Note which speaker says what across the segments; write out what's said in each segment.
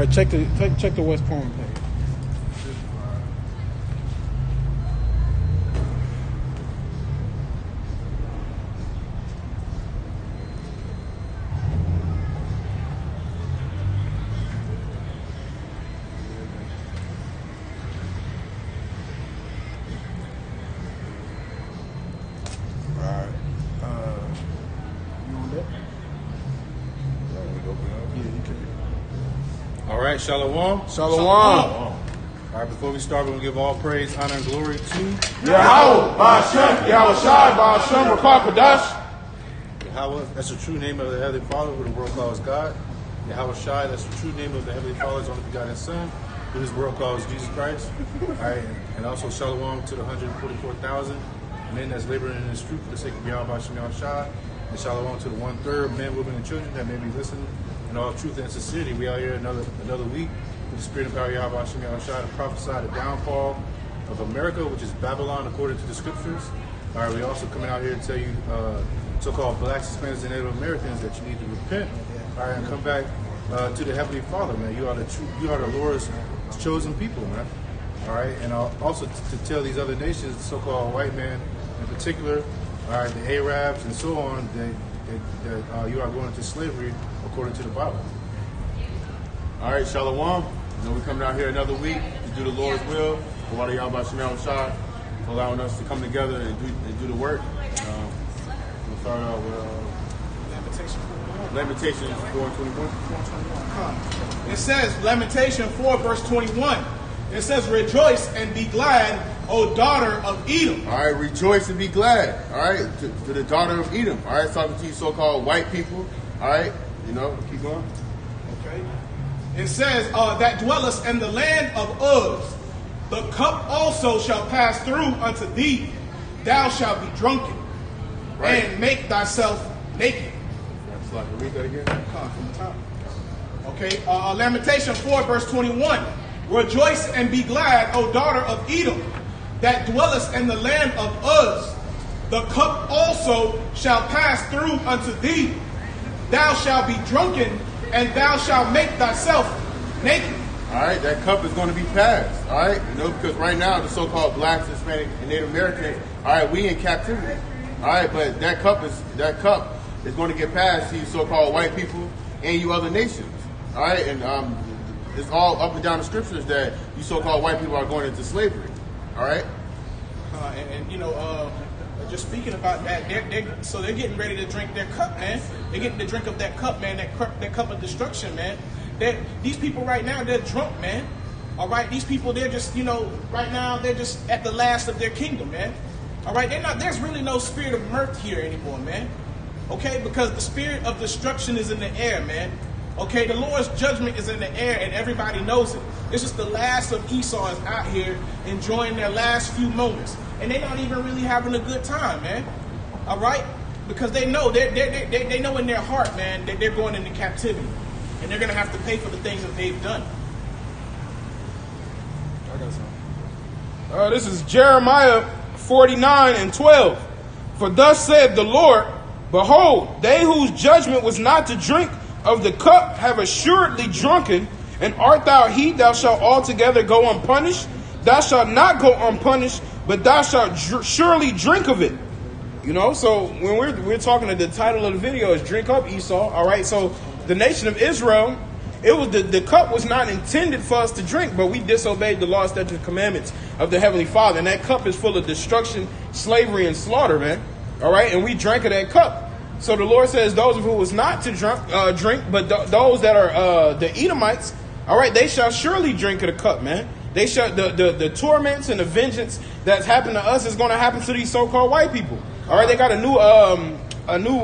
Speaker 1: right, check the West Palm page.
Speaker 2: All right, Shalom.
Speaker 1: Shalom.
Speaker 2: All right, before we start, we're going to give all praise, honor, and glory to
Speaker 1: Yahweh, Ba'ashem, Yahweh Shai, Ba'ashem, Rakah Kadash.
Speaker 2: Yahweh. That's the true name of the Heavenly Father, who the world calls God. Yahweh Shai, that's the true name of the Heavenly Father's only begotten Son, who this world calls Jesus Christ. All right, and also Shalom to the 144,000 men that's laboring in this truth for the sake of Yahweh Ba'ashem, Yahweh Shai. And Shalom to the 1/3 men, women, and children that may be listening in all truth and sincerity. We out here another week with the spirit of power, Yahweh Ba'ashem, Yahweh Shai, to prophesy the downfall of America, which is Babylon, according to the scriptures. All right, we also coming out here to tell you, so-called blacks, Hispanics, and Native Americans, that you need to repent. All right, and come back to the Heavenly Father, man. You are the Lord's chosen people, man. All right, and also to tell these other nations, the so-called white man in particular, all right, the Arabs and so on, that you are going into slavery according to the Bible. All right, Shalom. You know, we're coming out here another week to do the Lord's will. For Yahweh Ba'ashem, Yahweh Shai, allowing us to come together and do the work. We'll start out with Lamentations 4:21.
Speaker 3: It says, Lamentation 4, verse 21. It says, rejoice and be glad, O daughter of Edom.
Speaker 2: All right, rejoice and be glad. All right, to the daughter of Edom. All right, talking to you so-called white people. All right, you know, keep going.
Speaker 3: Okay. It says, that dwellest in the land of Uz. The cup also shall pass through unto thee. Thou shalt be drunken, right, and make thyself naked.
Speaker 2: That's read that again.
Speaker 3: From the top. Okay, Lamentation 4, verse 21. Rejoice and be glad, O daughter of Edom, that dwellest in the land of Uz. The cup also shall pass through unto thee. Thou shalt be drunken, and thou shalt make thyself naked.
Speaker 2: All right, that cup is going to be passed. All right, you know, because right now the so-called blacks, Hispanic, and Native Americans, all right, we in captivity. All right, but that cup is going to get passed to you so-called white people and you other nations. All right, and it's all up and down the scriptures that you so-called white people are going into slavery. All right,
Speaker 3: and you know, just speaking about that, they're getting ready to drink their cup, man. They're getting to drink of that cup, man. That cup of destruction, man. These people right now, they're drunk, man. All right, these people, they're just, you know, right now they're just at the last of their kingdom, man. All right, there's really no spirit of mirth here anymore, man. Okay, because the spirit of destruction is in the air, man. Okay, the Lord's judgment is in the air and everybody knows it. It's just the last of Esau is out here enjoying their last few moments. And they're not even really having a good time, man. All right? Because they know, they know in their heart, man, that they're going into captivity. And they're going to have to pay for the things that they've done.
Speaker 1: I got something. This is Jeremiah 49:12. For thus said the Lord, behold, they whose judgment was not to drink of the cup have assuredly drunken, and art thou he, thou shalt altogether go unpunished? Thou shalt not go unpunished, but thou shalt surely drink of it. You know, so when we're talking, the title of the video is Drink Up, Esau. All right, so the nation of Israel, it was the cup was not intended for us to drink, but we disobeyed the law, statutes, and commandments of the Heavenly Father. And that cup is full of destruction, slavery, and slaughter, man. All right, and we drank of that cup. So the Lord says those who was not to drink, but those that are the Edomites, all right, they shall surely drink of the cup, man. They shall the torments and the vengeance that's happened to us is going to happen to these so-called white people. All right, they got a new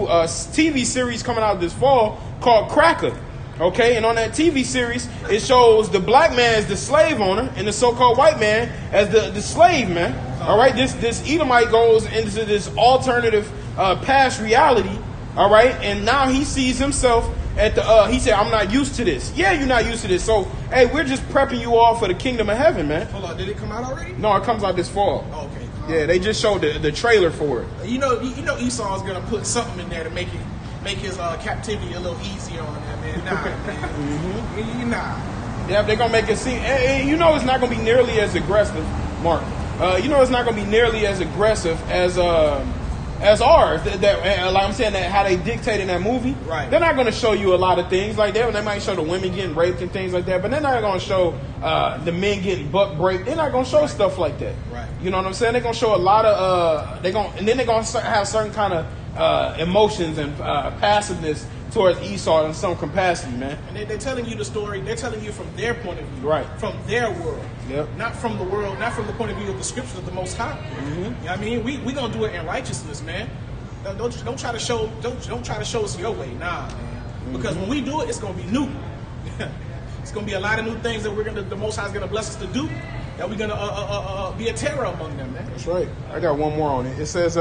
Speaker 1: TV series coming out this fall called Cracker. Okay, and on that TV series, it shows the black man as the slave owner and the so-called white man as the slave man. All right, this Edomite goes into this alternative past reality. All right, and now he sees himself at the. He said, "I'm not used to this." Yeah, you're not used to this. So, hey, we're just prepping you all for the kingdom of heaven, man.
Speaker 3: Hold on, did it come out already?
Speaker 1: No, it comes out this fall.
Speaker 3: Oh, okay.
Speaker 1: Yeah, they just showed the trailer for it.
Speaker 3: You know, Esau is gonna put something in there to make his captivity a little easier on him, man. Nah, man. Nah.
Speaker 1: Yeah, they're gonna make it seem. And you know, it's not gonna be nearly as aggressive, Mark. You know, it's not gonna be nearly as aggressive as ours. Like I'm saying, that how they dictate in that movie.
Speaker 3: Right.
Speaker 1: They're not gonna show you a lot of things like that. They might show the women getting raped and things like that, but they're not gonna show the men getting butt breaked. They're not gonna show stuff like that.
Speaker 3: Right.
Speaker 1: You know what I'm saying? They're gonna show a lot of and then they're gonna have certain kind of emotions and passiveness towards Esau in some capacity, man.
Speaker 3: And they're telling you the story. They're telling you from their point of view,
Speaker 1: Right.
Speaker 3: From their world,
Speaker 1: Yep.
Speaker 3: not from the world, not from the point of view of the scriptures of the Most High.
Speaker 1: Mm-hmm.
Speaker 3: You know what I mean? We gonna do it in righteousness, man. Don't try to show don't try to show us your way, nah, man. Because when we do it, it's gonna be new. It's gonna be a lot of new things that the Most High is gonna bless us to do. That we're gonna be a terror among them, man.
Speaker 1: That's right. I got one more on it. It says,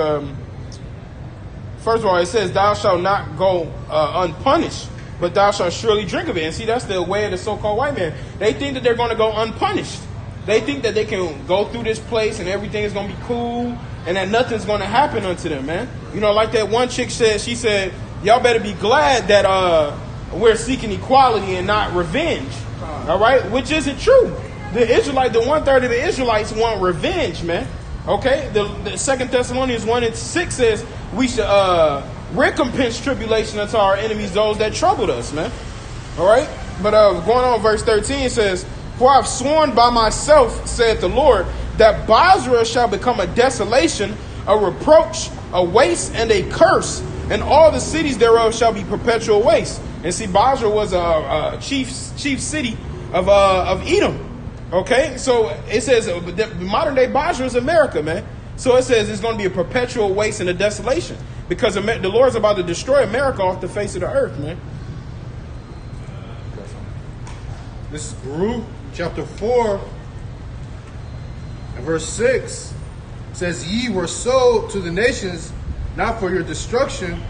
Speaker 1: first of all, it says, "Thou shalt not go unpunished, but thou shalt surely drink of it." And see, that's the way of the so-called white man. They think that they're going to go unpunished. They think that they can go through this place and everything is going to be cool and that nothing's going to happen unto them, man. You know, like that one chick said, she said, y'all better be glad that we're seeking equality and not revenge. All right? Which isn't true. The 1/3 of the Israelites want revenge, man. Okay? The 2 Thessalonians 1:6 says we should recompense tribulation unto our enemies, those that troubled us, man. All right? But going on, verse 13 says, "For I've sworn by myself, saith the Lord, that Basra shall become a desolation, a reproach, a waste, and a curse, and all the cities thereof shall be perpetual waste." And see, Basra was a chief city of Edom. Okay, so it says the modern day Basra is America, man. So it says it's going to be a perpetual waste and a desolation because the Lord's about to destroy America off the face of the earth, man.
Speaker 2: This is Baruch chapter 4 and verse 6. It says, "Ye were sold to the nations, not for your destruction,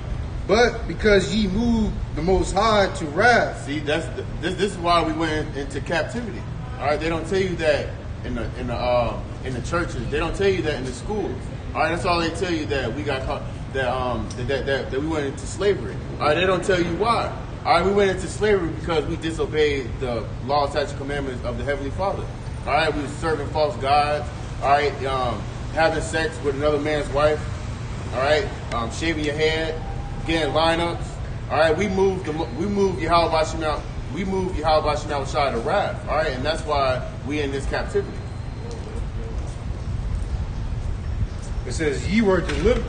Speaker 2: but because ye moved the Most High to wrath."
Speaker 4: See, this is why we went into captivity. All right, they don't tell you that in the churches. They don't tell you that in the schools. All right, that's all they tell you, that we got caught, that we went into slavery. All right, they don't tell you why. All right, we went into slavery because we disobeyed the law, statutes, and commandments of the Heavenly Father. All right, we were serving false gods. All right, having sex with another man's wife. All right, shaving your head, getting lineups. All right, we moved Yahweh Bashim out. We moved Yahweh Bashim outside of wrath. All right, and that's why we in this captivity.
Speaker 2: It says, "Ye were delivered."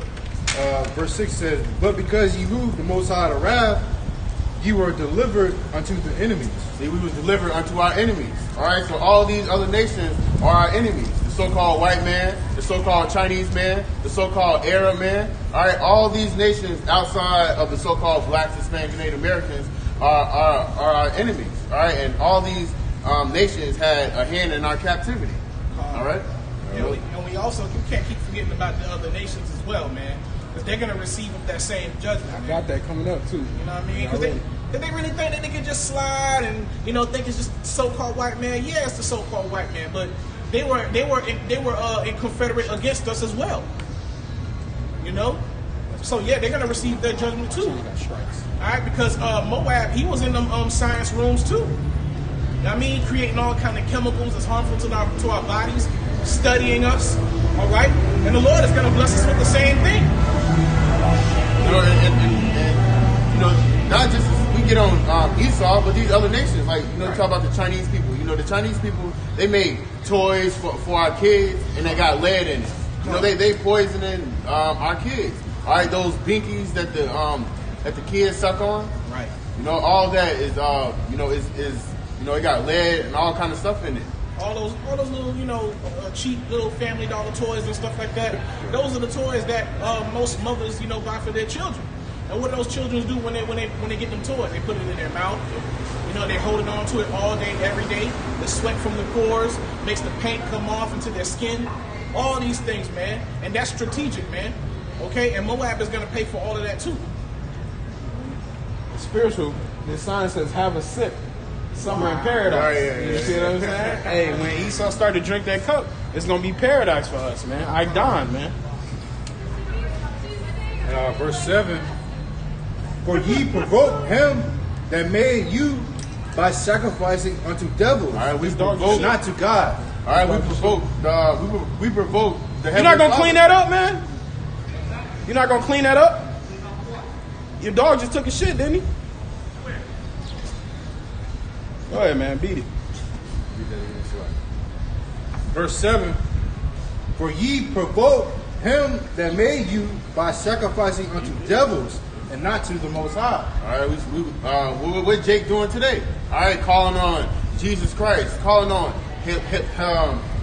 Speaker 2: Verse 6 says, "But because ye moved the Most High to wrath, ye were delivered unto the enemies."
Speaker 4: See, we was delivered unto our enemies. All right, so all these other nations are our enemies. The so-called white man, the so-called Chinese man, the so-called Arab man. All right, all these nations outside of the so-called blacks, Hispanic, and Native Americans are our enemies. All right, and all these nations had a hand in our captivity. All right.
Speaker 3: And we also, you can't keep forgetting about the other nations as well, man, because they're gonna receive that same judgment.
Speaker 1: I got that coming up too.
Speaker 3: You know what I mean? Because they really think that they can just slide and think it's just so-called white man. Yeah, it's the so-called white man, but they were in confederate against us as well. You know, so yeah, they're gonna receive their judgment too. All right, because Moab, he was in them science rooms too. You know what I mean, creating all kind of chemicals that's harmful to our bodies, studying us. All right, and the Lord is gonna bless us with the same thing.
Speaker 4: And not just we get on Esau, but these other nations, like talk about the Chinese people. The Chinese people, they make toys for our kids, and they got lead in it. They poisoning our kids. All right, those binkies that the kids suck on.
Speaker 3: Right.
Speaker 4: All that is it got lead and all kind of stuff in it.
Speaker 3: All those little, cheap little Family Dollar toys and stuff like that. Those are the toys that most mothers, buy for their children. And what do those children do when they get them toys? They put it in their mouth. They're holding on to it all day, every day. The sweat from the pores makes the paint come off into their skin. All these things, man. And that's strategic, man. Okay? And Moab is going to pay for all of that too.
Speaker 1: Spiritual, the sign says, "Have a sip. Summer in paradise."
Speaker 2: Right, yeah,
Speaker 1: you see what I'm saying? Hey, when Esau started to drink that cup, it's going to be paradise for us, man. I don, man.
Speaker 2: Verse 7, "For ye provoke him that made you,
Speaker 5: by sacrificing unto devils.
Speaker 4: All right, we
Speaker 1: dog
Speaker 4: provoke.
Speaker 5: Not to God.
Speaker 4: All right, we provoke. We provoke the.
Speaker 1: You're not gonna clean that up, man? You're not gonna clean that up? Your dog just took a shit, didn't he? Go ahead, man. Beat it.
Speaker 5: Verse 7. For ye provoke him that made you by sacrificing unto devils and not to the Most High.
Speaker 4: All right, what Jake doing today? All right, calling on Jesus Christ, calling on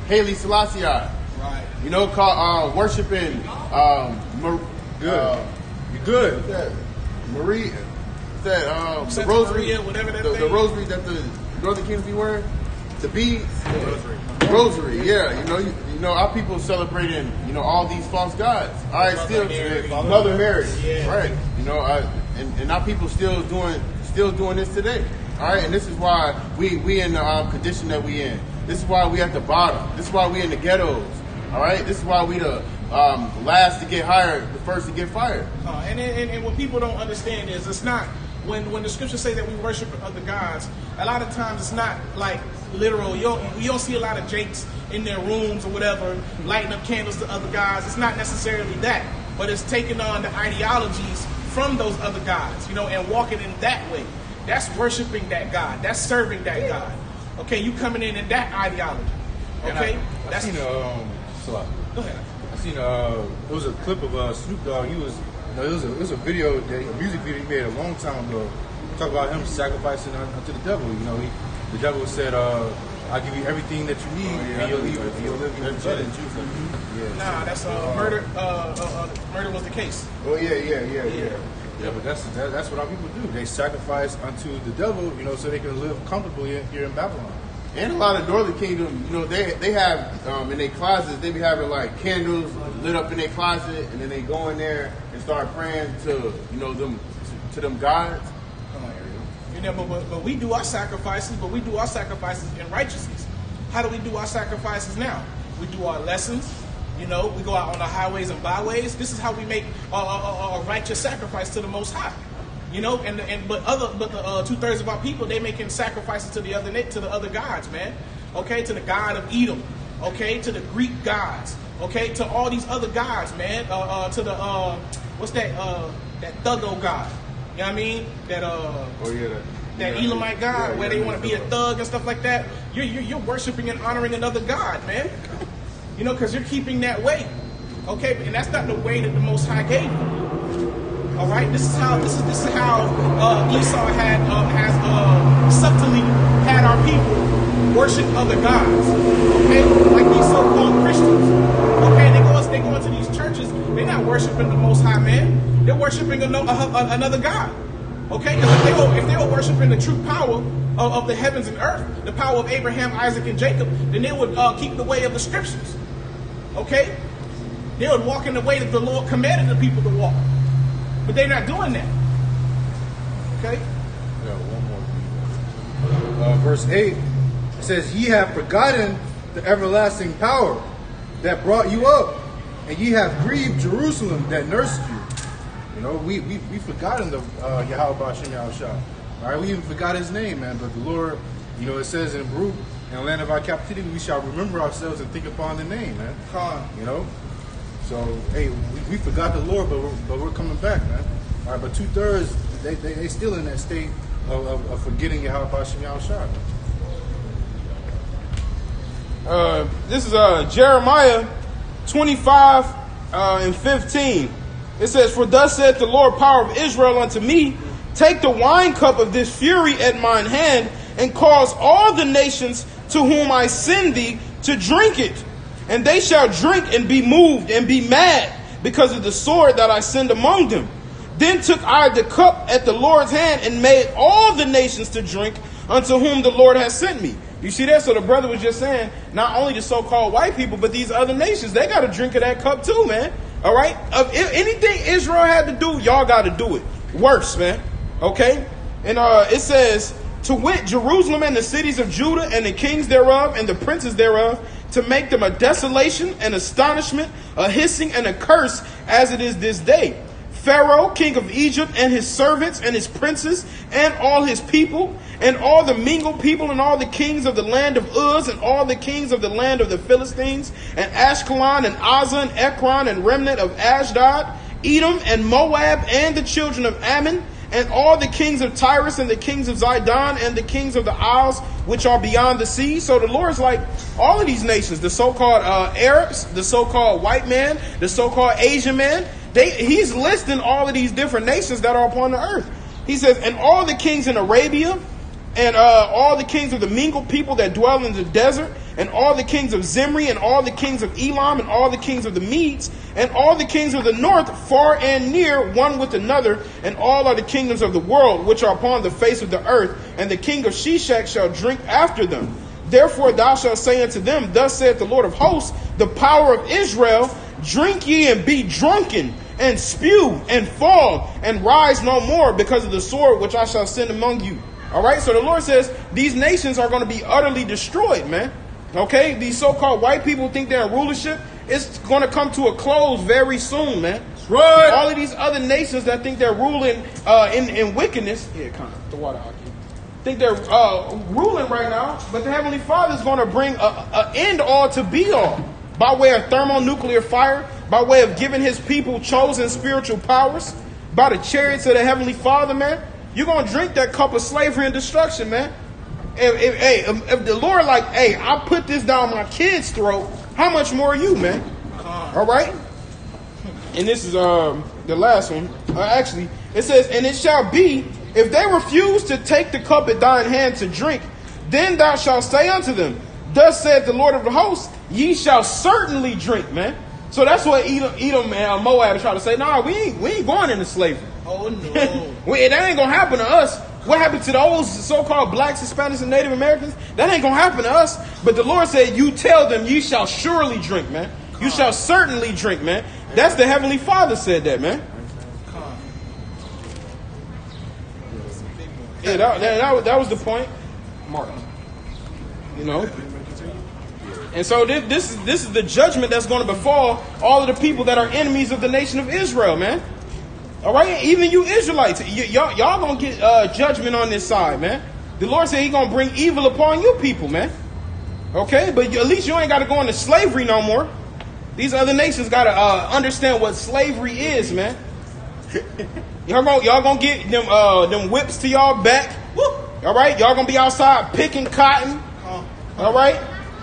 Speaker 4: Haile Selassie.
Speaker 3: Right.
Speaker 4: You know, worshiping.
Speaker 5: Good. You good.
Speaker 4: That Marie, the
Speaker 3: Santa
Speaker 4: rosary,
Speaker 3: Maria, whatever that
Speaker 4: the
Speaker 3: thing.
Speaker 4: rosary that the Northern Kings be wearing, the beads, rosary. Yeah, you know, our people celebrating, all these false gods. All right, Mother Mary,
Speaker 3: Yeah.
Speaker 4: right? And our people still doing this today. All right, and this is why we in the condition that we in. This is why we at the bottom. This is why we in the ghettos. All right, this is why we the last to get hired, the first to get fired.
Speaker 3: And what people don't understand is it's not when the scriptures say that we worship other gods. A lot of times it's not like literal. You don't see a lot of jakes in their rooms or whatever lighting up candles to other gods. It's not necessarily that, but it's taking on the ideologies from those other gods, and walking in that way. That's worshiping that God. That's serving that God. Okay, you coming in that ideology. Okay,
Speaker 5: I seen
Speaker 3: Go ahead.
Speaker 5: I seen it was a clip of Snoop Dogg. He was, it was a video, a music video he made a long time ago. Talk about him sacrificing unto the devil. The devil said, "I'll give you everything that you need, and you'll live in better."
Speaker 3: Nah, that's murder. Murder was the case.
Speaker 4: Oh yeah.
Speaker 5: Yeah, but that's what our people do. They sacrifice unto the devil, so they can live comfortably here in Babylon.
Speaker 4: And a lot of Northern Kingdom, they have in their closets, they be having like candles lit up in their closet, and then they go in there and start praying to them gods.
Speaker 3: But we do our sacrifices, but we do our sacrifices in righteousness. How do we do our sacrifices now? We do our lessons. We go out on the highways and byways. This is how we make a righteous sacrifice to the Most High. But the 2/3 of our people, they making sacrifices to the other gods, man. Okay, to the god of Edom. Okay, to the Greek gods. Okay, to all these other gods, man. To the what's that Thuggo god? You know what I mean? That Elamite god, where they want to be a thug and stuff like that. You're worshiping and honoring another god, man. Because you're keeping that way. Okay, and that's not the way that the Most High gave you. All right, this is how Esau has subtly had our people worship other gods. Okay, like these so-called Christians. Okay, they go into these churches. They're not worshiping the Most High, man. They're worshiping another god. Okay, because if they were worshiping the true power of the heavens and earth, the power of Abraham, Isaac, and Jacob, then they would keep the way of the scriptures. Okay, they would walk in the way that the Lord commanded the people to walk. But they're not doing that. Okay?
Speaker 5: Yeah, one more. Verse 8, it says, Ye have forgotten the everlasting power that brought you up, and ye have grieved Jerusalem that nursed you. We forgotten the Yahweh B'Shem Yahushua. All right, we even forgot his name, man. But the Lord, it says in Baruch, in the land of our captivity, we shall remember ourselves and think upon the name, man. So, hey, we forgot the Lord, but we're coming back, man. All right, but 2/3, they still in that state of forgetting Yahweh B'Shem Yahushua.
Speaker 1: This is Jeremiah 25 and 15. It says, For thus saith the Lord, power of Israel unto me, take the wine cup of this fury at mine hand, and cause all the nations to whom I send thee to drink it. And they shall drink and be moved and be mad because of the sword that I send among them. Then took I the cup at the Lord's hand and made all the nations to drink unto whom the Lord has sent me. You see that? So the brother was just saying, not only the so-called white people, but these other nations, they got to drink of that cup too, man. All right? If anything Israel had to do, y'all got to do it. Worse, man. Okay? And it says, to wit, Jerusalem and the cities of Judah and the kings thereof and the princes thereof, to make them a desolation, an astonishment, a hissing, and a curse, as it is this day. Pharaoh, king of Egypt, and his servants, and his princes, and all his people, and all the mingled people, and all the kings of the land of Uz, and all the kings of the land of the Philistines, and Ashkelon, and Azza, and Ekron, and remnant of Ashdod, Edom, and Moab, and the children of Ammon, and all the kings of Tyrus, and the kings of Zidon, and the kings of the isles which are beyond the sea. So the Lord's like, all of these nations, the so-called Arabs, the so-called white man, the so-called Asian man, he's listing all of these different nations that are upon the earth. He says, and all the kings in Arabia, and all the kings of the mingled people that dwell in the desert, and all the kings of Zimri, and all the kings of Elam, and all the kings of the Medes, and all the kings of the north, far and near, one with another, and all are the kingdoms of the world, which are upon the face of the earth, and the king of Sheshach shall drink after them. Therefore thou shalt say unto them, thus saith the Lord of hosts, the power of Israel, drink ye and be drunken, and spew and fall, and rise no more, because of the sword which I shall send among you. All right, so the Lord says these nations are going to be utterly destroyed, man. Okay, these so-called white people think they're in rulership. It's going to come to a close very soon, man. Right. All of these other nations that think they're ruling in wickedness, the water out here, think they're ruling right now, but the Heavenly Father is going to bring an end all to be all by way of thermonuclear fire, by way of giving his people chosen spiritual powers, by the chariots of the Heavenly Father, man. You're going to drink that cup of slavery and destruction, man. If the Lord like, hey, I put this down my kid's throat, how much more are you, man? All right? And this is the last one. Actually, it says, and it shall be, if they refuse to take the cup at thine hand to drink, then thou shalt say unto them, thus saith the Lord of the hosts, ye shall certainly drink, man. So that's what Edom and Moab is trying to say. Nah, we ain't going into slavery.
Speaker 3: Oh, no.
Speaker 1: That ain't going to happen to us. What happened to those so-called blacks, Hispanics, and Native Americans? That ain't going to happen to us. But the Lord said, you tell them, ye shall surely drink, man. You shall certainly drink, man. That's the Heavenly Father said that, man. Yeah, that was the point. Mark. You know? And so this is the judgment that's going to befall all of the people that are enemies of the nation of Israel, man. All right, even you Israelites, y'all gonna get judgment on this side, man. The Lord said He's gonna bring evil upon you people, man. Okay, but at least you ain't got to go into slavery no more. These other nations got to understand what slavery is, man. Y'all gonna get them whips to y'all back. All right, y'all gonna be outside picking cotton. All right.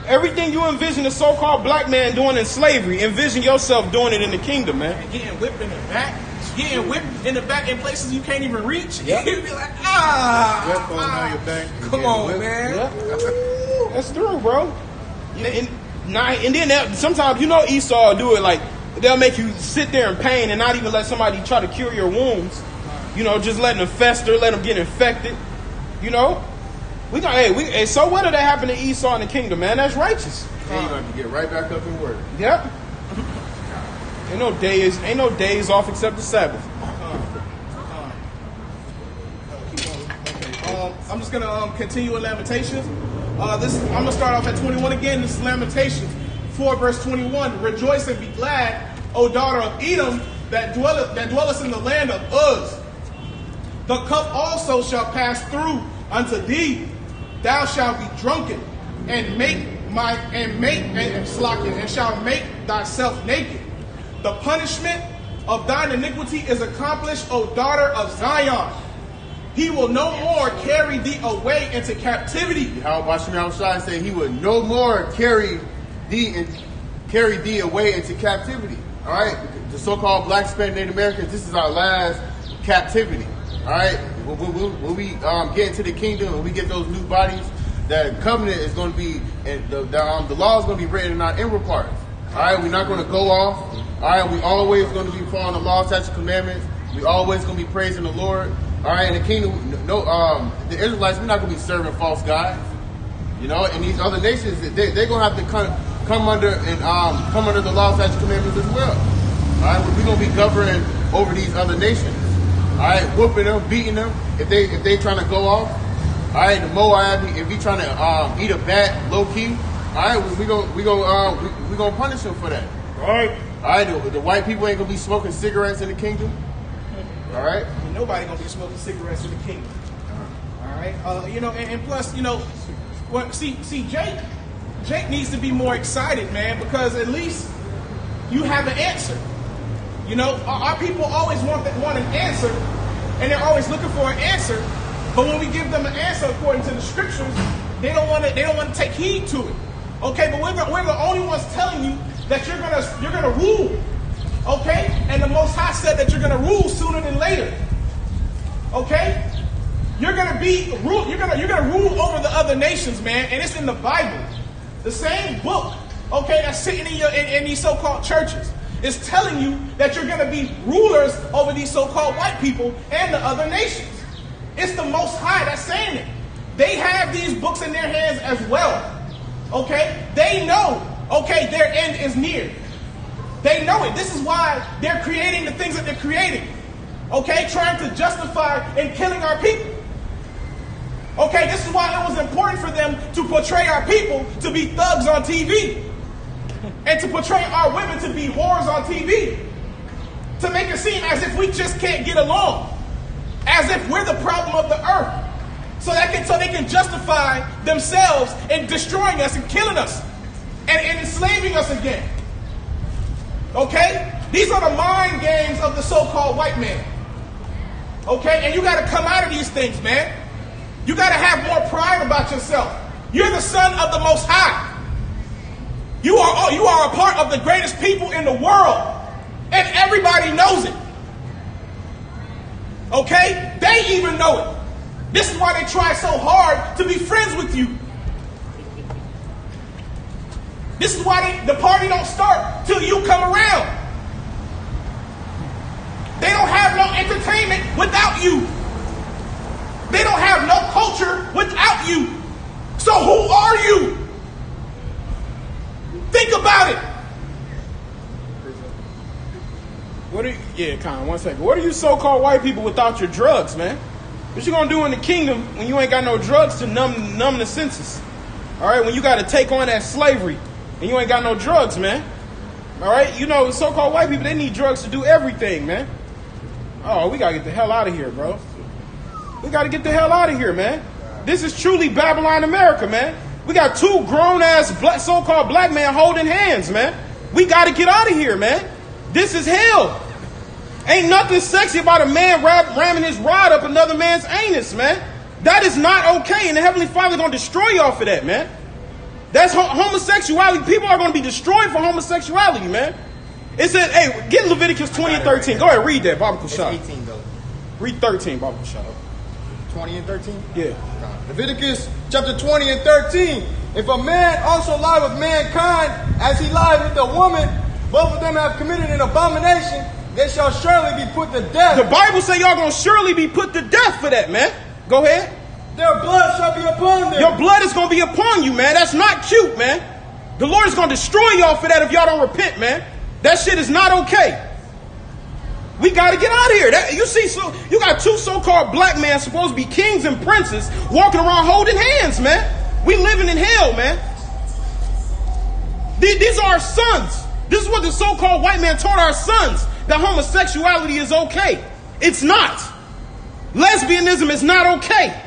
Speaker 1: Everything you envision a so-called black man doing in slavery, envision yourself doing it in the kingdom, man.
Speaker 3: And getting whipped in the back. Getting whipped in the back in places you can't even reach.
Speaker 1: Yep.
Speaker 3: You'd be like,
Speaker 2: Your back,
Speaker 3: come on, man.
Speaker 1: Yep. That's true, bro. And then sometimes, Esau will do it like, they'll make you sit there in pain and not even let somebody try to cure your wounds. Just letting them fester, let them get infected. So what did that happen to Esau in the kingdom, man? That's righteous.
Speaker 4: Then you have to get right back up and work.
Speaker 1: Yep. Ain't no days off except the Sabbath.
Speaker 3: I'm just gonna continue with Lamentations. I'm gonna start off at 21 again. This is Lamentations 4 verse 21. Rejoice and be glad, O daughter of Edom, that dwellest in the land of Uz. The cup also shall pass through unto thee. Thou shalt be drunken, and shall make thyself naked. The punishment of thine iniquity is accomplished, O daughter of Zion. He will no more carry thee away into captivity.
Speaker 4: How Bashim say he would no more carry thee away into captivity. All right, the so-called black, Hispanic, Native Americans. This is our last captivity. All right, when we get into the kingdom and we get those new bodies, that covenant is going to be, and the law is going to be written in our inward parts. All right, we're not going to go off. All right, we always going to be following the law, statutes, commandments. We always going to be praising the Lord. All right, in the kingdom, the Israelites, we're not going to be serving false gods. And these other nations, they're going to have to come under the law, statutes, commandments as well. All right, we're going to be governing over these other nations. All right, whooping them, beating them if they trying to go off. All right, the Moab, if he trying to eat a bat low key. All right, we gonna punish him for that. All right. The white people ain't gonna be smoking cigarettes in the kingdom.
Speaker 5: All right?
Speaker 3: Ain't nobody gonna be smoking cigarettes in the kingdom. All right? And plus, see, Jake needs to be more excited, man, because at least you have an answer. Our people always want an answer, and they're always looking for an answer. But when we give them an answer according to the scriptures, they don't want to take heed to it. Okay, but we're the only ones telling you that you're gonna rule. Okay, and the Most High said that you're gonna rule sooner than later. Okay, you're gonna rule over the other nations, man, and it's in the Bible, the same book. Okay, that's sitting in these so-called churches. It's telling you that you're gonna be rulers over these so-called white people and the other nations. It's the Most High that's saying it. They have these books in their hands as well. Okay? They know, their end is near. They know it. This is why they're creating the things that they're creating. Okay? Trying to justify and killing our people. Okay? This is why it was important for them to portray our people to be thugs on TV. And to portray our women to be whores on TV. To make it seem as if we just can't get along. As if we're the problem of the earth. So they can justify themselves in destroying us and killing us. And enslaving us again. Okay? These are the mind games of the so-called white man. Okay? And you got to come out of these things, man. You got to have more pride about yourself. You're the son of the Most High. You are a part of the greatest people in the world. And everybody knows it. Okay? They even know it. This is why they try so hard to be friends with you. This is why the party don't start till you come around. They don't have no entertainment without you. They don't have no culture without you. So who are you? Think about it.
Speaker 1: One second. What are you so-called white people without your drugs, man? What you gonna do in the kingdom when you ain't got no drugs to numb the senses? All right, when you got to take on that slavery and you ain't got no drugs, man. All right, so-called white people, they need drugs to do everything, man. Oh, we gotta get the hell out of here, bro. We gotta get the hell out of here, man. This is truly Babylon America, man. We got two grown-ass so-called black men holding hands, man. We gotta get out of here, man. This is hell. Ain't nothing sexy about a man ramming his rod up another man's anus, man. That is not okay, and the Heavenly Father going to destroy y'all for that, man. That's homosexuality. People are going to be destroyed for homosexuality, man. It said, hey, get Leviticus 20 and 13. Go ahead, read that, Baba Kushab.
Speaker 5: It's 18, though.
Speaker 1: Read 13, Baba Kushab.
Speaker 5: 20 and 13?
Speaker 1: Yeah.
Speaker 5: Leviticus chapter 20 and 13. If a man also lie with mankind as he lied with a woman, both of them have committed an abomination, they shall surely be put to death.
Speaker 1: The Bible say y'all gonna surely be put to death for that, man. Go ahead.
Speaker 5: Their blood shall be upon them.
Speaker 1: Your blood is gonna be upon you, man. That's not cute, man. The Lord is gonna destroy y'all for that if y'all don't repent, man. That shit is not okay. We gotta get out of here. You got two so-called black men supposed to be kings and princes walking around holding hands, man. We living in hell, man. These are our sons. This is what the so-called white man taught our sons, that homosexuality is okay. It's not. Lesbianism is not okay.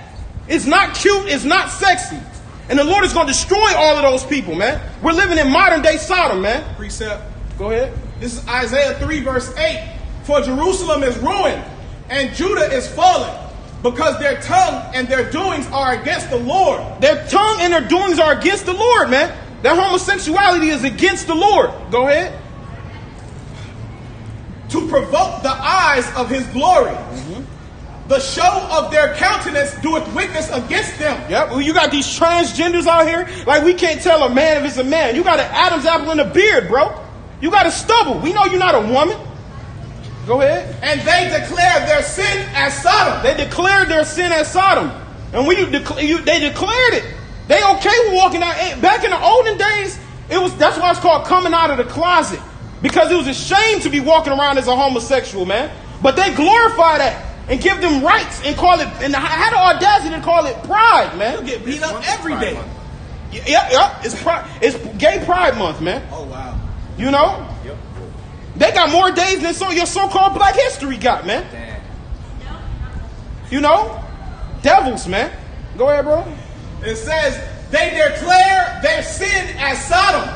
Speaker 1: It's not cute. It's not sexy. And the Lord is going to destroy all of those people, man. We're living in modern day Sodom, man.
Speaker 3: Precept.
Speaker 1: Go ahead.
Speaker 3: This is Isaiah 3 verse 8. For Jerusalem is ruined and Judah is fallen because their tongue and their doings are against the Lord.
Speaker 1: Their tongue and their doings are against the Lord, man. That homosexuality is against the Lord. Go ahead.
Speaker 3: To provoke the eyes of his glory. The show of their countenance doeth witness against them.
Speaker 1: Yep. Well, you got these transgenders out here. Like, we can't tell a man if it's a man. You got an Adam's apple in a beard, bro. You got a stubble. We know you're not a woman. Go ahead.
Speaker 3: And they declared their sin as Sodom.
Speaker 1: They declared their sin as Sodom. And when they declared it, they okay with walking out. Back in the olden days, that's why it's called coming out of the closet. Because it was a shame to be walking around as a homosexual, man. But they glorify that and give them rights and call it, and had the audacity to call it pride, man.
Speaker 3: You get beat up every day.
Speaker 1: Yep. It's Gay Pride Month, man.
Speaker 3: Oh, wow.
Speaker 1: You know?
Speaker 5: Yep.
Speaker 1: They got more days than your so-called Black History got, man.
Speaker 5: Damn.
Speaker 1: You know? Devils, man. Go ahead, bro.
Speaker 3: It says, they declare their sin as Sodom.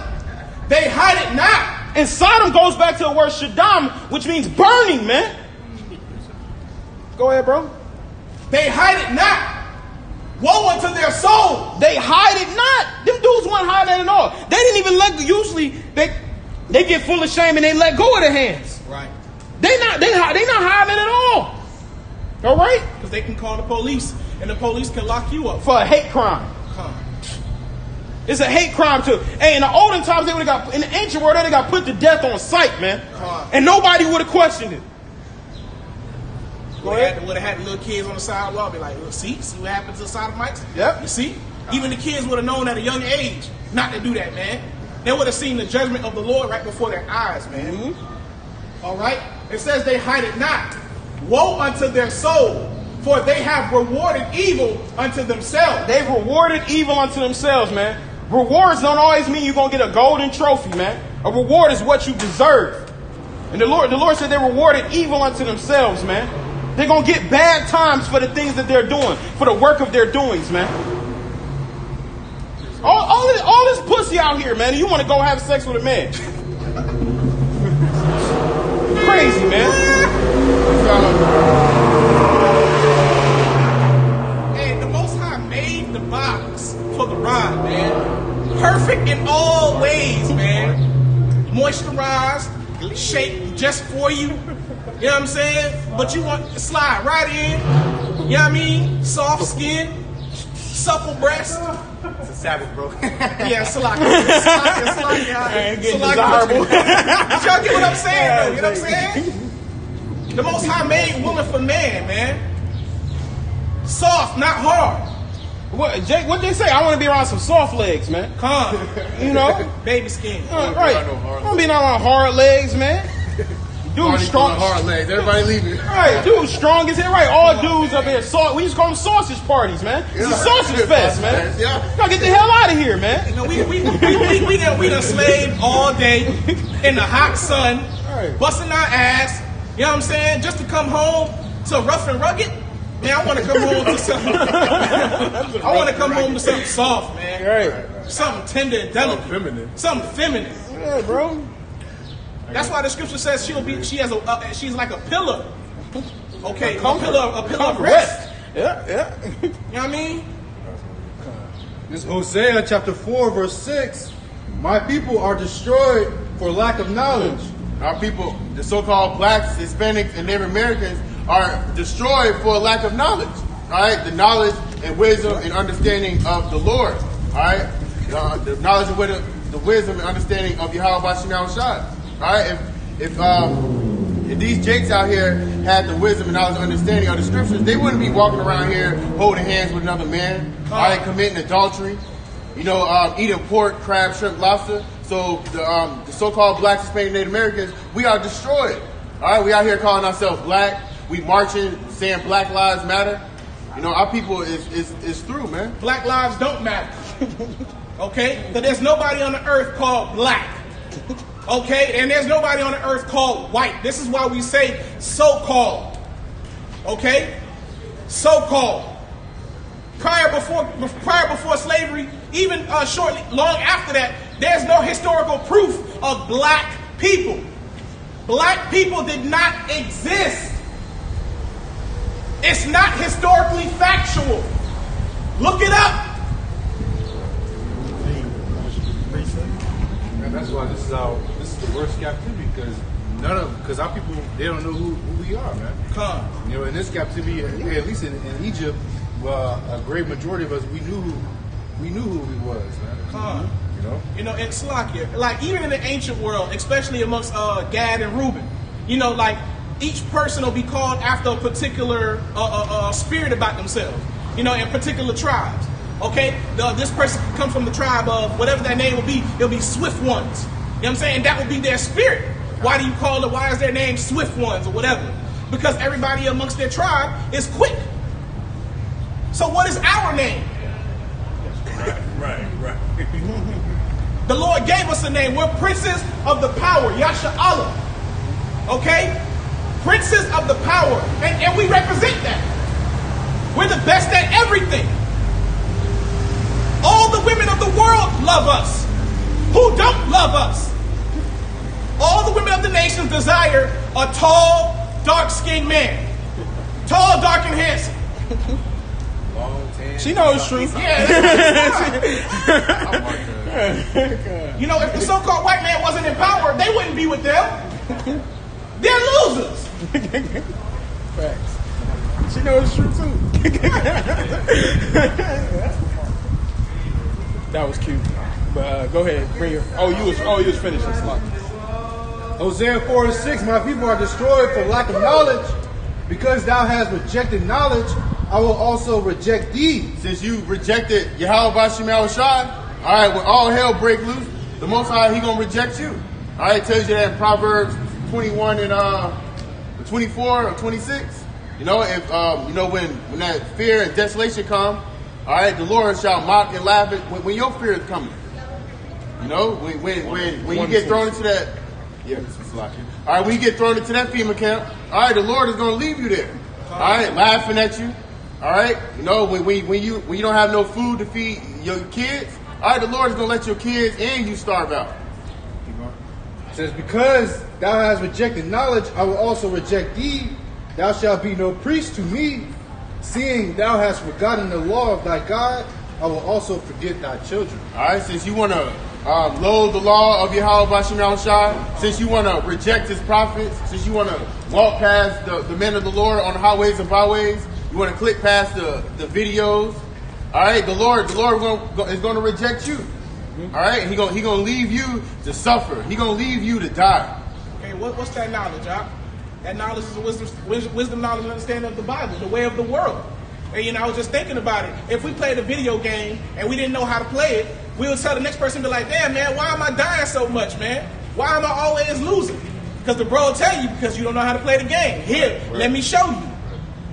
Speaker 3: They hide it not.
Speaker 1: And Sodom goes back to the word Shaddam, which means burning, man. Go ahead, bro.
Speaker 3: They hide it not. Woe unto their soul.
Speaker 1: They hide it not. Them dudes weren't hiding it at all. They didn't even usually they get full of shame and they let go of their hands.
Speaker 3: Right.
Speaker 1: They not hiding it at all. All right?
Speaker 3: Because they can call the police and the police can lock you up.
Speaker 1: For a hate crime. It's a hate crime too. Hey, in the olden times, they would have got, in the ancient world, they got put to death on sight, man. And nobody would have questioned it.
Speaker 3: Would have had the little kids on the sidewalk be like, look, see what happened to the sodomites?
Speaker 1: Yep.
Speaker 3: You see? Even the kids would have known at a young age not to do that, man. They would have seen the judgment of the Lord right before their eyes, man. Mm-hmm. All right? It says they hide it not. Woe unto their soul, for they have rewarded evil unto themselves.
Speaker 1: They've rewarded evil unto themselves, man. Rewards don't always mean you're going to get a golden trophy, man. A reward is what you deserve. And the Lord said they rewarded evil unto themselves, man. They're going to get bad times for the things that they're doing, for the work of their doings, man. All this pussy out here, man, and you want to go have sex with a man. Crazy, man.
Speaker 3: And the Most High made the box for the rod, man. Perfect in all ways, man. Moisturized, shaped just for you. You know what I'm saying? But you want to slide right in. You know what I mean? Soft skin, supple breast.
Speaker 5: It's a Sabbath, bro.
Speaker 3: Yeah, Salaki.
Speaker 1: Ain't getting desirable.
Speaker 3: Y'all get what I'm saying, though? You know what I'm saying? The Most High made woman for man. Soft, not hard.
Speaker 1: What, Jake, what they say? I want to be around some soft legs, man.
Speaker 3: Calm.
Speaker 1: You know?
Speaker 3: Baby skin.
Speaker 1: Right. I want to be around hard legs, man. Dude, strong.
Speaker 2: Hard legs. Everybody leaving.
Speaker 1: Right, dude, strong as hell. Right, all dudes up here. We used to call them sausage parties, man. It's a sausage fest, man.
Speaker 2: Yeah.
Speaker 1: Y'all get the hell out of here, man.
Speaker 3: You know, we done slaved all day in the hot sun, busting our ass. You know what I'm saying? Just to come home to rough and rugged. Man, I want to come home to something. I want to come home to something soft, man.
Speaker 1: Right.
Speaker 3: Something tender and delicate. Something feminine.
Speaker 1: Yeah, bro.
Speaker 3: That's why the scripture says she's like a pillar. Okay, a pillar of rest.
Speaker 1: Yeah.
Speaker 3: You know what I mean?
Speaker 5: This Hosea chapter 4, verse 6. My people are destroyed for lack of knowledge.
Speaker 4: Our people, the so-called blacks, Hispanics, and Native Americans, are destroyed for a lack of knowledge. All right, the knowledge and wisdom and understanding of the Lord. All right, the knowledge and the wisdom and understanding of Yahweh Bashim Shai. All right, if these jakes out here had the wisdom and knowledge and understanding of the scriptures, they wouldn't be walking around here holding hands with another man. All right, committing adultery. You know, eating pork, crab, shrimp, lobster. So the so-called blacks, Hispanic, Native Americans, we are destroyed. All right, we out here calling ourselves black. We marching, saying Black Lives Matter. You know, our people is through, man.
Speaker 3: Black lives don't matter. Okay? Because there's nobody on the earth called black. Okay? And there's nobody on the earth called white. This is why we say so-called. Okay? So-called. Prior before slavery, even long after that, there's no historical proof of black people. Black people did not exist. It's not historically factual. Look it up.
Speaker 5: And that's why this is the worst captivity, because our people, they don't know who we are, man. You know, in this captivity, at least in Egypt, a great majority of us, we knew who we was, man.
Speaker 3: You know, in Slovakia, like even in the ancient world, especially amongst Gad and Reuben, you know, like each person will be called after a particular spirit about themselves, you know, in particular tribes. Okay, this person comes from the tribe of whatever that name will be. It'll be swift ones. You know what I'm saying? That will be their spirit. Why do you call it? Why is their name swift ones or whatever? Because everybody amongst their tribe is quick. So what is our name?
Speaker 2: Right.
Speaker 3: The Lord gave us a name. We're princes of the power. Yasha Allah. Okay? Princes of the power. And we represent that. We're the best at everything. All the women of the world love us. Who don't love us? All the women of the nations desire a tall, dark-skinned man. Tall, dark, and handsome.
Speaker 1: She knows it's true.
Speaker 3: Yeah. You know, if the so-called white man wasn't in power, they wouldn't be with them. They're losers.
Speaker 1: Facts. She knows it's true too. That was cute. But go ahead, bring your. You was finishing.
Speaker 5: Hosea 4:6, my people are destroyed for lack of knowledge. Because thou hast rejected knowledge, I will also reject thee.
Speaker 4: Since you rejected Yahweh Bashim Shai, all right, when all hell break loose, the Most High, He gonna reject you. All right, it tells you that in Proverbs 21 and 24 or 26. You know, if when that fear and desolation come, all right, the Lord shall mock and laugh at when your fear is coming. You know, when you get thrown into that. Yeah, this is lucky. All right, when you get thrown into that FEMA camp, all right, the Lord is going to leave you there. All right, laughing at you. All right, you know, when you don't have no food to feed your kids, all right, the Lord is going to let your kids and you starve out.
Speaker 5: It says, because thou hast rejected knowledge, I will also reject thee. Thou shalt be no priest to me. Seeing thou hast forgotten the law of thy God, I will also forget thy children.
Speaker 4: All right, since you want to loathe the law of Yahweh Bashim Shai, since you want to reject His prophets, since you want to walk past the men of the Lord on the highways and byways, you want to click past the videos. All right, the Lord is going to reject you. All right, He going to leave you to suffer. He going to leave you to die.
Speaker 3: Okay, what's that knowledge, huh? That knowledge is the wisdom, knowledge, and understanding of the Bible, the way of the world. And you know, I was just thinking about it. If we played a video game and we didn't know how to play it, we would tell the next person, be like, damn, man, why am I dying so much, man? Why am I always losing? Because the bro will tell you, because you don't know how to play the game. Here, let me show you.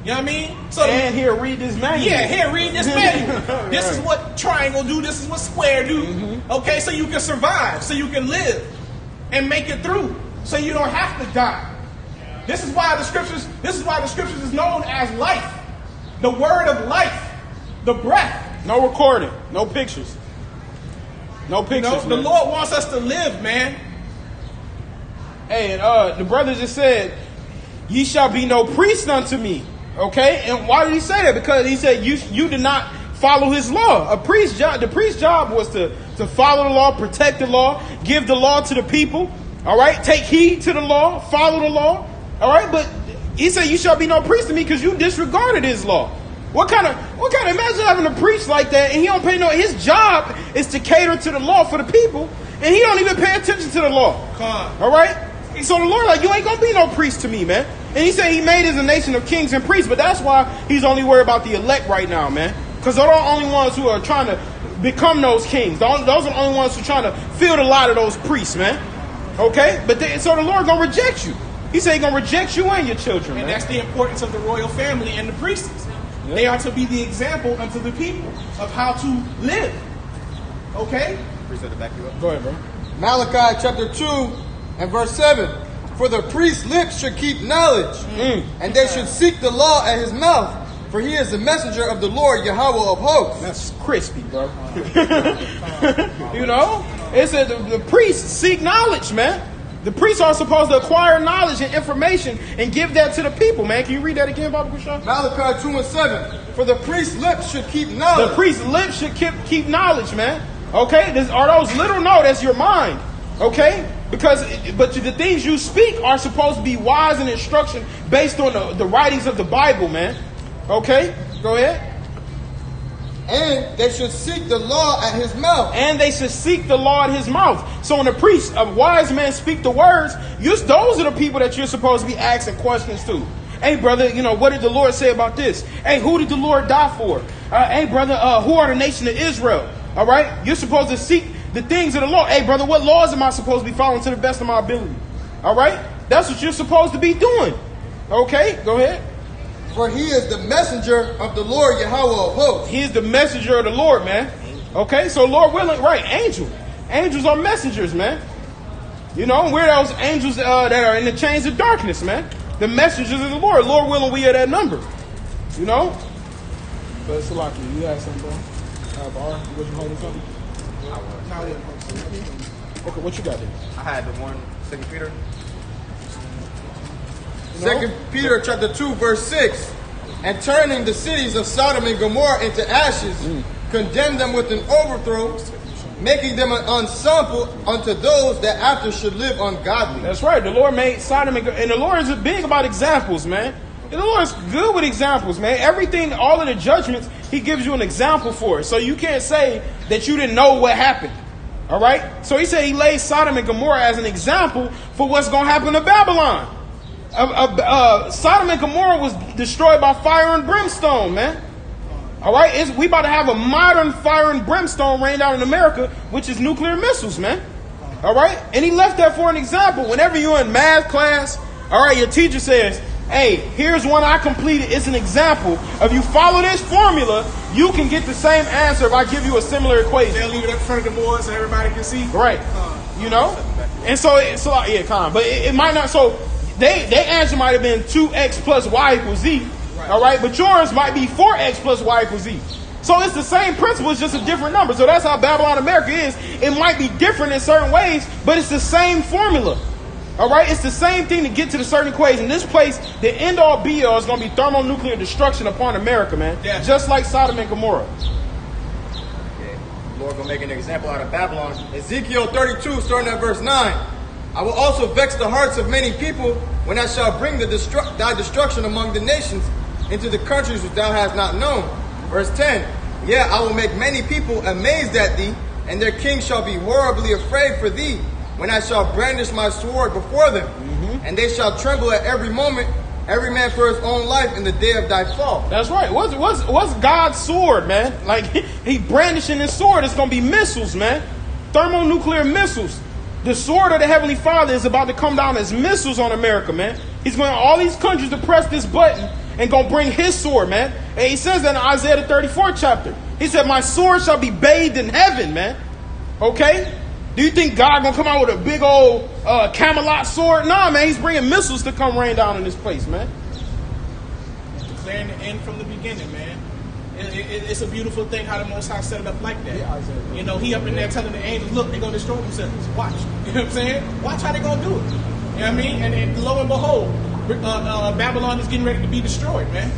Speaker 3: You know what I mean? So
Speaker 1: here, read this manual.
Speaker 3: Yeah, here, read this manual. This is what triangle do. This is what square do. Okay, so you can survive, so you can live and make it through, so you don't have to die. This is why the scriptures is known as life. The word of life. The breath.
Speaker 1: No recording. No pictures. No pictures.
Speaker 3: The Lord wants us to live, man.
Speaker 1: Hey, and the brother just said, ye shall be no priest unto me. Okay? And why did he say that? Because he said you did not follow his law. The priest's job was to follow the law, protect the law, give the law to the people. All right? Take heed to the law, follow the law. All right? But he said, you shall be no priest to me because you disregarded his law. What kind of imagine having a priest like that and he don't pay his job is to cater to the law for the people and he don't even pay attention to the law. All right? So the Lord like, you ain't gonna be no priest to me, man. And he said he made us a nation of kings and priests, but that's why he's only worried about the elect right now, man. Because they're the only ones who are trying to become those kings. Those are the only ones who are trying to fill a lot of those priests, man. Okay? So the Lord gonna reject you. He said he's gonna reject you and your children, man.
Speaker 3: And that's the importance of the royal family and the priests. Yep. They are to be the example unto the people of how to live. Okay?
Speaker 5: Priest had to back you up.
Speaker 1: Go ahead, bro.
Speaker 6: Malachi chapter 2 and verse 7. For the priest's lips should keep knowledge, and they should seek the law at his mouth. For he is the messenger of the Lord, Yahweh of hosts.
Speaker 1: That's crispy, bro. You know? It said the priests seek knowledge, man. The priests are supposed to acquire knowledge and information and give that to the people, man. Can you read that again, Baba Kushah?
Speaker 6: Malachi 2 and 7. For the priest's lips should keep knowledge.
Speaker 1: The priest's lips should keep knowledge, man. Okay? Are those little? No, that's your mind. Okay? But the things you speak are supposed to be wise and instruction based on the writings of the Bible, man. Okay? Go ahead.
Speaker 6: And they should seek the law at his mouth.
Speaker 1: And they should seek the law at his mouth. So when the priest, a wise man, speak the words, those are the people that you're supposed to be asking questions to. Hey, brother, what did the Lord say about this? Hey, who did the Lord die for? Hey, brother, who are the nation of Israel? All right? You're supposed to seek the things of the law. Hey, brother, what laws am I supposed to be following to the best of my ability? All right? That's what you're supposed to be doing. Okay? Go ahead.
Speaker 6: For he is the messenger of the Lord, Yahweh of hosts.
Speaker 1: He is the messenger of the Lord, man. Okay, so Lord willing, right, angel. Angels are messengers, man. We're those angels that are in the chains of darkness, man. The messengers of the Lord. Lord willing, we are that number. But Salaki, you had something, bro? Bar, was you holding something? Okay, what you got there?
Speaker 7: I had the one, 2 Peter.
Speaker 6: Second Peter chapter 2, verse 6. And turning the cities of Sodom and Gomorrah into ashes, condemn them with an overthrow, making them an ensample unto those that after should live ungodly.
Speaker 1: That's right. The Lord made Sodom and the Lord is big about examples, man. The Lord is good with examples, man. Everything, all of the judgments, he gives you an example for it. So you can't say that you didn't know what happened. All right? So he said he laid Sodom and Gomorrah as an example for what's going to happen to Babylon. Sodom and Gomorrah was destroyed by fire and brimstone, man. All right? We about to have a modern fire and brimstone rain down in America, which is nuclear missiles, man. All right? And he left that for an example. Whenever you're in math class, all right, your teacher says, hey, here's one I completed. It's an example. If you follow this formula, you can get the same answer if I give you a similar equation.
Speaker 3: They'll leave it up in front of the board so everybody can see.
Speaker 1: Right. You know? And so yeah, con. But it might not. So their answer might have been 2x plus y equals z. Right. All right. But yours might be 4x plus y equals z. So it's the same principle. It's just a different number. So that's how Babylon America is. It might be different in certain ways, but it's the same formula. All right, it's the same thing to get to the certain equation. This place, the end all be all is going to be thermonuclear destruction upon America, man. Yeah. Just like Sodom and Gomorrah.
Speaker 6: Yeah. The Lord going to make an example out of Babylon. Ezekiel 32, starting at verse 9. I will also vex the hearts of many people when I shall bring thy destruction among the nations into the countries which thou hast not known. Verse 10. Yeah, I will make many people amazed at thee, and their king shall be horribly afraid for thee, when I shall brandish my sword before them, and they shall tremble at every moment, every man for his own life in the day of thy fall.
Speaker 1: That's right. What's God's sword, man? Like, he brandishing his sword. It's going to be missiles, man. Thermonuclear missiles. The sword of the Heavenly Father is about to come down as missiles on America, man. He's going to all these countries to press this button and going to bring his sword, man. And he says that in Isaiah the 34th chapter. He said, my sword shall be bathed in heaven, man. Okay? Do you think God gonna come out with a big old Camelot sword? Nah, man, he's bringing missiles to come rain down in this place, man.
Speaker 3: Declaring the end from the beginning, man. It's a beautiful thing how the Most High set it up like that. You know, he up in there telling the angels, look, they're gonna destroy themselves. Watch. You know what I'm saying? Watch how they're gonna do it. You know what I mean? And lo and behold, Babylon is getting ready to be destroyed, man.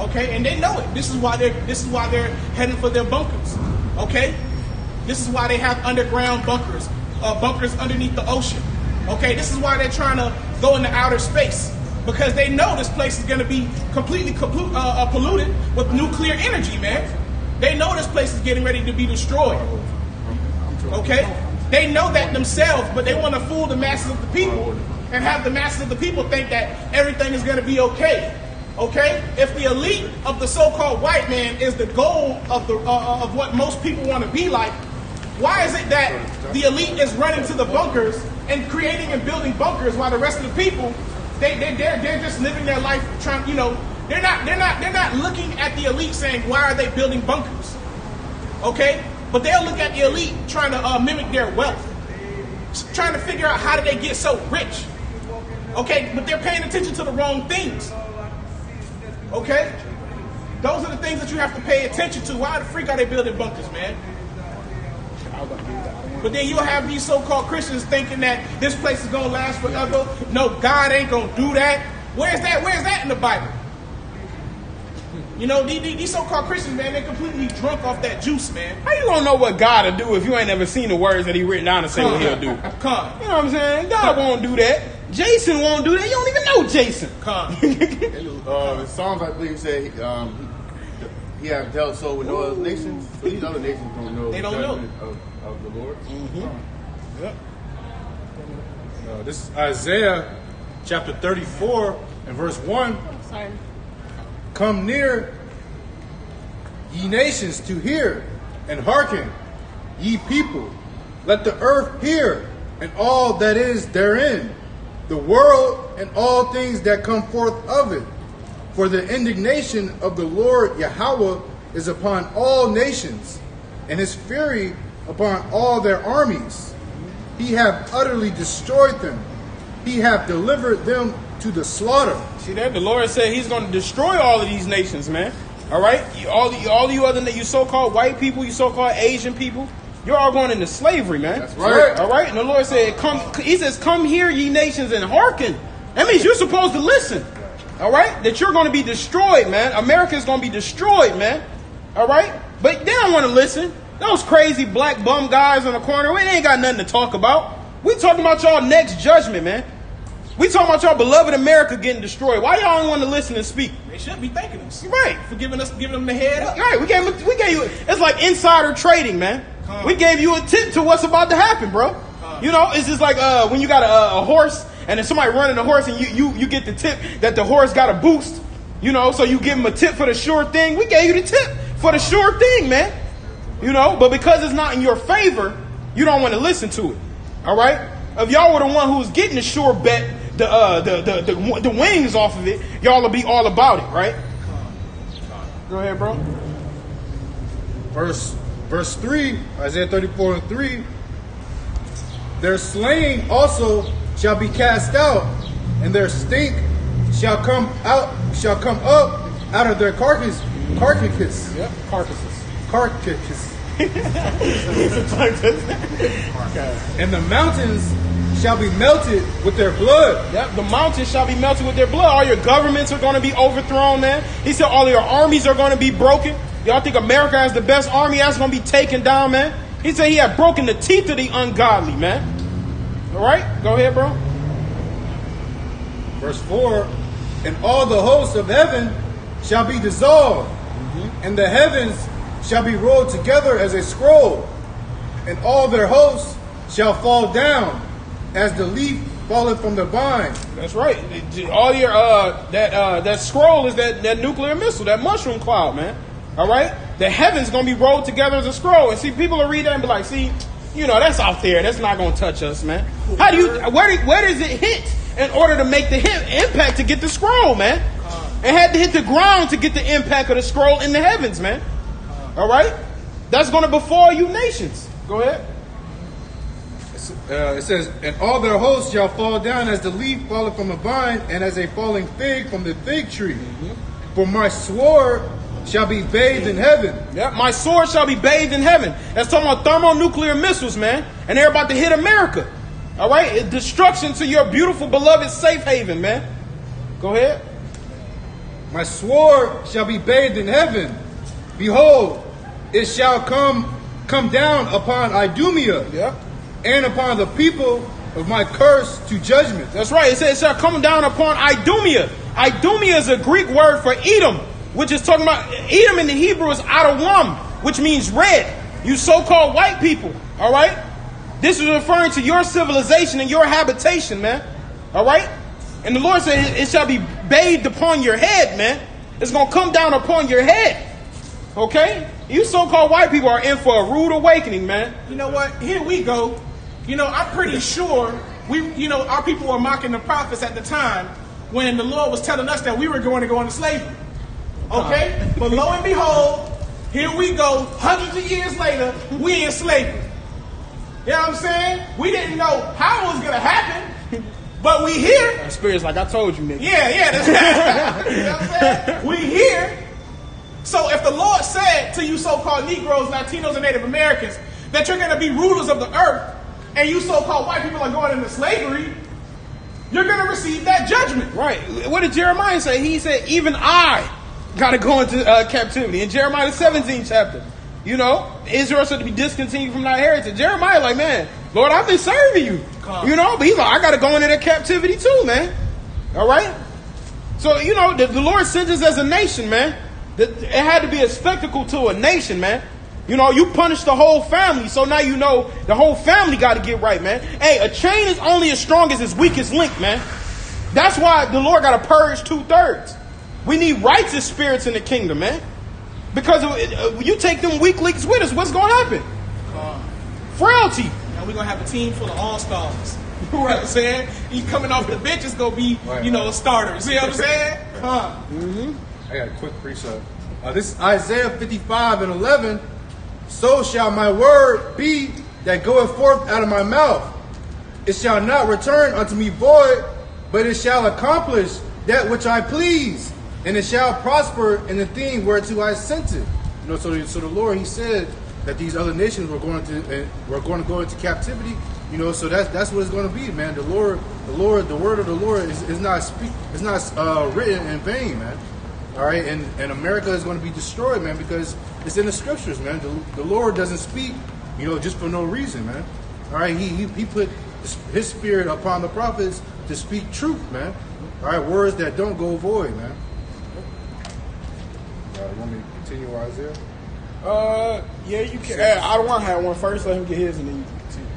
Speaker 3: Okay, and they know it. This is why they're heading for their bunkers. Okay. This is why they have underground bunkers, bunkers underneath the ocean. Okay, this is why they're trying to go into outer space, because they know this place is going to be completely polluted with nuclear energy, man. They know this place is getting ready to be destroyed. Okay, they know that themselves, but they want to fool the masses of the people and have the masses of the people think that everything is going to be okay. Okay, if the elite of the so-called white man is the goal of what most people want to be like, why is it that the elite is running to the bunkers and creating and building bunkers while the rest of the people they're just living their life trying, you know, they're not looking at the elite saying, why are they building bunkers? Okay, but they'll look at the elite trying to mimic their wealth, trying to figure out how did they get so rich. Okay, but they're paying attention to the wrong things. Okay, those are the things that you have to pay attention to. Why the freak are they building bunkers, man? But then you'll have these so-called Christians thinking that this place is going to last forever. No, God ain't going to do that. Where's that in the Bible? You know, these so-called Christians, man, they're completely drunk off that juice, man.
Speaker 1: How you going to know what God will do if you ain't never seen the words that he written down and say what he'll do? You know what I'm saying? God won't do that. Jason won't do that. You don't even know Jason.
Speaker 4: The Psalms, I believe, say he have dealt so with no other nations. So these other nations don't know.
Speaker 3: They don't know
Speaker 2: of the Lord.
Speaker 1: Yep.
Speaker 2: This is Isaiah chapter 34 and verse 1.
Speaker 1: Sorry.
Speaker 5: Come near, ye nations, to hear, and hearken, ye people. Let the earth hear, and all that is therein, the world and all things that come forth of it. For the indignation of the Lord Yahweh is upon all nations, and his fury upon all their armies. He hath utterly destroyed them. He hath delivered them to the slaughter.
Speaker 1: See that? The Lord said he's going to destroy all of these nations, man. All right, all you other you so-called white people, you so-called Asian people, you're all going into slavery, man.
Speaker 4: That's right.
Speaker 1: All right, and the Lord said, He says, "Come here, ye nations, and hearken." That means you're supposed to listen. All right, that you're going to be destroyed, man. America is going to be destroyed, man. All right, but they don't want to listen. Those crazy black bum guys on the corner, they ain't got nothing to talk about. We talking about y'all next judgment, man. We talking about y'all beloved America getting destroyed. Why y'all don't want to listen and speak?
Speaker 3: They should be thanking us.
Speaker 1: Right.
Speaker 3: For giving them the head up.
Speaker 1: Right. We gave you, it's like insider trading, man. We gave you a tip to what's about to happen, bro. You know, it's just like when you got a horse and then somebody running the horse and you get the tip that the horse got a boost, you know, so you give him a tip for the sure thing. We gave you the tip for the sure thing, man. You know, but because it's not in your favor, you don't want to listen to it. All right? If y'all were the one who was getting the sure bet, the wings off of it, y'all will be all about it, right? Go ahead, bro.
Speaker 5: Verse 3, Isaiah 34 and 3. Their slain also shall be cast out, and their stink shall come up out of their carcass.
Speaker 1: Yep, carcasses.
Speaker 5: And the mountains shall be melted with their blood.
Speaker 1: Yep, the mountains shall be melted with their blood. All your governments are going to be overthrown, man. He said all your armies are going to be broken. Y'all think America has the best army? That's going to be taken down, man. He said he had broken the teeth of the ungodly, man. All right, go ahead, bro.
Speaker 5: Verse 4, and all the hosts of heaven shall be dissolved, and the heavens shall be rolled together as a scroll, and all their hosts shall fall down as the leaf falleth from the vine.
Speaker 1: That's right. All your that scroll is that nuclear missile, that mushroom cloud, man. All right, the heavens gonna be rolled together as a scroll, and see, people will read that and be like, see, you know, that's out there. That's not gonna touch us, man. How do you? Where does it hit in order to make the impact to get the scroll, man? It had to hit the ground to get the impact of the scroll in the heavens, man. All right, that's gonna befall you nations. Go ahead.
Speaker 5: It says, and all their hosts shall fall down as the leaf falleth from a vine, and as a falling fig from the fig tree. For my sword shall be bathed in heaven.
Speaker 1: Yep, my sword shall be bathed in heaven. That's talking about thermonuclear missiles, man. And they're about to hit America. All right? Destruction to your beautiful, beloved safe haven, man. Go ahead.
Speaker 5: My sword shall be bathed in heaven. Behold, it shall come down upon Idumea,
Speaker 1: Yep.
Speaker 5: and upon the people of my curse to judgment.
Speaker 1: That's right. It says it shall come down upon Idumea. Idumea is a Greek word for Edom, which is talking about, Edom in the Hebrew is Adawam, which means red. You so-called white people, all right? This is referring to your civilization and your habitation, man, all right? And the Lord said it shall be bathed upon your head, man. It's going to come down upon your head, okay? You so-called white people are in for a rude awakening, man.
Speaker 3: You know what? Here we go. You know, I'm pretty sure our people were mocking the prophets at the time when the Lord was telling us that we were going to go into slavery. Okay? But lo and behold, here we go, hundreds of years later, we in slavery. You know what I'm saying? We didn't know how it was going to happen, but we here.
Speaker 1: That spirit's like I told you, nigga.
Speaker 3: Yeah, that's right. You know what I'm saying? We here. So if the Lord said to you so-called Negroes, Latinos, and Native Americans that you're going to be rulers of the earth, and you so-called white people are going into slavery, you're going to receive that judgment.
Speaker 1: Right. What did Jeremiah say? He said, even I got to go into captivity. In Jeremiah the 17th chapter, you know, Israel should be discontinued from thy heritage. Jeremiah like, man, Lord, I've been serving you. You know, but he's like, I got to go into that captivity too, man. All right? So, you know, the Lord sent us as a nation, man. It had to be a spectacle to a nation, man. You know, you punish the whole family, so now you know the whole family got to get right, man. Hey, a chain is only as strong as its weakest link, man. That's why the Lord got to purge 2/3. We need righteous spirits in the kingdom, man. Because you take them weak links with us, what's going to happen? Frailty.
Speaker 3: And we're going to have a team full of all-stars. You know what I'm saying? He coming off the bench is going to be, starters. You know what I'm saying?
Speaker 5: I got a quick precept. This is Isaiah 55 and 11. So shall my word be that goeth forth out of my mouth. It shall not return unto me void, but it shall accomplish that which I please, and it shall prosper in the thing whereto I sent it. So the Lord, He said that these other nations were going to go into captivity. So that's what it's going to be, man. The word of the Lord is not written in vain, man. All right, and America is going to be destroyed, man, because it's in the scriptures, man. The Lord doesn't speak, just for no reason, man. All right, he put His Spirit upon the prophets to speak truth, man. All right, words that don't go void, man. You want me to continue, Isaiah?
Speaker 1: Yeah, you can. I don't want to have one first. Let him get his, and then you can continue.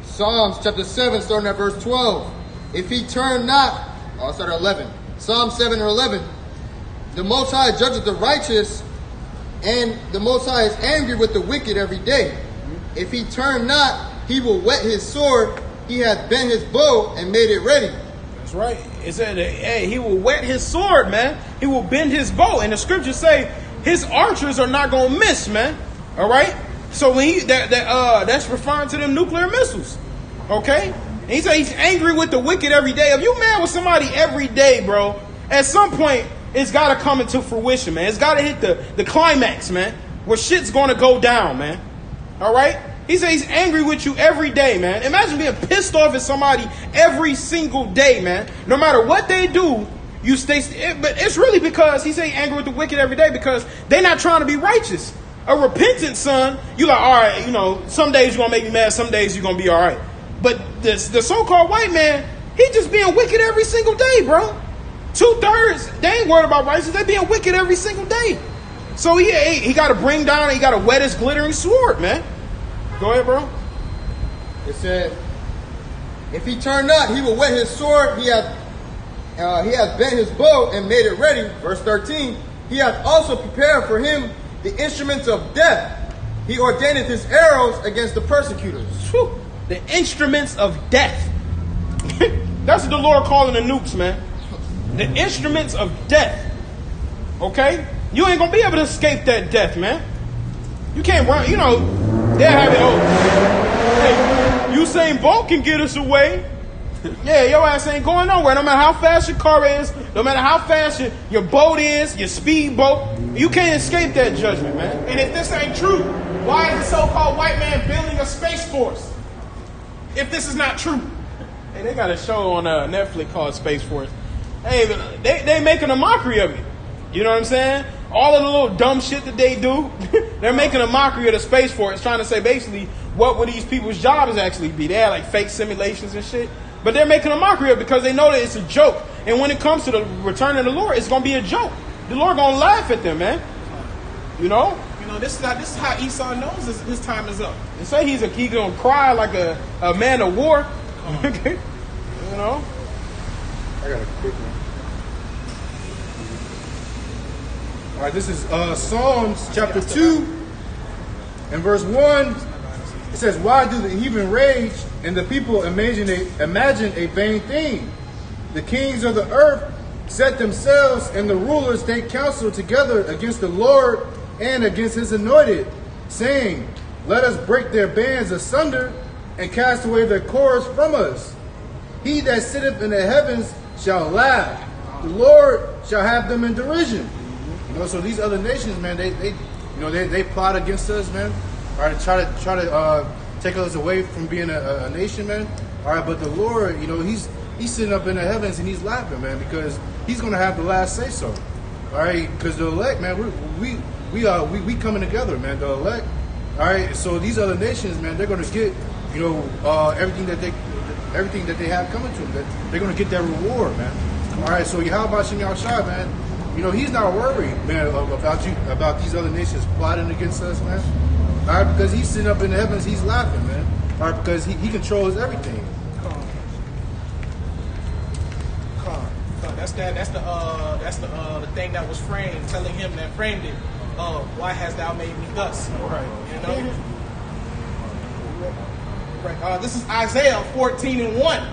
Speaker 6: Psalms chapter 7, starting at verse 12. If he turn not, I'll start at 11. Psalm 7 or 11. The Most High judges the righteous, and the Most High is angry with the wicked every day. If he turn not, he will whet his sword. He hath bent his bow and made it ready.
Speaker 1: That's right. It said, hey, he will whet his sword, man. He will bend his bow. And the scriptures say his archers are not going to miss, man. All right? So when that's referring to them nuclear missiles. Okay? And he said he's angry with the wicked every day. If you mad with somebody every day, bro, at some point, it's got to come into fruition, man. It's got to hit the climax, man, where shit's going to go down, man. All right? He said he's angry with you every day, man. Imagine being pissed off at somebody every single day, man. No matter what they do, you stay. But it's really because he said he's angry with the wicked every day because they're not trying to be righteous. A repentant son, you like, all right, some days you're going to make me mad, some days you're going to be all right. But the so-called white man, he just being wicked every single day, bro. 2/3, they ain't worried about righteousness. They being wicked every single day. So he got to bring down, he got to whet his glittering sword, man. Go ahead, bro.
Speaker 6: It said, if he turn not, he will whet his sword. He hath bent his bow and made it ready. Verse 13, he hath also prepared for him the instruments of death. He ordaineth his arrows against the persecutors.
Speaker 1: Whew. The instruments of death. That's what the Lord calling the nukes, man. The instruments of death. Okay? You ain't going to be able to escape that death, man. You can't run, they'll have it over. Hey, Usain Bolt can get us away. Yeah, your ass ain't going nowhere. No matter how fast your car is, no matter how fast your boat is, your speedboat, you can't escape that judgment, man.
Speaker 3: And if this ain't true, why is the so-called white man building a space force? If this is not true.
Speaker 1: Hey, they got a show on Netflix called Space Force. Hey, they making a mockery of it. You know what I'm saying? All of the little dumb shit that they do, they're making a mockery of the Space Force, trying to say basically what would these people's jobs actually be. They have like fake simulations and shit. But they're making a mockery of it because they know that it's a joke. And when it comes to the return of the Lord, it's going to be a joke. The Lord going to laugh at them, man.
Speaker 3: This is how Esau knows his time is up.
Speaker 1: They say he's going to cry like a man of war.
Speaker 5: I got a quick one. All right, this is Psalms chapter 2 and verse 1. It says, why do the heathen rage and the people imagine a vain thing? The kings of the earth set themselves, and the rulers take counsel together against the Lord and against his anointed, saying, let us break their bands asunder and cast away their cords from us. He that sitteth in the heavens shall laugh. The Lord shall have them in derision. So these other nations, man, they plot against us, man. All right, try to take us away from being a nation, man. All right, but the Lord, he's sitting up in the heavens and he's laughing, man, because he's gonna have the last say so. All right, because the elect, man, we coming together, man. The elect. All right, so these other nations, man, they're gonna get everything that they have coming to them. They're gonna get that reward, man. All right, so how about Shem Shai, man? He's not worried, man, about these other nations plotting against us, man. All right, because he's sitting up in the heavens, he's laughing, man. All right, because he controls everything.
Speaker 3: That's the thing that was framed, telling him that framed it. Why hast thou made me thus?
Speaker 1: Right.
Speaker 3: Right. This is Isaiah 14 and 1.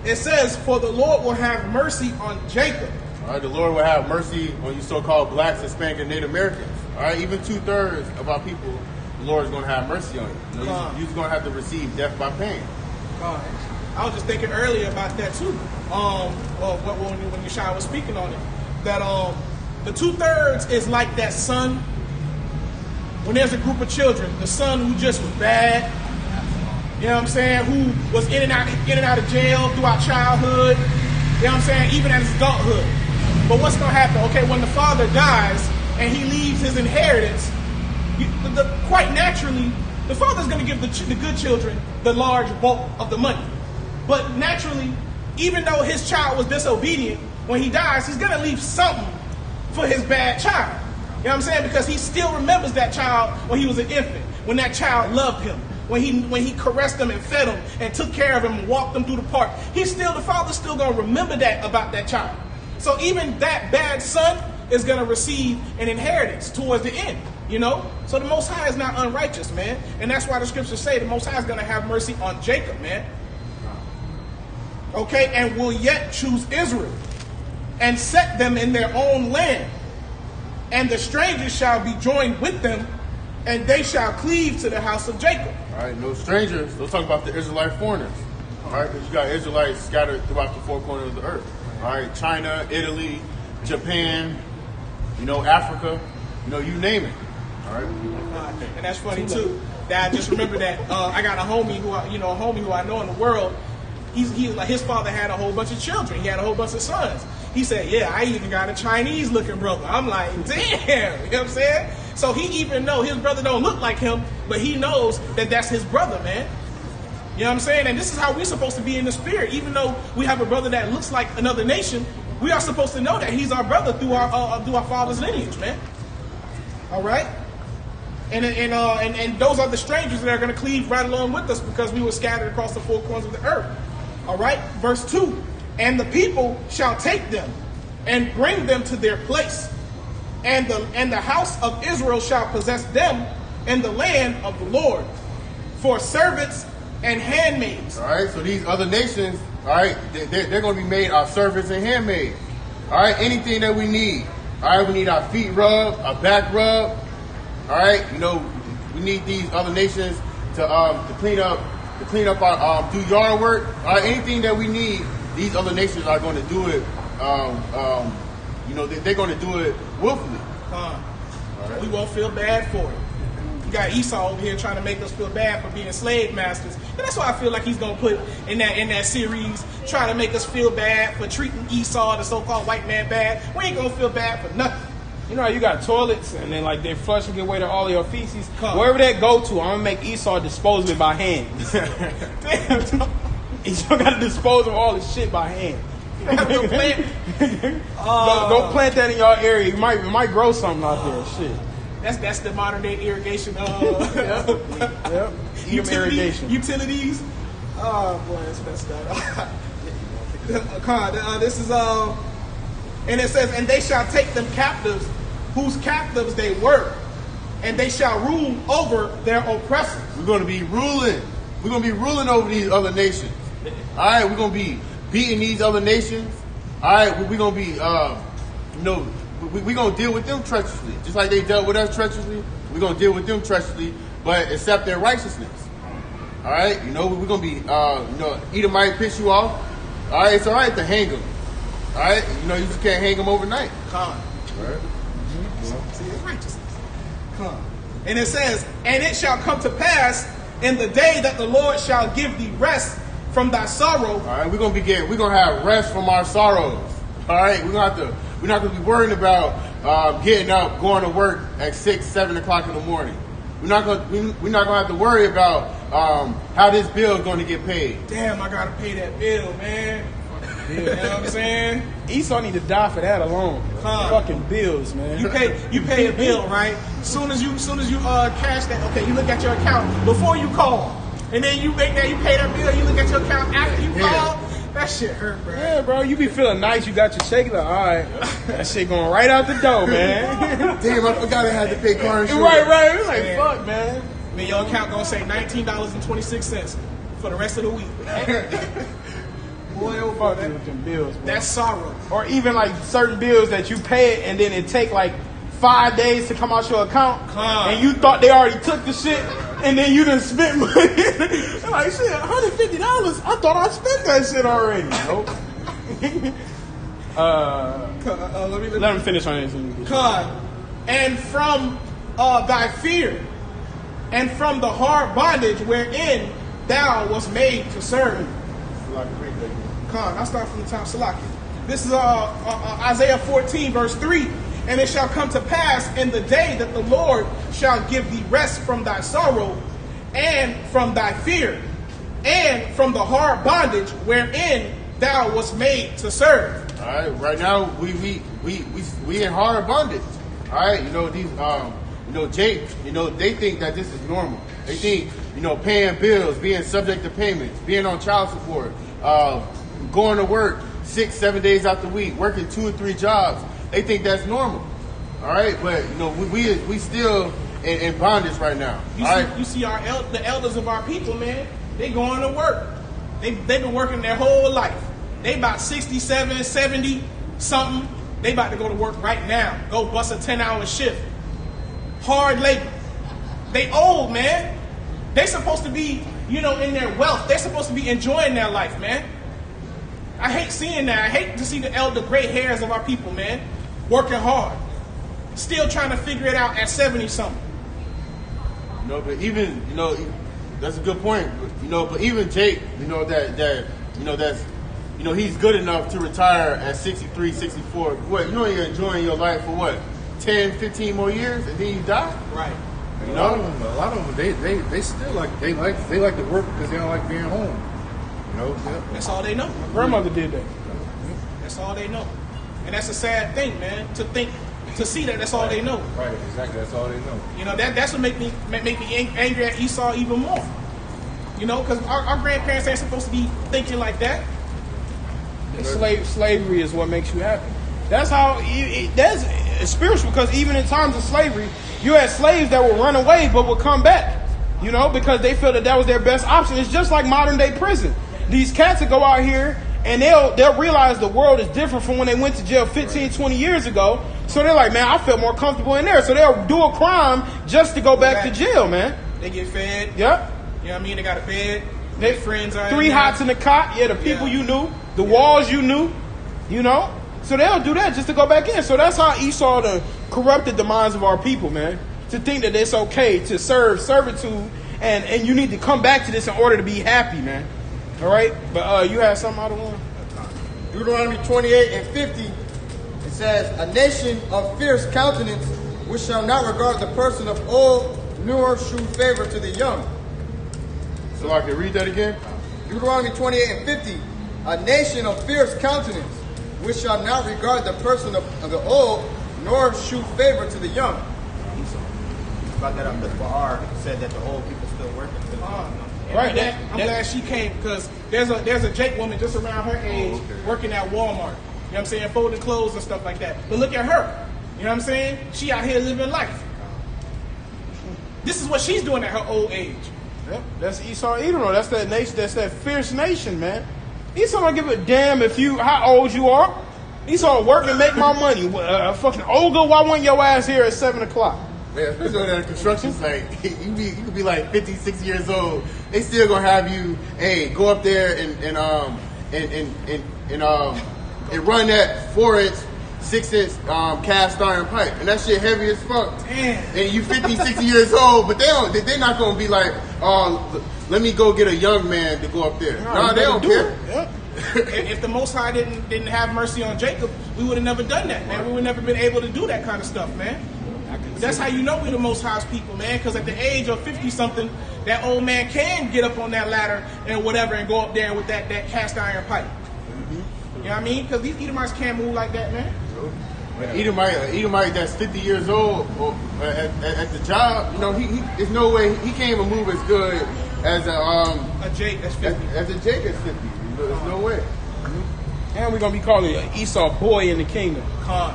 Speaker 3: It says, for the Lord will have mercy on Jacob.
Speaker 4: All right, the Lord will have mercy on you so-called blacks, Hispanic, and Native Americans. All right, even 2/3 of our people, the Lord is going to have mercy on you. You're going to have to receive death by pain.
Speaker 3: I was just thinking earlier about that too. When Yeshua was speaking on it, that the 2/3 is like that son. When there's a group of children, the son who just was bad, you know what I'm saying, who was in and out of jail throughout childhood, you know what I'm saying, even at his adulthood. But what's going to happen? Okay, when the father dies and he leaves his inheritance, quite naturally, the father's going to give the good children the large bulk of the money. But naturally, even though his child was disobedient, when he dies, he's going to leave something for his bad child. You know what I'm saying? Because he still remembers that child when he was an infant, when that child loved him, when he caressed him and fed him and took care of him and walked him through the park. The father's still going to remember that about that child. So even that bad son is going to receive an inheritance towards the end, you know? So the Most High is not unrighteous, man. And that's why the scriptures say the Most High is going to have mercy on Jacob, man. Okay, and will yet choose Israel and set them in their own land. And the strangers shall be joined with them, and they shall cleave to the house of Jacob.
Speaker 4: All right, no strangers. Let's talk about the Israelite foreigners. All right, because you got Israelites scattered throughout the four corners of the earth. All right, China, Italy, Japan, you know, Africa, you know, you name it. All right.
Speaker 3: And that's funny too. That I just remember that I got a homie who I know in the world. He like his father had a whole bunch of children. He had a whole bunch of sons. He said, "Yeah, I even got a Chinese looking brother." I'm like, "Damn," you know what I'm saying? So he even know his brother don't look like him, but he knows that that's his brother, man. You know what I'm saying? And this is how we're supposed to be in the spirit. Even though we have a brother that looks like another nation, we are supposed to know that he's our brother through our father's lineage, man. All right? And those are the strangers that are going to cleave right along with us because we were scattered across the four corners of the earth. All right? Verse 2. And the people shall take them and bring them to their place. And the house of Israel shall possess them in the land of the Lord for servants and handmaids.
Speaker 4: All right, so these other nations, all right, they're going to be made our servants and handmaids. All right, anything that we need. All right, we need our feet rubbed, our back rubbed. All right, you know, we need these other nations to clean up our do yard work. All right, anything that we need, these other nations are going to do it. You know, they're going to do it willfully.
Speaker 3: We won't feel bad for it. You got Esau over here trying to make us feel bad for being slave masters. And that's why I feel like he's going to put in that series, trying to make us feel bad for treating Esau, the so-called white man, bad. We ain't going to feel bad for nothing.
Speaker 1: You know how you got toilets and then like they flush and get away to all of your feces? Wherever that go to, I'm going to make Esau dispose of it by hand. Damn. Esau got to dispose of all his shit by hand. Don't plant that in your area. You might grow something out there. Shit.
Speaker 3: That's the modern day irrigation.
Speaker 1: Yep.
Speaker 3: Utilities. Oh boy, that's messed up. This is and it says, and they shall take them captives, whose captives they were, and they shall rule over their oppressors.
Speaker 4: We're going to be ruling. We're going to be ruling over these other nations. All right, we're going to be beating these other nations. All right, we're going to be, we're going to deal with them treacherously. Just like they dealt with us treacherously, we're going to deal with them treacherously, but accept their righteousness. All right, you know, we're going to be, Edomite piss you off. All right, it's all right to hang them. All right, you know, you just can't hang them overnight.
Speaker 3: All right. See, it's righteousness. And it says, and it shall come to pass in the day that the Lord shall give thee rest from thy sorrow.
Speaker 4: All right, we're gonna have rest from our sorrows. All right, we're not gonna be worrying about getting up, going to work at 6, 7 o'clock in the morning. We're not gonna have to worry about how this bill is going to get paid.
Speaker 3: Damn, I gotta pay that bill, man. You know what I'm saying?
Speaker 1: Esau need to die for that alone. Fucking bills, man.
Speaker 3: You pay a bill, right? Soon as you cash that, okay, you look at your account before you call. And then you pay that bill, you look at your account after you call. That shit hurt, bro.
Speaker 1: Yeah, bro, you be feeling nice, you got your shake, like, all right, that shit going right out the door, man.
Speaker 4: Damn, I forgot I had to pay car insurance.
Speaker 1: Right. It's like, fuck, man.
Speaker 3: Then your account gonna say $19.26 for the rest of the week. Boy, oh boy,
Speaker 1: them bills, bro.
Speaker 3: That's sorrow.
Speaker 1: Or even like certain bills that you pay and then it take like 5 days to come out your account, and you thought they already took the shit, and then you done spent money. Like, shit, $150? I thought I spent that shit already. Nope. Let him finish on his.
Speaker 3: And from thy fear, and from the hard bondage wherein thou was made to serve. I'll start from the top. Salaki. This is Isaiah 14, verse 3. And it shall come to pass in the day that the Lord shall give thee rest from thy sorrow, and from thy fear, and from the hard bondage wherein thou was made to serve.
Speaker 4: All right, right now we in hard bondage. All right, Jake, they think that this is normal. They think, paying bills, being subject to payments, being on child support, going to work 6-7 days out the week, working 2 or 3 jobs. They think that's normal. All right, but we still in bondage right now.
Speaker 3: You see the elders of our people, man. They going to work. They've been working their whole life. They about 67, 70 something. They about to go to work right now. Go bust a 10-hour shift. Hard labor. They old, man. They supposed to be, in their wealth. They're supposed to be enjoying their life, man. I hate seeing that. I hate to see the gray hairs of our people, man, working hard, still trying to figure it out at 70 something.
Speaker 4: But even that's a good point. But even Jake, he's good enough to retire at 63, 64. What, you're enjoying your life for what, 10, 15 more years, and then you die?
Speaker 3: Right.
Speaker 5: A lot of them, they still like to work because they don't like being home.
Speaker 3: That's all they know.
Speaker 1: My grandmother did that.
Speaker 3: That's all they know, and that's a sad thing, man. To see that that's all they know.
Speaker 5: Right, exactly. That's all they know.
Speaker 3: That's what make me angry at Esau even more. Because our grandparents ain't supposed to be thinking like that.
Speaker 1: Slavery is what makes you happy. That's how that's spiritual, because even in times of slavery, you had slaves that would run away but would come back, because they felt that was their best option. It's just like modern day prison. These cats that go out here and they'll realize the world is different from when they went to jail 15, 20 years ago. So they're like, man, I feel more comfortable in there. So they'll do a crime just to go back to jail, man.
Speaker 3: They get fed.
Speaker 1: Yep.
Speaker 3: You know what I mean? They got a bed. Their friends are
Speaker 1: 3 hots in the cot. Yeah, the people you knew. The walls you knew. So they'll do that just to go back in. So that's how Esau done corrupted the minds of our people, man. To think that it's okay to serve servitude and you need to come back to this in order to be happy, man. All right? But you had something out of one?
Speaker 6: Deuteronomy 28 and 50, it says, a nation of fierce countenance which shall not regard the person of old, nor shew favor to the young.
Speaker 4: So I can read that again?
Speaker 6: Deuteronomy 28 and 50, a nation of fierce countenance which shall not regard the person of the old, nor shew favor to the young.
Speaker 7: About that up, Bahar said that the old people still working.
Speaker 3: Right. I'm glad she came, because there's a Jake woman just around her age working at Walmart. You know what I'm saying? Folding clothes and stuff like that. But look at her. You know what I'm saying? She out here living life. This is what she's doing at her old age.
Speaker 1: Yep. That's Esau Edom. That's that nation. That's that fierce nation, man. Esau don't give a damn how old you are. Esau work and make my money. Fucking ogre, why wasn't your ass here at 7 o'clock?
Speaker 4: Man, especially at a construction site, you could be like 50, 60 years old. They still gonna have you, go up there and run that 4-inch, 6-inch cast iron pipe, and that shit heavy as fuck.
Speaker 3: Damn.
Speaker 4: And you 50, 60 years old, but they're not gonna be like, let me go get a young man to go up there. No, they don't care.
Speaker 1: Yep.
Speaker 3: If the Most High didn't have mercy on Jacob, we would have never done that, man. We would never been able to do that kind of stuff, man. That's how you know we're the Most High's people, man. Because at the age of 50-something, that old man can get up on that ladder and whatever and go up there with that cast iron pipe. You know what I mean? Because these Edomites can't move like that, man.
Speaker 4: Edomite that's 50 years old at the job, there's no way he can't even move as good as
Speaker 3: a Jake that's 50.
Speaker 4: As a Jake that's 50. There's no way.
Speaker 1: And we're gonna be calling Esau boy in the kingdom.
Speaker 3: Khan.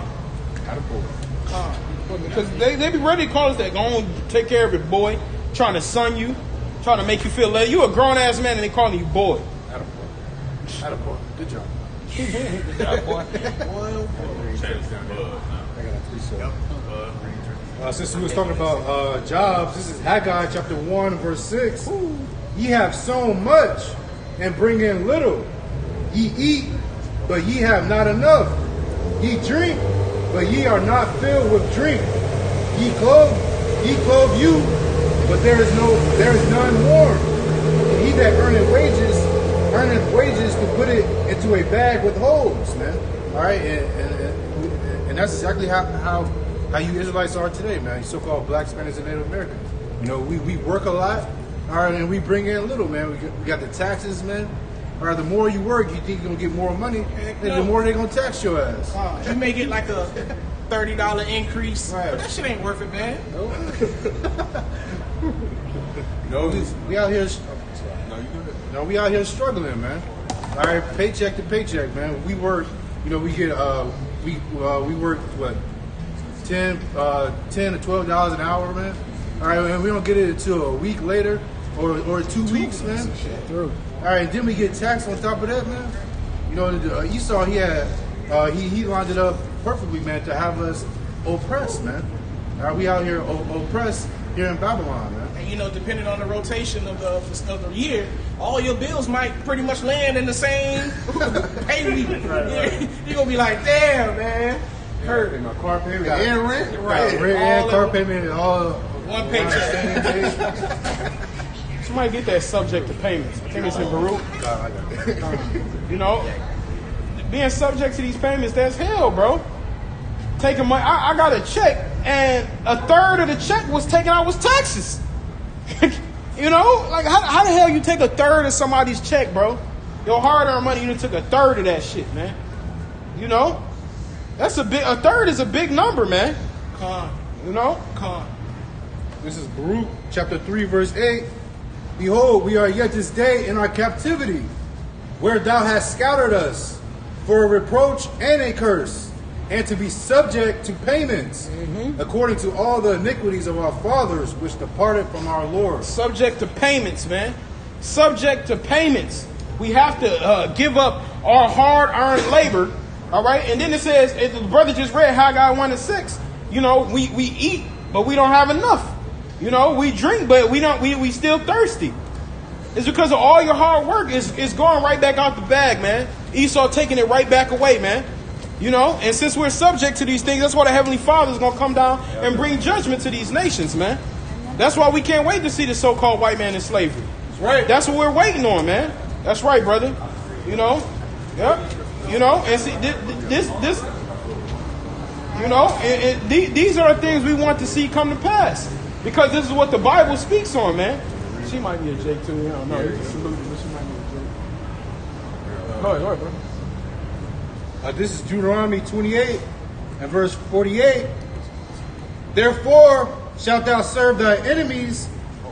Speaker 1: Not a boy. Khan. Because they be ready to call us that. Go on, take care of it, boy. Trying to son you, trying to make you feel like you a grown ass man, and they calling you boy.
Speaker 5: Not a boy. Not a boy. Good job.
Speaker 1: Good job, boy.
Speaker 5: Since we was talking about jobs, this is Haggai chapter 1 verse 6. Ye have sown much and bring in little. Ye eat, but ye have not enough. Ye drink, but ye are not filled with drink. Ye clothe you, but there is none warm. And he that earneth wages to put it into a bag with holes, man. All right, and that's exactly how you Israelites are today, man. You so-called black, Spanish, and Native Americans. You know, we work a lot, all right, and we bring in little, man. We got the taxes, man. All right, the more you work, you think you're gonna get more money, and the more they're gonna tax your ass.
Speaker 3: You may get like a $30 increase,
Speaker 5: Right.
Speaker 3: but that shit ain't worth it, man.
Speaker 5: We out here.
Speaker 2: No, you good.
Speaker 5: No, we out here struggling, man. All right, paycheck to paycheck, man. We work. You know, we get we work what 10 to $12 an hour, man. All right, and we don't get it until a week later or 2 weeks, man. All right, then we get taxed on top of that, man. You know, Esau, he lined it up perfectly, man, to have us oppressed, man. All right, we out here oppressed here in Babylon, man.
Speaker 3: And you know, depending on the rotation of the year, all your bills might pretty much land in the same pay week. You're gonna be like, damn, man.
Speaker 5: Hurt. My car payment
Speaker 4: And rent.
Speaker 3: Right.
Speaker 5: rent and car payment all
Speaker 3: One paycheck.
Speaker 1: Somebody get that subject to payments. I think it's in Baruch. You know, being subject to these payments, that's hell, bro. Taking money. I got a check, and a third of the check was taken out was taxes. You know, like how the hell you take a third of somebody's check, bro? Your hard-earned money, you done took a third of that shit, man. You know, that's a third is a big number, man. You know,
Speaker 5: This is Baruch chapter 3, verse 8. Behold, we are yet this day in our captivity, where thou hast scattered us for a reproach and a curse, and to be subject to payments, according to all the iniquities of our fathers, which departed from our Lord.
Speaker 1: subject to payments, man. Subject to payments. We have to give up our hard-earned labor, all right? And then it says, the brother just read Haggai 1:6. You know, we eat, but we don't have enough. You know, we drink, but we still thirsty. It's because of all your hard work is going right back out the bag, man. Esau taking it right back away, man. You know, and since we're subject to these things, that's why the Heavenly Father is going to come down and bring judgment to these nations, man. That's why we can't wait to see the so-called white man in slavery. That's right. That's what we're waiting on, man. That's right, brother. You know, yep. You know, and see this. You know, and these are the things we want to see come to pass, because this is what the Bible speaks on, man. She might be a J too. I don't know. You can salute her, but she might be a J. Go ahead, bro.
Speaker 5: This is Deuteronomy 28 and verse 48. Therefore shalt thou serve thy enemies,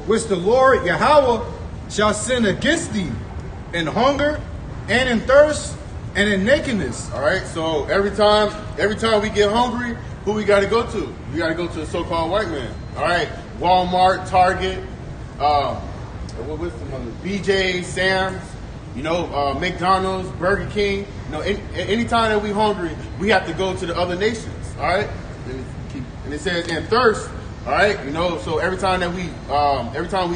Speaker 5: which the Lord Yahweh shall send against thee, in hunger and in thirst and in nakedness.
Speaker 4: All right, so every time we get hungry, who we got to go to? We got to go to the so-called white man. All right, Walmart, Target, what's the other? BJ, Sam's, you know, McDonald's, Burger King. You know, anytime that we hungry, we have to go to the other nations. All right, and it says in thirst. All right, you know, so every time we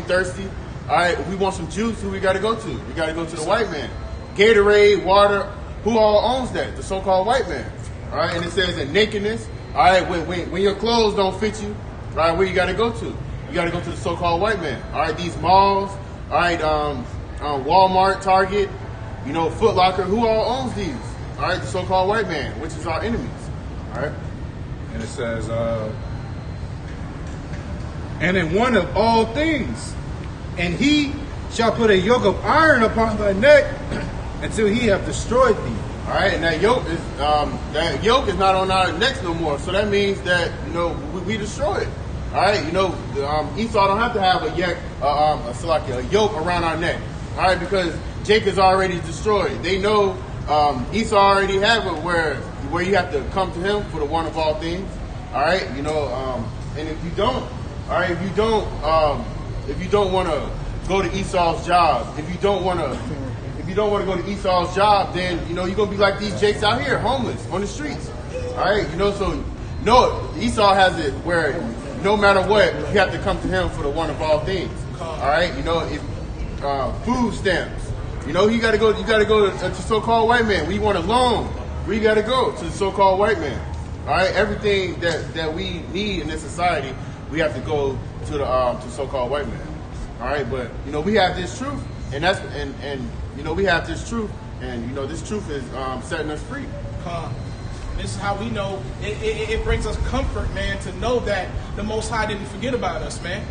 Speaker 4: thirsty, all right, if we want some juice, who we got to go to? We got to go to the white man. Gatorade, water. Who all owns that? The so-called white man. All right, and it says in nakedness. All right, when your clothes don't fit you, right, where you got to go to? You got to go to the so-called white man. All right, these malls. All right, Walmart, Target, you know, Foot Locker. Who all owns these? All right, the so-called white man, which is our enemies. All right,
Speaker 5: And it says, and in one of all things, and he shall put a yoke of iron upon thy neck until he have destroyed thee.
Speaker 4: all right, and that yoke is not on our necks no more. So that means that, you know, we destroy it. All right, you know, Esau don't have to have a yoke around our neck. All right, because Jacob's already destroyed. They know Esau already have it where you have to come to him for the one of all things. All right, you know, and if you don't, all right, if you don't want to go to Esau's job, if you don't want to go to Esau's job, then, you know, you're gonna be like these Jakes out here, homeless on the streets. All right, you know, so no, Esau has it where no matter what, you have to come to him for the one of all things. All right, you know, if food stamps, you know, you got to go to so-called white man. We want a loan. we got to go to the so-called white man. All right, everything that we need in this society, we have to go to the so-called white man. All right, but we have this truth, and we have this truth, and this truth is setting us free.
Speaker 3: This is how we know it brings us comfort, man, to know that the Most High didn't forget about us, man.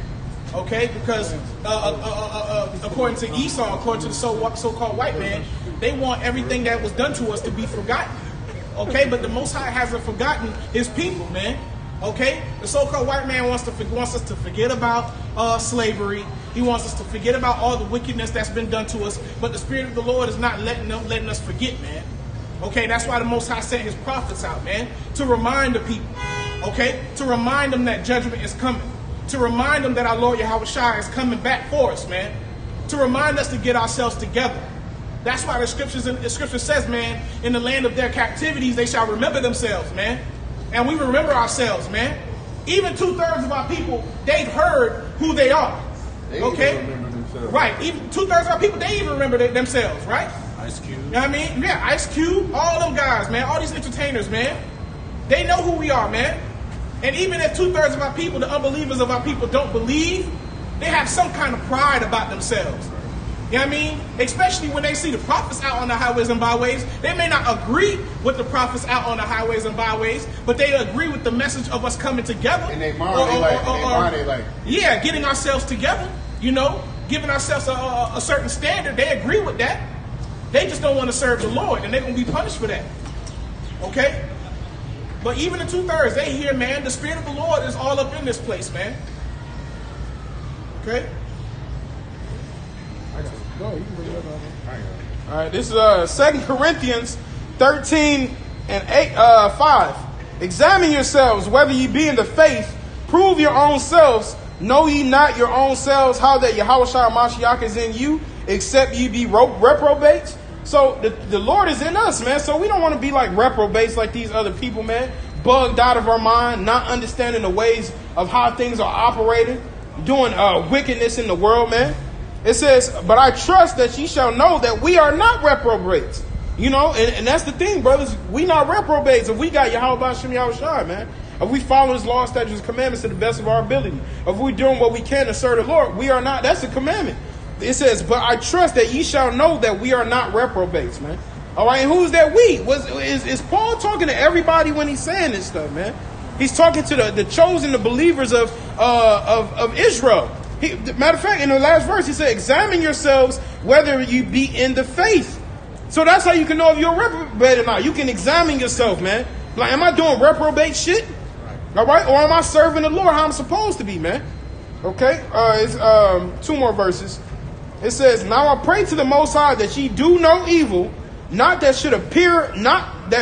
Speaker 3: Okay, because according to Esau, according to the so-called white man, they want everything that was done to us to be forgotten. Okay, but the Most High hasn't forgotten his people, man. Okay, the so-called white man wants us to forget about slavery. He wants us to forget about all the wickedness that's been done to us. But the Spirit of the Lord is not letting us forget, man. Okay, that's why the Most High sent his prophets out, man, to remind the people. Okay, to remind them that judgment is coming. To remind them that our Lord Yahweh Shai is coming back for us, man. To remind us to get ourselves together. That's why the scripture says, man, in the land of their captivities, they shall remember themselves, man. And we remember ourselves, man. Even 2/3 of our people, they've heard who they are. Okay? Right. Even 2/3 of our people, they even remember themselves, right?
Speaker 2: Ice Cube.
Speaker 3: You know what I mean? Yeah, Ice Cube, all them guys, man. All these entertainers, man. They know who we are, man. And even if 2/3 of our people, the unbelievers of our people, don't believe, they have some kind of pride about themselves. You know what I mean? Especially when they see the prophets out on the highways and byways. They may not agree with the prophets out on the highways and byways, but they agree with the message of us coming together.
Speaker 4: And they mind,
Speaker 3: yeah, getting ourselves together, giving ourselves a certain standard. They agree with that. They just don't want to serve the Lord, and they're going to be punished for that. Okay? But even the 2/3, they hear, man, the Spirit of the Lord is all up in this place, man. Okay?
Speaker 1: All right, this is 2 Corinthians 13 and 5. Examine yourselves whether ye be in the faith. Prove your own selves. Know ye not your own selves how that Yahweh Shai Mashiach is in you, except ye be reprobates? So the Lord is in us, man. So we don't want to be like reprobates like these other people, man. Bugged out of our mind, not understanding the ways of how things are operating, doing wickedness in the world, man. It says, but I trust that ye shall know that we are not reprobates. And that's the thing, brothers. We not reprobates if we got Yahweh Shem Yahweh Shai, man. If we follow his law, statutes, commandments to the best of our ability. If we're doing what we can to serve the Lord, we are not. That's a commandment. It says, but I trust that ye shall know that we are not reprobates, man. All right, and who's that we? Is Paul talking to everybody when he's saying this stuff, man? He's talking to the chosen, the believers of Israel. Matter of fact, in the last verse, he said, examine yourselves whether you be in the faith. So that's how you can know if you're a reprobate or not. You can examine yourself, man. Like, am I doing reprobate shit? All right? Or am I serving the Lord how I'm supposed to be, man? Okay? It's 2 more verses. It says, now I pray to the Most High that ye do no evil, not that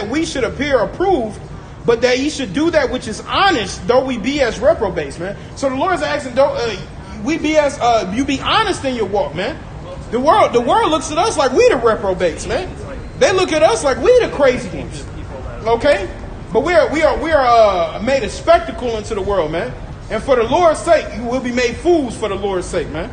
Speaker 1: we should appear approved, but that ye should do that which is honest, though we be as reprobates, man. So the Lord is asking, we be as you be honest in your walk, man. The world looks at us like we the reprobates, man. They look at us like we the crazy ones. Okay? But we are made a spectacle into the world, man. And for the Lord's sake, you will be made fools for the Lord's sake, man.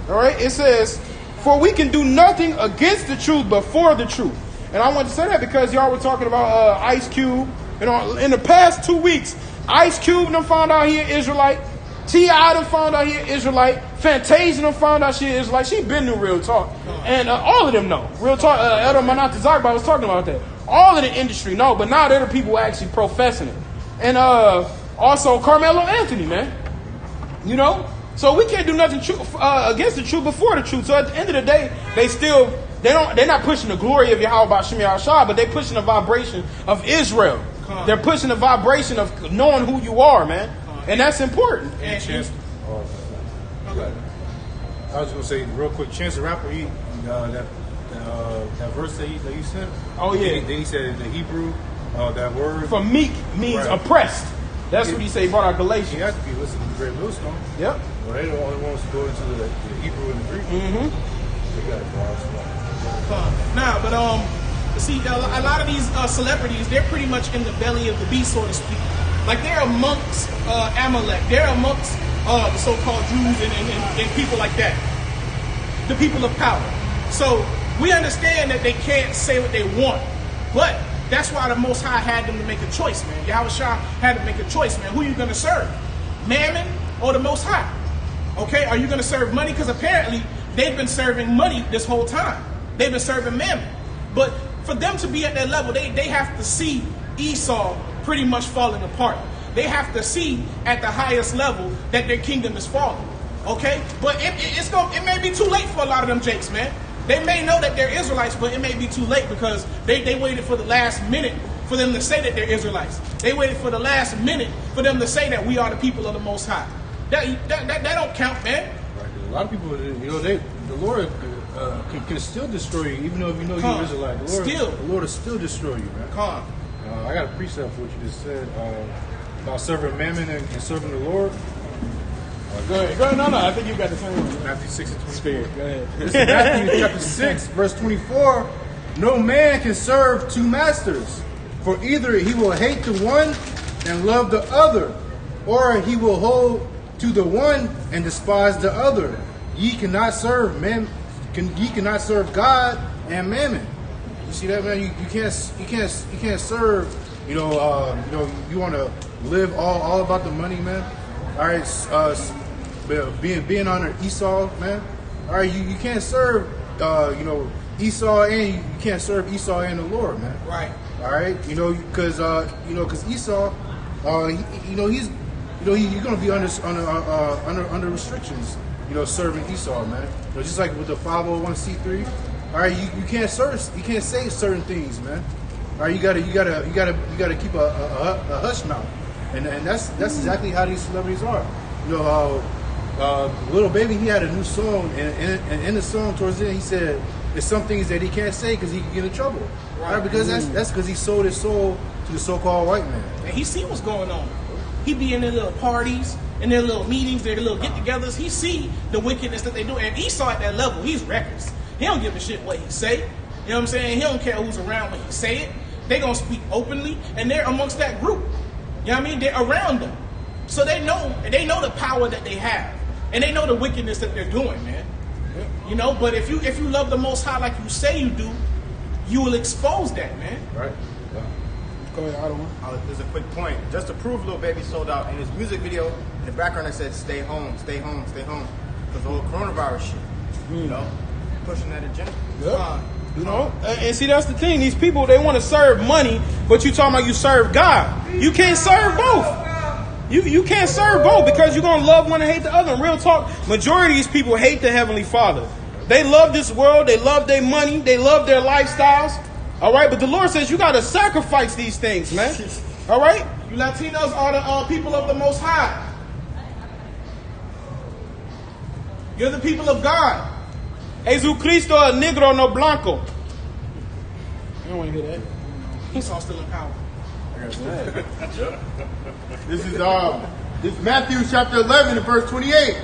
Speaker 1: All right? It says, for we can do nothing against the truth but for the truth. And I want to say that because y'all were talking about Ice Cube. In the past 2 weeks, Ice Cube done found out he an Israelite. T.I. done found out he an Israelite. Fantasia done found out she an Israelite. She been new Real Talk. And all of them know. Real Talk, Elder Manat Zagba was talking about that. All of the industry know, but now there are people actually professing it. And also Carmelo Anthony, man. So we can't do nothing against the truth before the truth. So at the end of the day, they're not pushing the glory of Yahweh Shem Yahweh Shai, but they're pushing the vibration of Israel. They're pushing the vibration of knowing who you are, man. And that's important.
Speaker 5: And Chance, I was going to say real quick, Chance the Rapper, that verse that you sent.
Speaker 1: Oh yeah.
Speaker 5: Then he said in the Hebrew, that word
Speaker 1: for meek means oppressed. That's what he said. He brought out Galatians.
Speaker 5: He has to be listening to Great Millstone.
Speaker 1: Yep.
Speaker 5: Well, they the only ones to go into the Hebrew and the Greek.
Speaker 1: Mm-hmm.
Speaker 5: They got
Speaker 3: it. See, a lot of these celebrities, they're pretty much in the belly of the beast, so to speak. Like they're amongst Amalek, they're amongst the so-called Jews and people like that, the people of power. So we understand that they can't say what they want, but That's why the Most High had them to make a choice, man. Yahushua had to make a choice, man. Who are you going to serve? Mammon or the Most High? Okay, are you going to serve money? Because apparently they've been serving money this whole time. They've been serving mammon. But for them to be at that level, they have to see Esau pretty much falling apart. They have to see at the highest level that their kingdom is falling. Okay? But it may be too late for a lot of them jakes, man. They may know that they're Israelites, but it may be too late because they waited for the last minute for them to say that they're Israelites. They waited for the last minute for them to say that we are the people of the Most High. That don't count, man.
Speaker 5: Right. A lot of people, the Lord can still destroy you, even though if you know you're Israelite. The Lord will still destroy you, man. I got a precept for what you just said about serving mammon and serving the Lord.
Speaker 1: Go ahead. No, I think you got the same one.
Speaker 5: Matthew 6 and 24.
Speaker 1: Spirit. Go ahead.
Speaker 5: This is Matthew chapter 6, verse 24. No man can serve two masters, for either he will hate the one and love the other, or he will hold to the one and despise the other. Ye cannot serve ye cannot serve God and mammon. You see that, man? You can't serve. You want to live all about the money, man. All right, being under Esau, man. All right, you can't serve Esau, and you can't serve Esau and the Lord, man.
Speaker 3: Right.
Speaker 5: All right, because Esau, he's gonna be under restrictions, serving Esau, man. Just like with the 501c3. All right, you can't say certain things, man. All right, you gotta keep a hush mouth, and that's exactly how these celebrities are. Little Baby, he had a new song, and in the song towards the end, he said there's some things that he can't say because he can get in trouble. Right? Because that's because he sold his soul to the so-called white man.
Speaker 3: And he see what's going on. He be in their little parties, in their little meetings, their little get-togethers. He see the wickedness that they do. And Esau at that level, he's reckless. He don't give a shit what he say. You know what I'm saying? He don't care who's around when he say it. They gonna speak openly, and they're amongst that group. You know what I mean? They're around them. So they know the power that they have. And they know the wickedness that they're doing, man. But if you love the Most High like you say you do, you will expose that, man.
Speaker 5: Right. Yeah.
Speaker 1: Go ahead, I don't know.
Speaker 7: There's a quick point. Just to prove Lil Baby sold out, in his music video, in the background it said, stay home, stay home, stay home. Because the whole coronavirus shit, pushing that agenda.
Speaker 1: Yeah. And see, that's the thing. These people, they want to serve money, but you talking about you serve God. You can't serve both. You can't serve both because you're going to love one and hate the other. And real talk, majority of these people hate the Heavenly Father. They love this world. They love their money. They love their lifestyles. All right, but the Lord says you got to sacrifice these things, man. All right?
Speaker 3: You Latinos are the people of the Most High. You're the people of God.
Speaker 1: Jesucristo el negro no blanco. You don't want to hear that.
Speaker 3: Esau's still in power.
Speaker 4: This is Matthew chapter 11 and verse 28.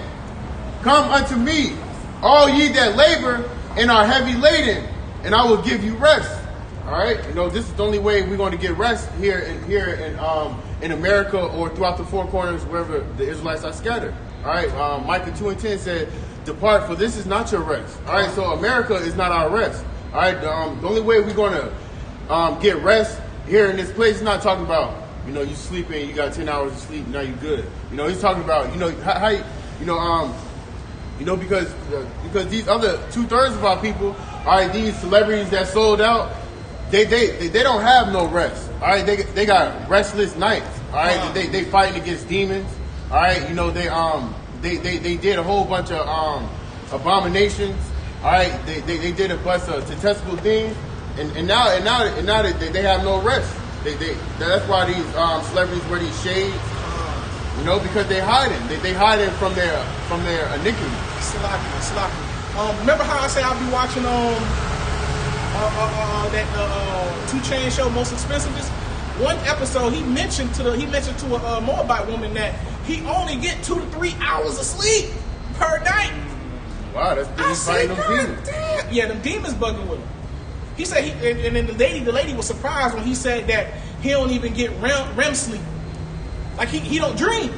Speaker 4: Come unto me, all ye that labor and are heavy laden, and I will give you rest. All right, this is the only way we're going to get rest here in America or throughout the four corners wherever the Israelites are scattered. All right, Micah 2:10 said, "Depart, for this is not your rest." All right, so America is not our rest. All right, the only way we're going to get rest here in this place is not talking about you sleeping, you got 10 hours of sleep, now you good. He's talking about because these other 2/3 of our people, all right, these celebrities that sold out, they don't have no rest. All right, they got restless nights. All right, they fighting against demons. All right, they did a whole bunch of abominations. All right, they did a bunch of detestable things, and now they have no rest. That's why these celebrities wear these shades. Because they hiding. They hiding from their iniquity.
Speaker 3: Slacking. Remember how I say I'll be watching that 2 Chainz show, Most Expensive? One episode he mentioned to a Moabite woman that he only get 2 to 3 hours of sleep per night.
Speaker 4: Wow, that's fighting them demons.
Speaker 3: Damn. Yeah, them demons bugging with him. He said and then the lady was surprised when he said that he don't even get REM sleep. Like he don't dream.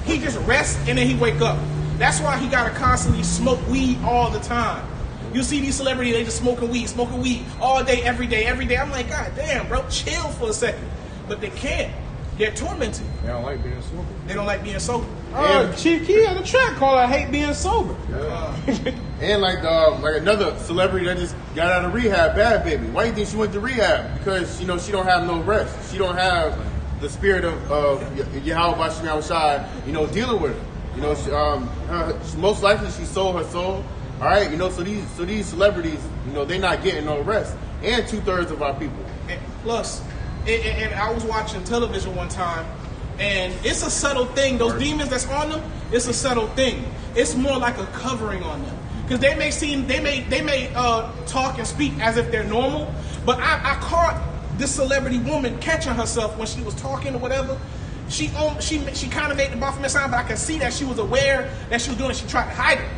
Speaker 3: He just rests and then he wake up. That's why he gotta constantly smoke weed all the time. You see these celebrities, they just smoking weed all day, every day, every day. I'm like, God damn, bro, chill for a second. But they can't. They're tormented.
Speaker 5: They don't like being sober.
Speaker 3: They don't like being sober.
Speaker 1: Chief Key had a track called "I Hate Being Sober."
Speaker 4: And like another celebrity that just got out of rehab, Bad Baby. Why do you think she went to rehab? Because she don't have no rest. She don't have the spirit of Yahweh Bashim Shai, dealing with her. She, most likely she sold her soul. All right, so these celebrities, they're not getting no rest. And 2/3 of our people.
Speaker 3: And plus, and I was watching television one time, and it's a subtle thing. Those demons that's on them, it's a subtle thing. It's more like a covering on them. Because they may talk and speak as if they're normal, but I caught this celebrity woman catching herself when she was talking or whatever. She kind of made the Baphomet sign, but I could see that she was aware that she was doing it. She tried to hide it.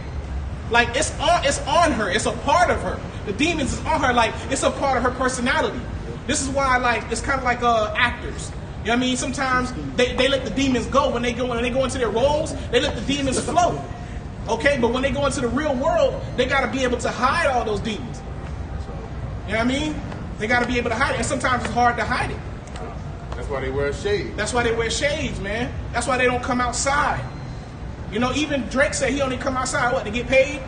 Speaker 3: Like it's on her. It's a part of her. The demons is on her. Like it's a part of her personality. This is why it's kind of like actors. You know what I mean? Sometimes they let the demons go when they go into their roles. They let the demons flow. Okay, but when they go into the real world, they got to be able to hide all those demons. You know what I mean? They got to be able to hide it, and sometimes it's hard to hide it.
Speaker 4: That's why they wear shades.
Speaker 3: That's why they wear shades, man. That's why they don't come outside. Even Drake said he only come outside, to get paid?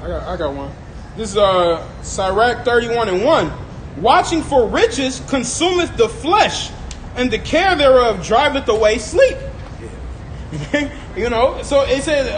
Speaker 1: I got one. This is Sirach 31:1. Watching for riches consumeth the flesh, and the care thereof driveth away sleep. So it says,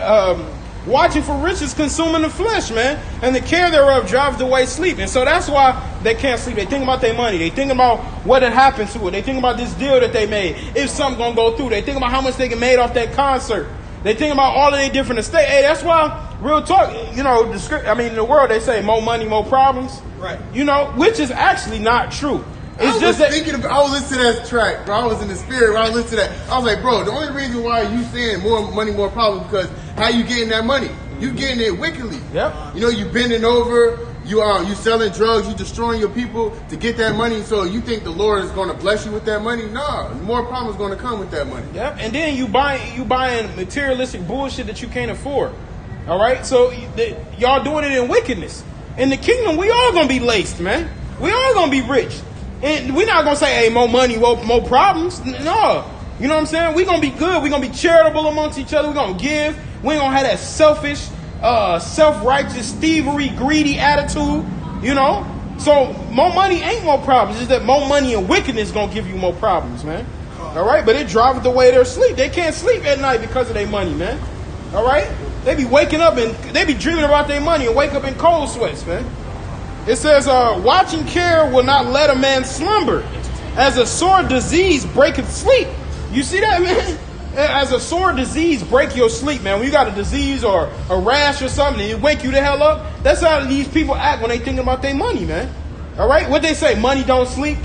Speaker 1: watching for riches consuming the flesh, man, and the care thereof driveth away sleep. And so that's why they can't sleep. They think about their money. They think about what had happened to it. They think about this deal that they made. If something gonna go through, they think about how much they can made off that concert. They think about all of their different estates. Hey, that's why, real talk, in the world they say more money, more problems.
Speaker 3: Right.
Speaker 1: Which is actually not true.
Speaker 4: I was listening to that track, bro. I was in the spirit when I listened to that. I was like, bro, the only reason why you saying more money, more problems, because how you getting that money? You getting it wickedly.
Speaker 1: Yep.
Speaker 4: You bending over, you selling drugs, you destroying your people to get that money. So you think the Lord is going to bless you with that money? Nah, more problems going to come with that money.
Speaker 1: Yep. And then you buying materialistic bullshit that you can't afford. All right. So y'all doing it in wickedness. In the kingdom, we all gonna be laced, man. We all gonna be rich. And we're not going to say, hey, more money, more problems. No. You know what I'm saying? We're going to be good. We're going to be charitable amongst each other. We're going to give. We ain't going to have that selfish, self-righteous, thievery, greedy attitude. So more money ain't more problems. It's just that more money and wickedness is going to give you more problems, man. All right? But it drives away their sleep. They can't sleep at night because of their money, man. All right? They be waking up and they be dreaming about their money and wake up in cold sweats, man. It says, watching care will not let a man slumber. As a sore disease breaketh sleep. You see that, man? As a sore disease break your sleep, man. When you got a disease or a rash or something and it wake you the hell up, that's how these people act when they thinking about their money, man. All right? What they say, money don't sleep.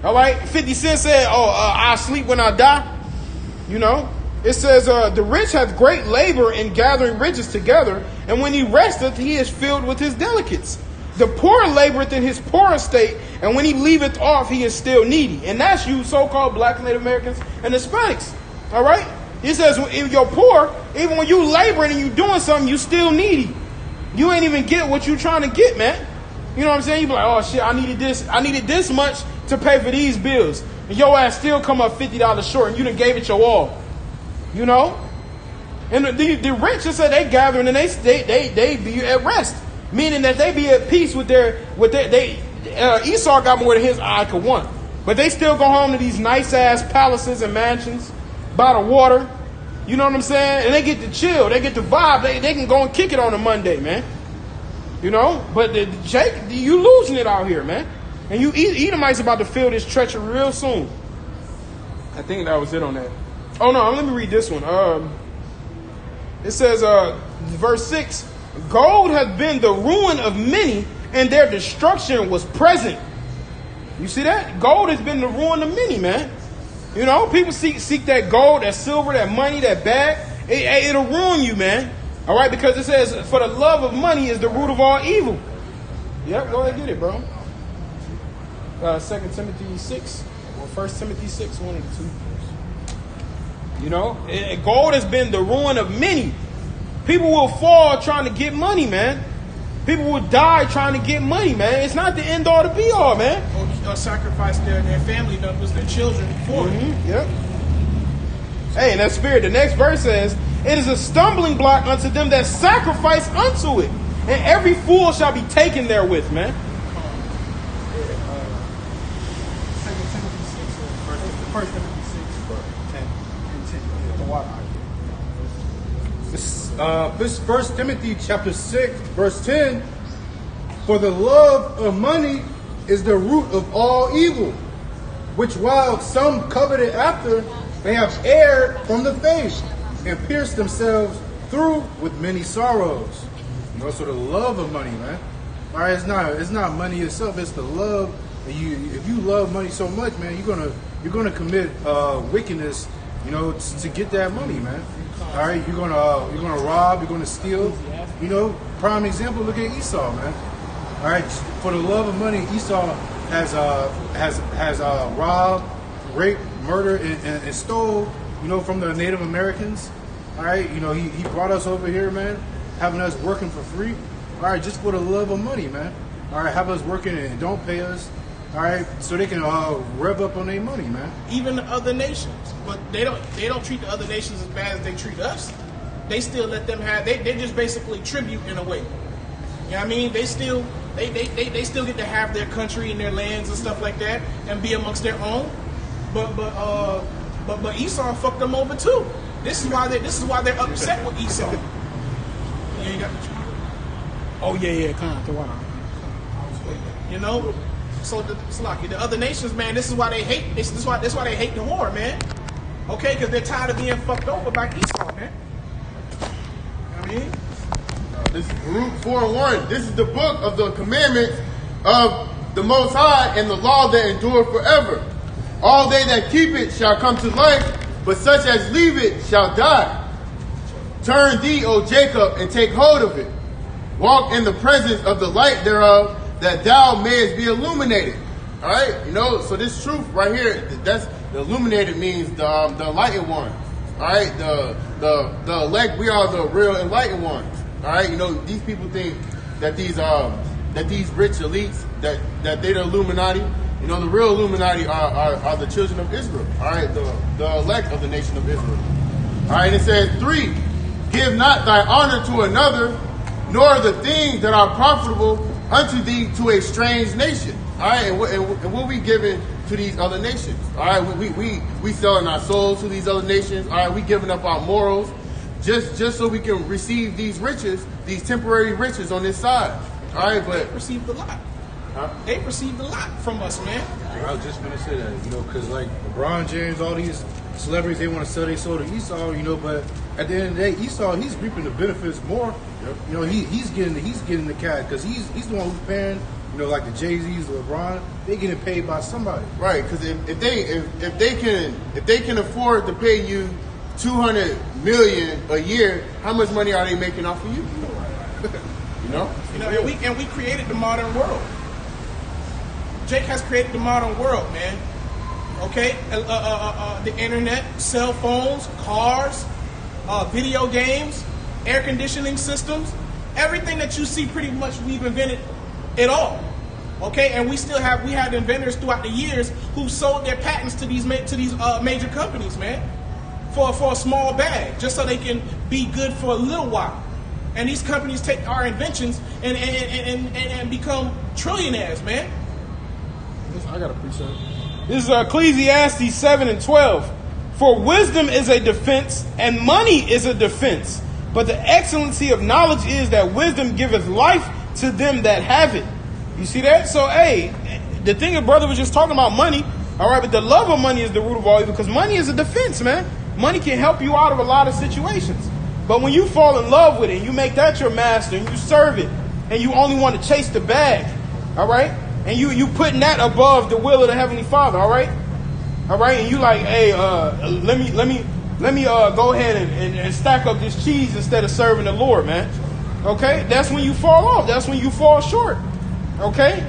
Speaker 1: All right? 50 Cent said, I sleep when I die. It says, the rich hath great labor in gathering riches together, and when he resteth, he is filled with his delicates. The poor laboreth in his poor estate, and when he leaveth off, he is still needy. And that's you so-called black and Native Americans and Hispanics. All right? He says, if you're poor, even when you laboring and you doing something, you still needy. You ain't even get what you trying to get, man. You know what I'm saying? You be like, oh, shit, I needed this much to pay for these bills. And your ass still come up $50 short, and you done gave it your all. And the rich, it said they gathering and they be at rest. Meaning that they be at peace with Esau got more than his eye could want. But they still go home to these nice ass palaces and mansions by the water. You know what I'm saying? And they get to chill. They get to vibe. They can go and kick it on a Monday, man. But Jake, you losing it out here, man. And you Edomites about to feel this treachery real soon. I think that was it on that. Oh no, let me read this one. It says, verse 6. Gold has been the ruin of many, and their destruction was present. You see that? Gold has been the ruin of many, man. People seek that gold, that silver, that money, that bag. It'll ruin you, man. All right, because it says, for the love of money is the root of all evil. Yep, go ahead and get it, bro. 2 Timothy 6, or 1 Timothy 6, one of the two. You know, gold has been the ruin of many. People will fall trying to get money, man. People will die trying to get money, man. It's not the end all to be all, man.
Speaker 3: Or sacrifice their family members, their children for it.
Speaker 1: Yep. Hey, and that spirit, the next verse says, it is a stumbling block unto them that sacrifice unto it. And every fool shall be taken therewith, man.
Speaker 5: First Timothy 6, 10. This 1 Timothy chapter 6, verse 10. For the love of money is the root of all evil, which while some coveted after, they have erred from the faith and pierced themselves through with many sorrows. You know, so the love of money, man. All right, it's not money itself. It's the love. If you love money so much, man, you're gonna commit wickedness, you know, to get that money, man. All right, you're gonna rob, you're gonna steal. You know, prime example. Look at Esau, man. All right, for the love of money, Esau has robbed, raped, murdered, and stole, you know, from the Native Americans. All right, you know, he brought us over here, man, having us working for free. All right, just for the love of money, man. All right, have us working and don't pay us. All right, so they can rev up on their money, man.
Speaker 3: Even the other nations, but they don't treat the other nations as bad as they treat us. They still let them have. They just basically tribute in a way. You know what I mean? They still get to have their country and their lands and stuff like that and be amongst their own. But Esau fucked them over too. This is why they're upset with Esau. You ain't got the truth.
Speaker 1: Oh yeah, come on.
Speaker 3: You know. So the other nations, man, this is why they hate. This is why they hate the war, man. Okay, because they're tired of being fucked over by Esau, man. You know what I mean?
Speaker 4: This is Baruch 4:1. This is the book of the commandments of the Most High and the law that endure forever. All they that keep it shall come to life, but such as leave it shall die. Turn thee, O Jacob, and take hold of it. Walk in the presence of the light thereof, that thou mayest be illuminated. All right, you know. So this truth right here, that's the illuminated means the enlightened ones. All right, the elect. We are the real enlightened ones. All right, you know, these people think that these rich elites that they the Illuminati. You know, the real Illuminati are the children of Israel. All right, the elect of the nation of Israel. All right, it says 3, give not thy honor to another, nor the things that are profitable unto thee to a strange nation. All right, and what we giving to these other nations? All right, we selling our souls to these other nations. All right, we giving up our morals just so we can receive these riches, these temporary riches on this side. All right, but
Speaker 3: they received a lot. They received a lot from us, man.
Speaker 5: I was just gonna say that, you know, because like LeBron James, all these celebrities, they want to sell their soul to Esau, you know, but at the end of the day, Esau, he's reaping the benefits more. Yep. You know, he's getting the cash because he's the one who's paying. You know, like the Jay-Z's, the LeBron, they getting paid by somebody.
Speaker 4: Right, because if they can afford to pay you $200 million a year, how much money are they making off of you? You know,
Speaker 3: and we created the modern world. Jake has created the modern world, man. Okay, the internet, cell phones, cars, video games, air conditioning systems, everything that you see, pretty much we've invented it all. Okay, and we have inventors throughout the years who sold their patents to these major companies, man, for a small bag, just so they can be good for a little while. And these companies take our inventions and become trillionaires, man.
Speaker 1: I got a precept. This is Ecclesiastes 7:12. For wisdom is a defense, and money is a defense. But the excellency of knowledge is that wisdom giveth life to them that have it. You see that? So, hey, the thing your brother was just talking about money, all right, but the love of money is the root of all evil, because money is a defense, man. Money can help you out of a lot of situations. But when you fall in love with it, and you make that your master, and you serve it, and you only want to chase the bag, all right, and you putting that above the will of the Heavenly Father, all right, and you like, hey, let me go ahead and stack up this cheese instead of serving the Lord, man. Okay, that's when you fall off. That's when you fall short. Okay,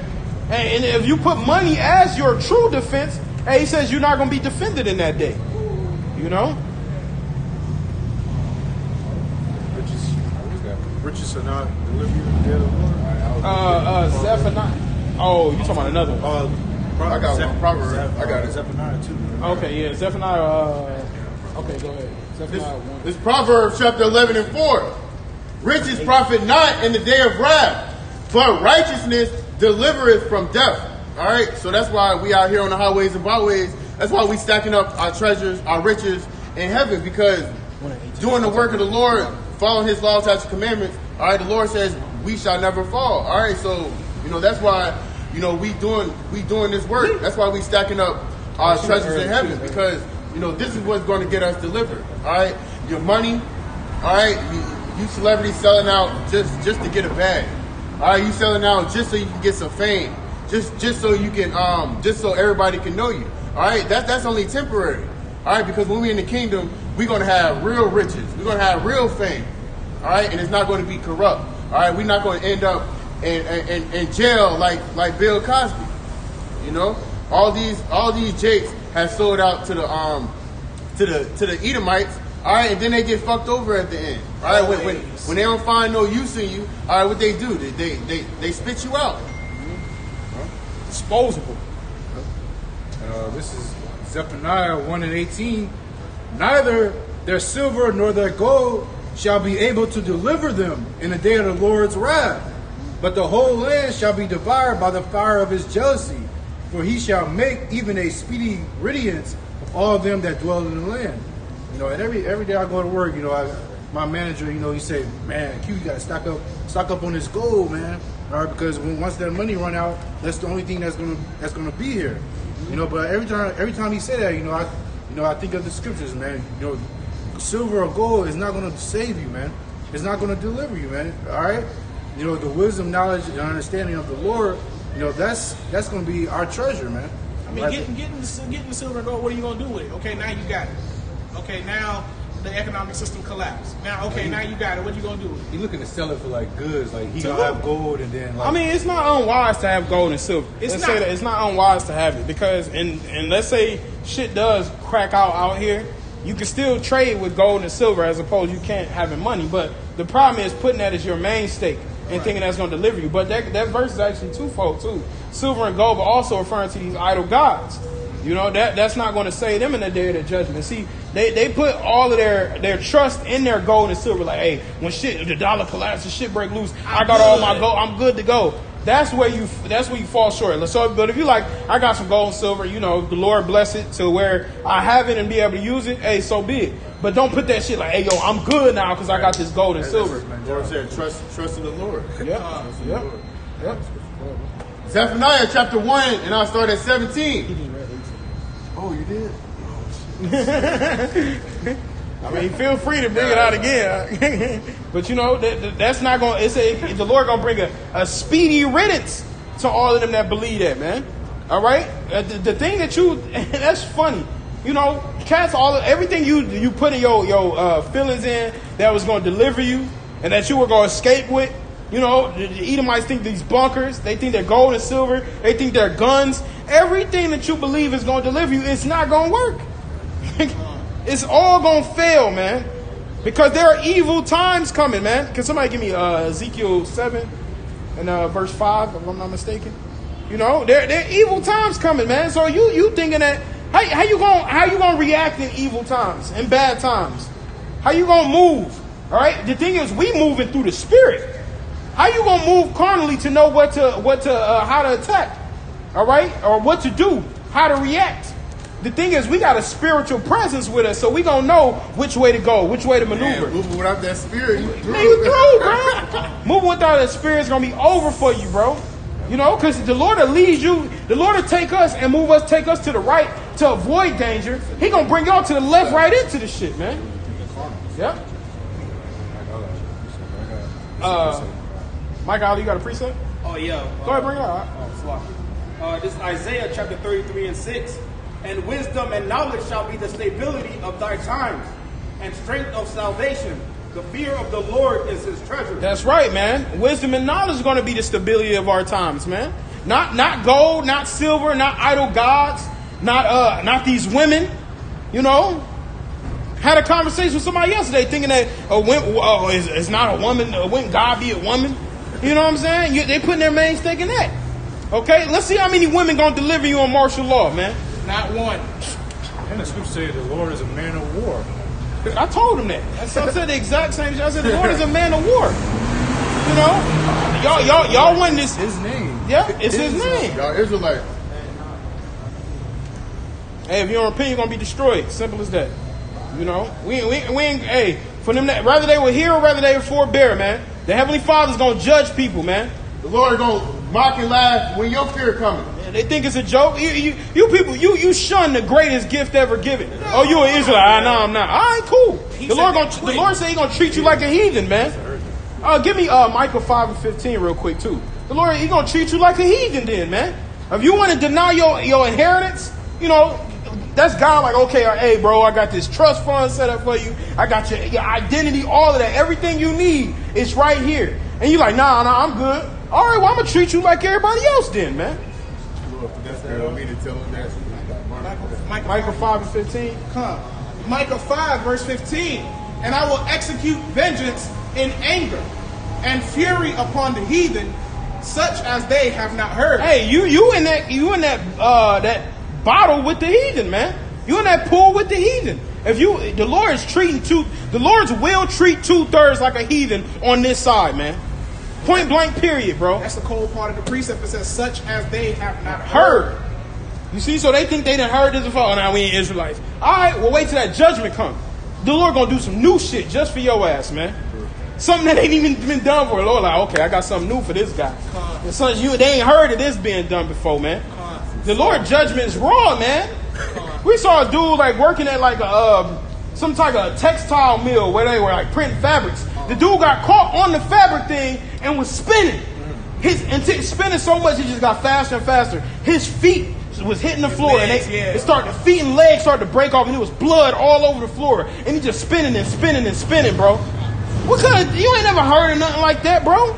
Speaker 1: and if you put money as your true defense, hey, he says you're not going to be defended in that day. You know,
Speaker 5: riches shall not deliver you in the day of the Lord.
Speaker 1: Zephaniah. Oh, you talking about another one?
Speaker 4: I got one. Proverbs. I got it.
Speaker 5: Zephaniah 2.
Speaker 1: Okay, yeah, Zephaniah. Okay, go ahead. Zephaniah 1.
Speaker 4: This Proverbs chapter 11 and 4. Riches profit not in the day of wrath, but righteousness delivereth from death. All right, so that's why we out here on the highways and byways. That's why we stacking up our treasures, our riches in heaven, because doing the work of the Lord, following His laws, statutes, commandments. All right, the Lord says we shall never fall. All right, so that's why we doing this work. That's why we stacking up our treasures in heaven, because this is what's going to get us delivered. All right, your money. All right, you celebrities selling out just to get a bag. All right, you selling out just so you can get some fame, just so you can just so everybody can know you. All right, that's only temporary. All right, because when we're in the kingdom, we're going to have real riches. We're going to have real fame. All right, and it's not going to be corrupt. All right, we're not going to end up in jail like Bill Cosby. All these jakes have sold out to the Edomites. All right, and then they get fucked over at the end. All right, when they don't find no use in you, all right, what they do? They spit you out.
Speaker 1: Disposable.
Speaker 5: This is Zephaniah 1 and 18. Neither their silver nor their gold shall be able to deliver them in the day of the Lord's wrath, but the whole land shall be devoured by the fire of his jealousy, for he shall make even a speedy riddance of all them that dwell in the land. And every day I go to work, my manager, he say, man, Q, you gotta stock up on this gold, man. All right, because once that money run out, that's the only thing that's gonna be here. But every time he say that, I think of the scriptures, man. Silver or gold is not gonna save you, man. It's not gonna deliver you, man. All right. The wisdom, knowledge, and understanding of the Lord, that's gonna be our treasure, man.
Speaker 3: I mean, getting the silver and gold. What are you gonna do with it? Okay, now you got it. Okay, now the economic system collapsed. Now, now you got it. What are you gonna do with it?
Speaker 5: He looking to sell it for like goods, like he gonna have gold and then. Like,
Speaker 1: I mean, it's not unwise to have gold and silver. Let's say that it's not unwise to have it, because and let's say shit does crack out here, you can still trade with gold and silver as opposed you can't having money. But the problem is putting that as your main stake and thinking that's going to deliver you. But that verse is actually twofold too. Silver and gold, but also referring to these idol gods. That's not going to save them in the day of the judgment. See, they put all of their trust in their gold and silver. Like, hey, when the dollar collapses, shit break loose, I got all my gold, I'm good to go. That's where you fall short. So, but if you like, I got some gold and silver, the Lord bless it to where I have it and be able to use it. Hey, so be it. But don't put that shit like, hey, yo, I'm good now because I got this gold and silver.
Speaker 4: The Lord said, trust in the Lord.
Speaker 1: Yep.
Speaker 4: Zephaniah chapter 1, and I'll start at 17. Oh, you did?
Speaker 1: I mean, feel free to bring it out again. But that's not going to, the Lord going to bring a speedy riddance to all of them that believe that, man. All right? The thing that that's funny. Cats, everything you put in your feelings in that was going to deliver you and that you were going to escape with. The Edomites think these bunkers, they think they're gold and silver, they think they're guns. Everything that you believe is going to deliver you, it's not going to work. It's all going to fail, man. Because there are evil times coming, man. Can somebody give me Ezekiel 7 and verse 5, if I'm not mistaken? There are evil times coming, man. So you thinking that, how you gonna react in evil times, in bad times? How you gonna move? All right. The thing is, we moving through the spirit. How you gonna move carnally to know how to attack? All right, or what to do, how to react. The thing is, we got a spiritual presence with us, so we gonna know which way to go, which way to maneuver.
Speaker 4: Man, moving without that spirit, you through.
Speaker 1: Man, you through, bro. Moving without that spirit is gonna be over for you, bro. Because the Lord will lead you. The Lord will take us and take us to the right to avoid danger. He gonna bring y'all to the left, right into the shit, man. Yep. Mike Ali, you got a precept?
Speaker 8: Oh, yeah.
Speaker 1: Go ahead, bring it out.
Speaker 8: This is Isaiah chapter 33 and 6. And wisdom and knowledge shall be the stability of thy times, and strength of salvation. The fear of the Lord is his treasure.
Speaker 1: That's right, man. Wisdom and knowledge is going to be the stability of our times, man. Not gold, not silver, not idol gods, not these women, Had a conversation with somebody yesterday thinking that it's not a woman. Wouldn't God be a woman? You know what I'm saying? They putting their main stake in that. Okay, let's see how many women gonna deliver you on martial law, man.
Speaker 3: Not one.
Speaker 5: And the scripture says the Lord is a man of war.
Speaker 1: I told him that. I said the exact same shit. I said the Lord is a man of war. You know, y'all won this.
Speaker 5: His name.
Speaker 1: Yeah, it's his name.
Speaker 4: Y'all Israelites.
Speaker 1: Hey, if you don't repent, you're gonna be destroyed. Simple as that. You know, we ain't. Hey, for them, whether they were here or whether they were forbear, man. The Heavenly Father's gonna judge people, man.
Speaker 4: The Lord gonna mock and laugh when your fear coming.
Speaker 1: They think it's a joke. You people, you shun the greatest gift ever given. Oh, you an Israelite? No, I'm not. All right, cool. The Lord said He gonna treat you like a heathen, man. Give me Micah 5:15 real quick too. The Lord He gonna treat you like a heathen, then, man. If you want to deny your inheritance, you know that's God. Like, okay, hey, bro, I got this trust fund set up for you. I got your identity, all of that, everything you need is right here. And you like, nah, I'm good. All right, well, I'm gonna treat you like everybody else, then, man. Micah 5:15.
Speaker 3: Come. Micah 5, verse 15. And I will execute vengeance in anger and fury upon the heathen, such as they have not heard.
Speaker 1: Hey, you in that bottle with the heathen, man. You in that pool with the heathen. The Lord's will treat 2/3 like a heathen on this side, man. Point blank, period, bro.
Speaker 3: That's the cold part of the precept. It says, such as they have not
Speaker 1: heard. You see, so they think they done heard this before. Oh, now we ain't Israelites. All right, well, wait till that judgment comes. The Lord gonna do some new shit just for your ass, man. Something that ain't even been done for the Lord. Like, okay, I got something new for this guy. And sons, they ain't heard of this being done before, man. The Lord judgment is raw, man. We saw a dude like working at like some type of textile mill where they were like printing fabrics. The dude got caught on the fabric thing and was spinning. Spinning so much he just got faster and faster. His feet was hitting the floor, legs, and the feet and legs started to break off, and there was blood all over the floor. And he just spinning and spinning and spinning, bro. What kind of, you ain't never heard of nothing like that, bro?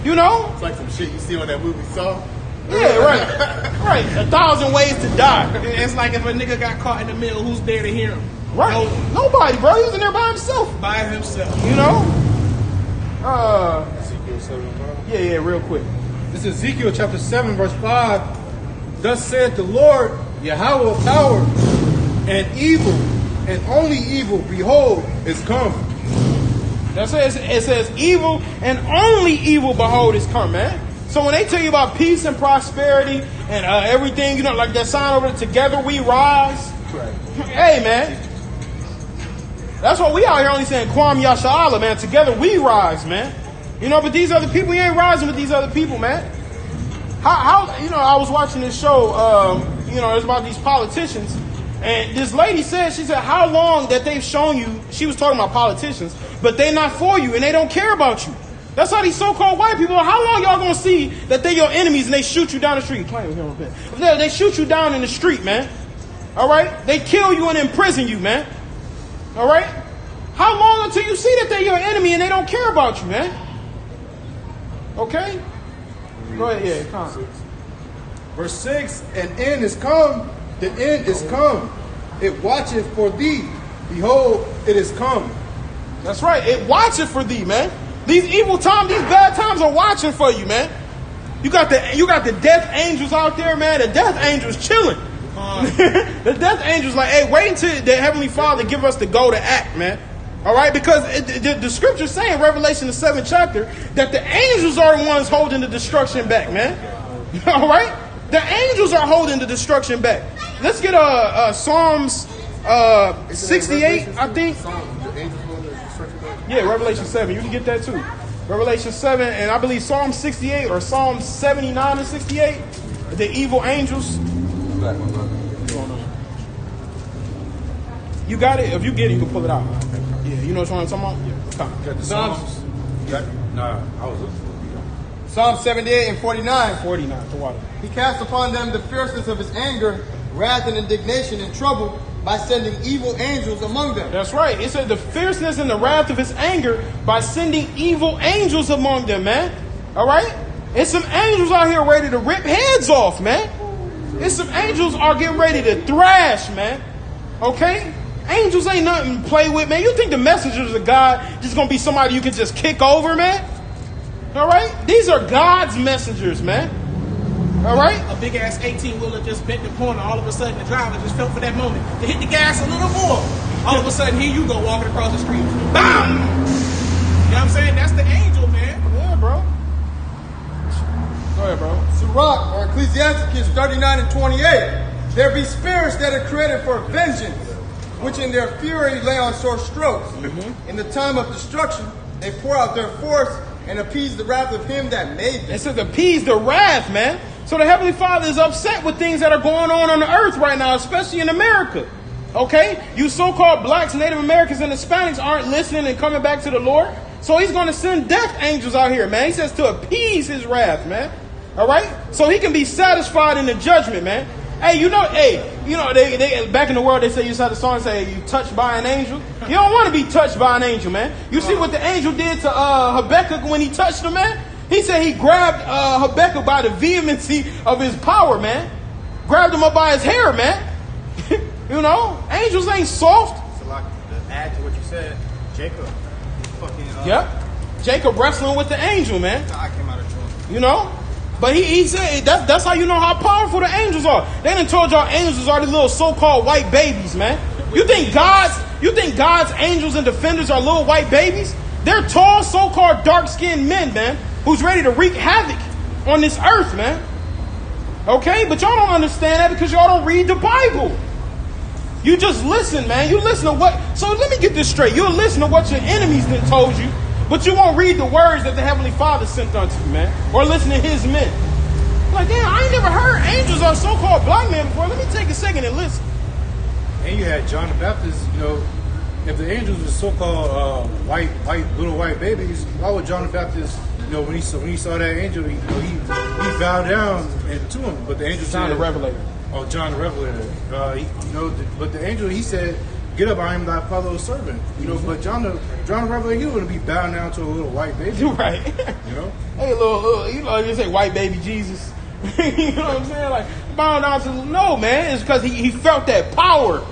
Speaker 1: You know?
Speaker 4: It's like some shit you see on that movie Saw.
Speaker 1: Yeah, right. Right. 1,000 ways to die.
Speaker 3: It's like if a nigga got caught in the middle, who's there to hear him?
Speaker 1: Right. Nobody, bro. He was in there by himself.
Speaker 3: By himself.
Speaker 1: You know?
Speaker 5: Ezekiel 7:5.
Speaker 1: Yeah, real quick.
Speaker 5: This is Ezekiel chapter 7, verse 5. Thus saith the Lord, Yahweh of power, and evil, and only evil, behold, is come.
Speaker 1: That says, it says evil, and only evil, behold, is come, man. So when they tell you about peace and prosperity and everything, you know, like that sign over there, together we rise.
Speaker 5: Right.
Speaker 1: Hey, man. That's what we out here only saying, Kwam Yasha'Allah, man. Together we rise, man. You know, but these other people, you ain't rising with these other people, man. How you know, I was watching this show, you know, it's about these politicians. And this lady said, she said, how long that they've shown you, she was talking about politicians, but they not for you and they don't care about you. That's how these so-called white people, how long y'all gonna see that they your enemies and they shoot you down the street? They shoot you down in the street, man. All right? They kill you and imprison you, man. All right? How long until you see that they're your enemy and they don't care about you, man? Okay? Go ahead, yeah, come.
Speaker 5: Verse 6, an end is come, the end is come. It watcheth for thee. Behold, it is come.
Speaker 1: That's right. It watcheth for thee, man. These evil times, these bad times are watching for you, man. You got the death angels out there, man. The death angels chilling. The death angels like, hey, wait until the Heavenly Father give us the go to act, man. All right, because the scriptures say in Revelation the 7th chapter that the angels are the ones holding the destruction back, man. All right, the angels are holding the destruction back. Let's get Psalms 68, I think. Yeah, Revelation 7. You can get that too. Revelation 7, and I believe Psalm 68 or Psalm 79 and 68. The evil angels. You got it? If you get it, you can pull it out. Yeah, you know what I'm talking about? Yeah. Come.
Speaker 5: Psalms. Nah, I was looking for it.
Speaker 7: Psalm 78 and 49.
Speaker 1: 49, the water.
Speaker 7: He cast upon them the fierceness of his anger, wrath and indignation and trouble by sending evil angels among them.
Speaker 1: That's right. It said the fierceness and the wrath of his anger by sending evil angels among them, man. All right? And some angels out here ready to rip heads off, man. And some angels are getting ready to thrash, man. Okay? Angels ain't nothing to play with, man. You think the messengers of God just going to be somebody you can just kick over, man? All right? These are God's messengers, man. All right?
Speaker 3: A big ass 18-wheeler just bent the corner. All of a sudden, the driver just felt for that moment to hit the gas a little more. All of a sudden, here you go walking across the street. Bam! You know what I'm saying? That's the angel, man.
Speaker 1: Yeah, bro. Go ahead, bro.
Speaker 6: Sirach, or Ecclesiasticus 39 and 28. There be spirits that are created for vengeance, which in their fury lay on sore strokes. In the time of destruction, they pour out their force and appease the wrath of him that made them.
Speaker 1: It says appease the wrath, man. So the Heavenly Father is upset with things that are going on the earth right now, especially in America. Okay? You so-called blacks, Native Americans, and Hispanics aren't listening and coming back to the Lord. So he's going to send death angels out here, man. He says to appease his wrath, man. All right? So he can be satisfied in the judgment, man. Hey, you know, they back in the world, they say, you saw the song say, you touched by an angel. You don't want to be touched by an angel, man. You see what the angel did to Habakkuk when he touched him, man? He said he grabbed Habakkuk by the vehemency of his power, man. Grabbed him up by his hair, man. You know, angels ain't soft.
Speaker 7: So like, to add to what you said, Jacob, fucking...
Speaker 1: Yep. Jacob wrestling with the angel, man.
Speaker 7: I came out of trouble.
Speaker 1: You know? But he said that's how you know how powerful the angels are. They done told y'all angels are these little so-called white babies, man. You think God's angels and defenders are little white babies? They're tall, so-called dark-skinned men, man, who's ready to wreak havoc on this earth, man. Okay? But y'all don't understand that because y'all don't read the Bible. You just listen, man. You listen to what... So let me get this straight. You'll listen to what your enemies done told you, but you won't read the words that the Heavenly Father sent unto you, man. Or listen to his men. Like, damn, I ain't never heard angels are so-called black men before. Let me take a second and listen.
Speaker 5: And you had John the Baptist, you know, if the angels were so-called little white babies, why would John the Baptist, you know, when he saw that angel, he bowed down to him? But the angel
Speaker 1: John
Speaker 5: said,
Speaker 1: the Revelator.
Speaker 5: Oh, John the Revelator. But the angel, he said, "Get up, I am thy fellow servant." You know, but John the Revelator, he wouldn't be bowing down to a little white baby.
Speaker 1: Right.
Speaker 5: You know?
Speaker 1: Hey, little, you know, you say white baby Jesus. You know what I'm saying? Like, bowing down to, no, man. It's because he felt that power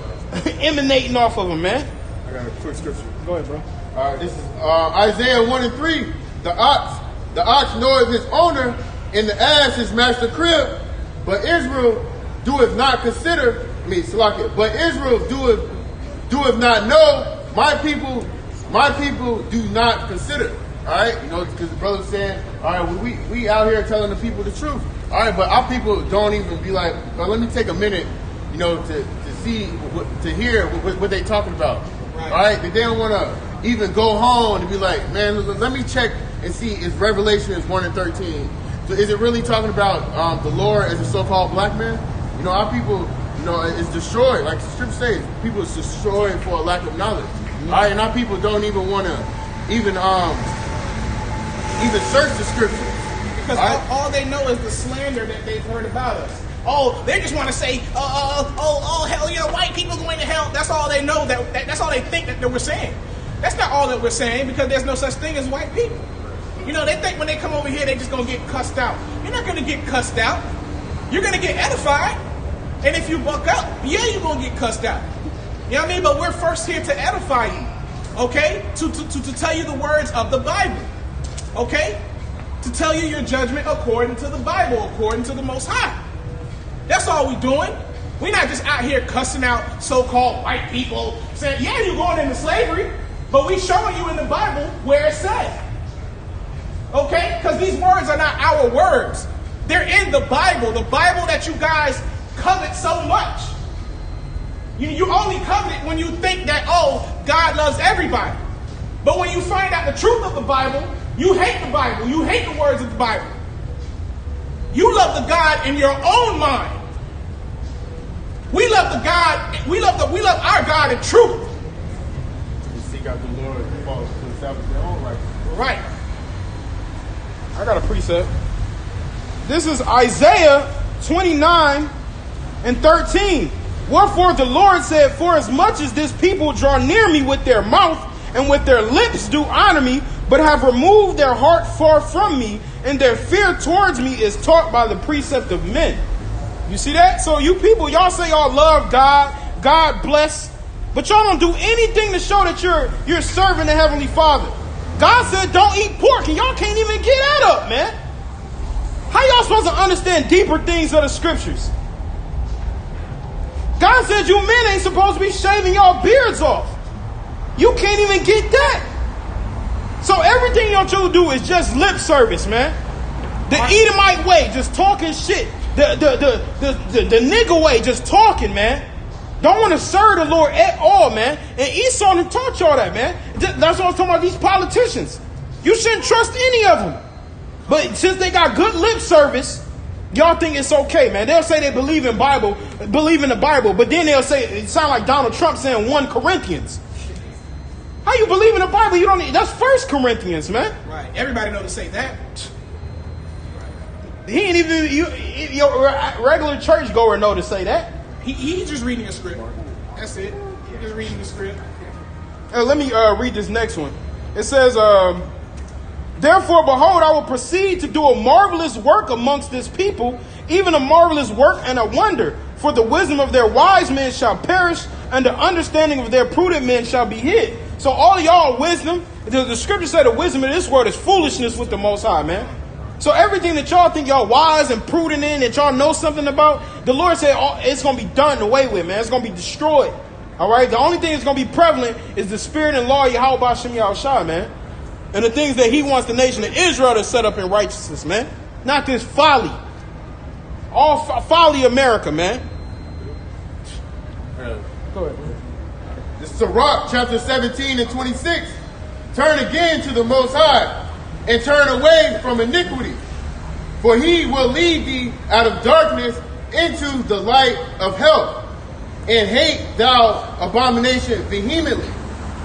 Speaker 1: emanating off of him, man.
Speaker 4: I got a quick scripture.
Speaker 1: Go ahead, bro.
Speaker 4: All right, this is Isaiah 1 and 3. The ox knoweth his owner, and the ass his master crib, but Israel doeth not consider, but Israel doeth not know, my people do not consider. All right, you know, because the brother's saying, all right, we out here telling the people the truth. All right, but our people don't even be like, well, let me take a minute, you know, to see, to hear what they talking about. Right. All right, they don't want to even go home and be like, man, let me check and see if Revelation is 1 and 13. So is it really talking about the Lord as a so-called black man? You know, our people, you know, is destroyed. Like the scripture says, people is destroyed for a lack of knowledge. Mm-hmm. All right, and our people don't even want to even search the scripture.
Speaker 3: Because all they know is the slander that they've heard about us. Oh, they just want to say, hell yeah, white people going to hell. That's all they know. That's all they think that we're saying. That's not all that we're saying, because there's no such thing as white people. You know, they think when they come over here, they just going to get cussed out. You're not going to get cussed out. You're going to get edified. And if you buck up, yeah, you're going to get cussed out. You know what I mean? But we're first here to edify you. Okay? To tell you the words of the Bible. Okay? To tell you your judgment according to the Bible, according to the Most High. That's all we're doing. We're not just out here cussing out so-called white people, saying, yeah, you're going into slavery, but we showing you in the Bible where it says. Okay? Because these words are not our words. They're in the Bible that you guys covet so much. You only covet it when you think that, oh, God loves everybody. But when you find out the truth of the Bible, you hate the Bible. You hate the words of the Bible. You love the God in your own mind. We love the God. We love our God in truth.
Speaker 4: You seek out the Lord and follow to establish their own righteousness.
Speaker 3: Right.
Speaker 1: I got a precept. This is Isaiah 29 and 13. Wherefore the Lord said, for as much as this people draw near me with their mouth and with their lips do honor me, but have removed their heart far from me, and their fear towards me is taught by the precept of men. You see that? So you people, y'all say y'all love God, God bless, But y'all don't do anything to show that you're serving the Heavenly Father. God said don't eat pork, and y'all can't even get that up, man. How y'all supposed to understand deeper things of the scriptures? God said you men ain't supposed to be shaving y'all beards off. You can't even get that. So everything y'all do is just lip service, man. The Edomite way, just talking shit. The nigga way, just talking, man. Don't want to serve the Lord at all, man. And Esau done taught y'all that, man. That's what I was talking about, these politicians. You shouldn't trust any of them. But since they got good lip service, y'all think it's okay, man. They'll say they believe in the Bible, but then they'll say, it sound like Donald Trump saying 1 Corinthians. How you believe in the Bible? You don't need, that's 1 Corinthians, man.
Speaker 3: Right. Everybody know to say that.
Speaker 1: He ain't even, your regular churchgoer know to say that.
Speaker 3: He's just reading a script. That's it. He's just reading the script.
Speaker 1: Let me read this next one. It says, therefore, behold, I will proceed to do a marvelous work amongst this people, even a marvelous work and a wonder. For the wisdom of their wise men shall perish, and the understanding of their prudent men shall be hid. So all y'all wisdom, the scripture said the wisdom of this world is foolishness with the Most High, man. So everything that y'all think y'all wise and prudent in, that y'all know something about, the Lord said it's going to be done away with, man. It's going to be destroyed. All right? The only thing that's going to be prevalent is the spirit and law of Yahweh Shem Yahushua, man. And the things that he wants the nation of Israel to set up in righteousness, man. Not this folly. All folly America, man. Go ahead.
Speaker 4: This is Sirach, chapter 17 and 26. Turn again to the Most High, and turn away from iniquity. For he will lead thee out of darkness into the light of health, and hate thou abomination vehemently.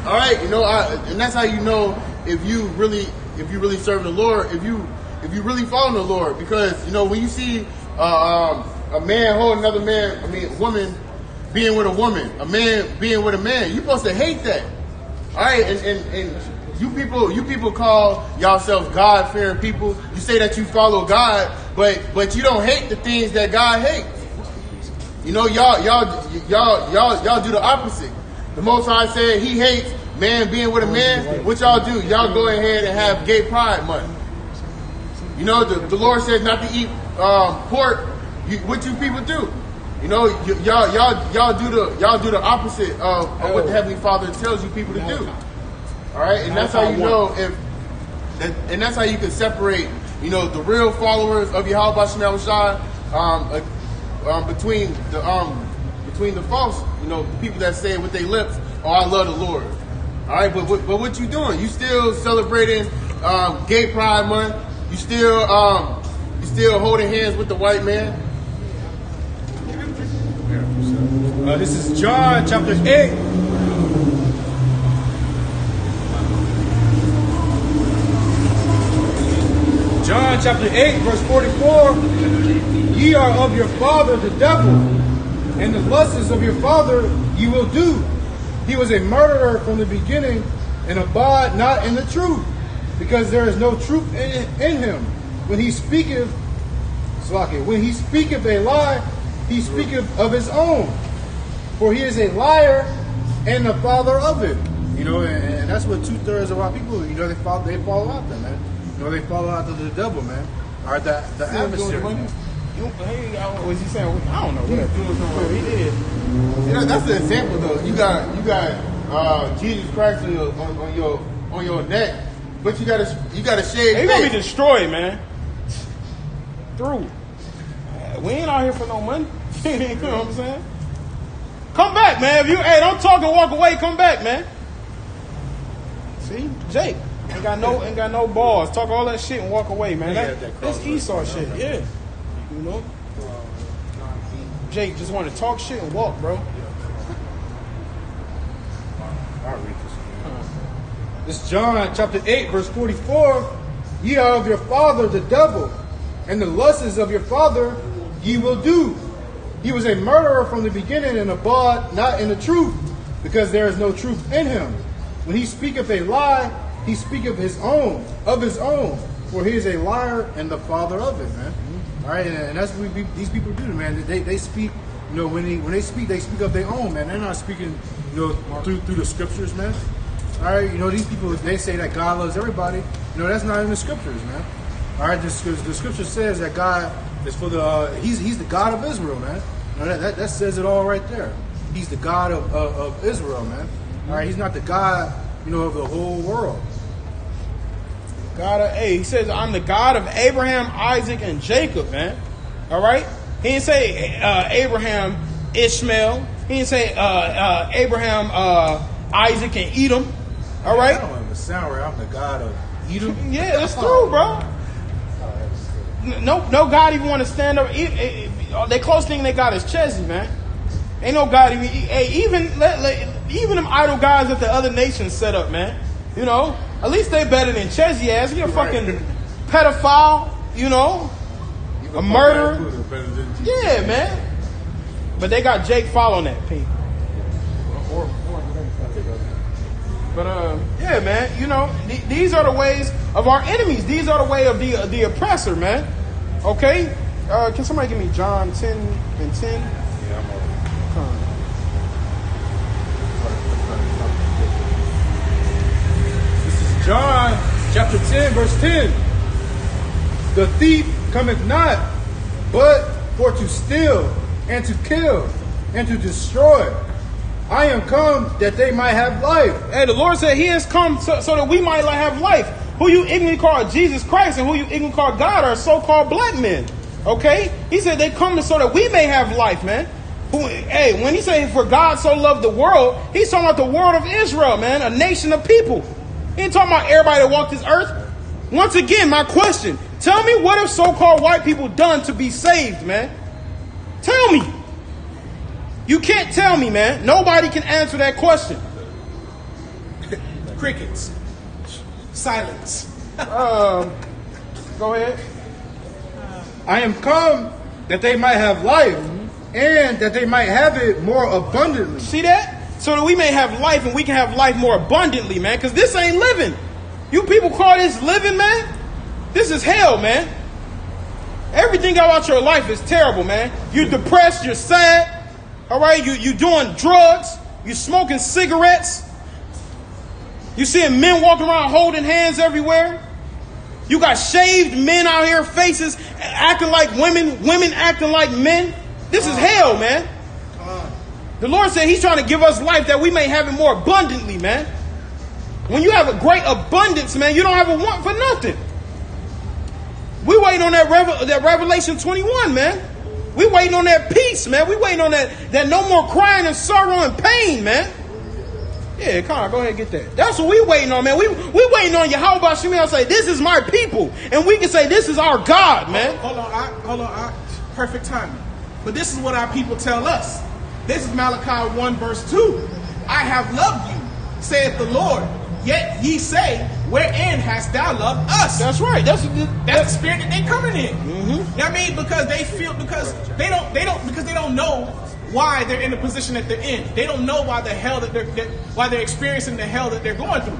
Speaker 4: All right, and that's how you know if you really serve the Lord, if you really follow the Lord, because when you see a man hold another man, a woman being with a woman, a man being with a man, you're supposed to hate that. All right, and you people call yourselves God-fearing people. You say that you follow God, but you don't hate the things that God hates. Y'all do the opposite. The Most High said He hates man being with a man. What y'all do? Y'all go ahead and have gay pride month. The Lord says not to eat pork. What you people do? Y'all do the opposite of what the Heavenly Father tells you people to do. All right, and that's how you know and that's how you can separate, the real followers of Yahweh Shem Yahushua between the false, the people that say with their lips, "Oh, I love the Lord." All right, but what you doing? You still celebrating Gay Pride Month? You still holding hands with the white man?
Speaker 5: This is John chapter 8. John chapter 8, verse 44. Ye are of your father the devil, and the lusts of your father ye will do. He was a murderer from the beginning, and abide not in the truth, because there is no truth in him. When he speaketh a lie, he speaketh of his own, for he is a liar and the father of it. And that's what 2/3 of our people, they follow after, man. They follow after the devil, man. Or the adversary.
Speaker 1: Was he saying? I don't know. Whatever. He did.
Speaker 4: That's the example, though. You got Jesus Christ on your neck, but you got to shave.
Speaker 1: He's gonna be destroyed, man. Through. We ain't out here for no money. You know what I'm saying? Come back, man. Don't talk and walk away. Come back, man. See, Jake. Ain't got no balls. Talk all that shit and walk away, man. That's Esau shit, yeah. Jake just want to talk shit and walk, bro.
Speaker 5: I'll read this. This is John chapter 8, verse 44. Ye are of your father the devil, and the lusts of your father ye will do. He was a murderer from the beginning, and abode not in the truth, because there is no truth in him. When he speaketh a lie, he speaketh of his own, for he is a liar and the father of it, man. All right, and that's what these people do, man. They speak when they speak of their own, man. They're not speaking, through the scriptures, man. All right, these people, they say that God loves everybody. That's not in the scriptures, man. All right, the scripture says that God is for he's the God of Israel, man. That says it all right there. He's the God of Israel, man. All right, he's not the God, of the whole world.
Speaker 1: He says, I'm the God of Abraham, Isaac, and Jacob, man. All right? He didn't say Abraham, Ishmael. He didn't say Abraham, Isaac, and Edom. All right?
Speaker 5: I don't even sound right. I'm the God of Edom.
Speaker 1: Yeah, that's true, bro. No God even want to stand up. They close thing they got is Chesney, man. Ain't no God even them idol gods that the other nations set up, man. At least they better than Chesney ass. You're a fucking pedophile, a murderer. Yeah, man. But they got Jake following that people. But yeah, man. These are the ways of our enemies. These are the way of the oppressor, man. Okay. Can somebody give me John 10 and 10?
Speaker 5: Yeah, I'm over. This is John chapter 10, verse 10. The thief cometh not, but for to steal and to kill and to destroy. I am come that they might have life.
Speaker 1: Hey, the Lord said he has come so that we might have life. Who you ignorantly call Jesus Christ and who you ignorantly call God are so-called black men. Okay? He said they come so that we may have life, man. When he said for God so loved the world, he's talking about the world of Israel, man. A nation of people. He ain't talking about everybody that walked this earth. Once again, my question. Tell me what have so-called white people done to be saved, man? Tell me. You can't tell me, man. Nobody can answer that question.
Speaker 3: Crickets. Silence.
Speaker 1: Go ahead.
Speaker 5: I am come that they might have life and that they might have it more abundantly.
Speaker 1: See that? So that we may have life and we can have life more abundantly, man. Because this ain't living. You people call this living, man? This is hell, man. Everything about your life is terrible, man. You're depressed. You're sad. All right? You doing drugs. You're smoking cigarettes. You seeing men walking around holding hands everywhere. You got shaved men out here, faces acting like women, women acting like men. This is hell, man. The Lord said he's trying to give us life that we may have it more abundantly, man. When you have a great abundance, man, you don't have a want for nothing. We waiting on that Revelation 21, man. We waiting on that peace, man. We waiting on that no more crying and sorrow and pain, man. Yeah, come on, go ahead and get that. That's what we waiting on, man. We waiting on you. How about Shemel say, this is my people. And we can say, this is our God, man.
Speaker 3: Hold on. Perfect timing. But this is what our people tell us. This is Malachi 1 verse 2. I have loved you, saith the Lord. Yet ye say, wherein hast thou loved us?
Speaker 1: That's right. That's
Speaker 3: the spirit that they coming in.
Speaker 1: Mm-hmm.
Speaker 3: You know what I mean? Because they don't know why they're in the position that they're in. They don't know why they're experiencing the hell that they're going through.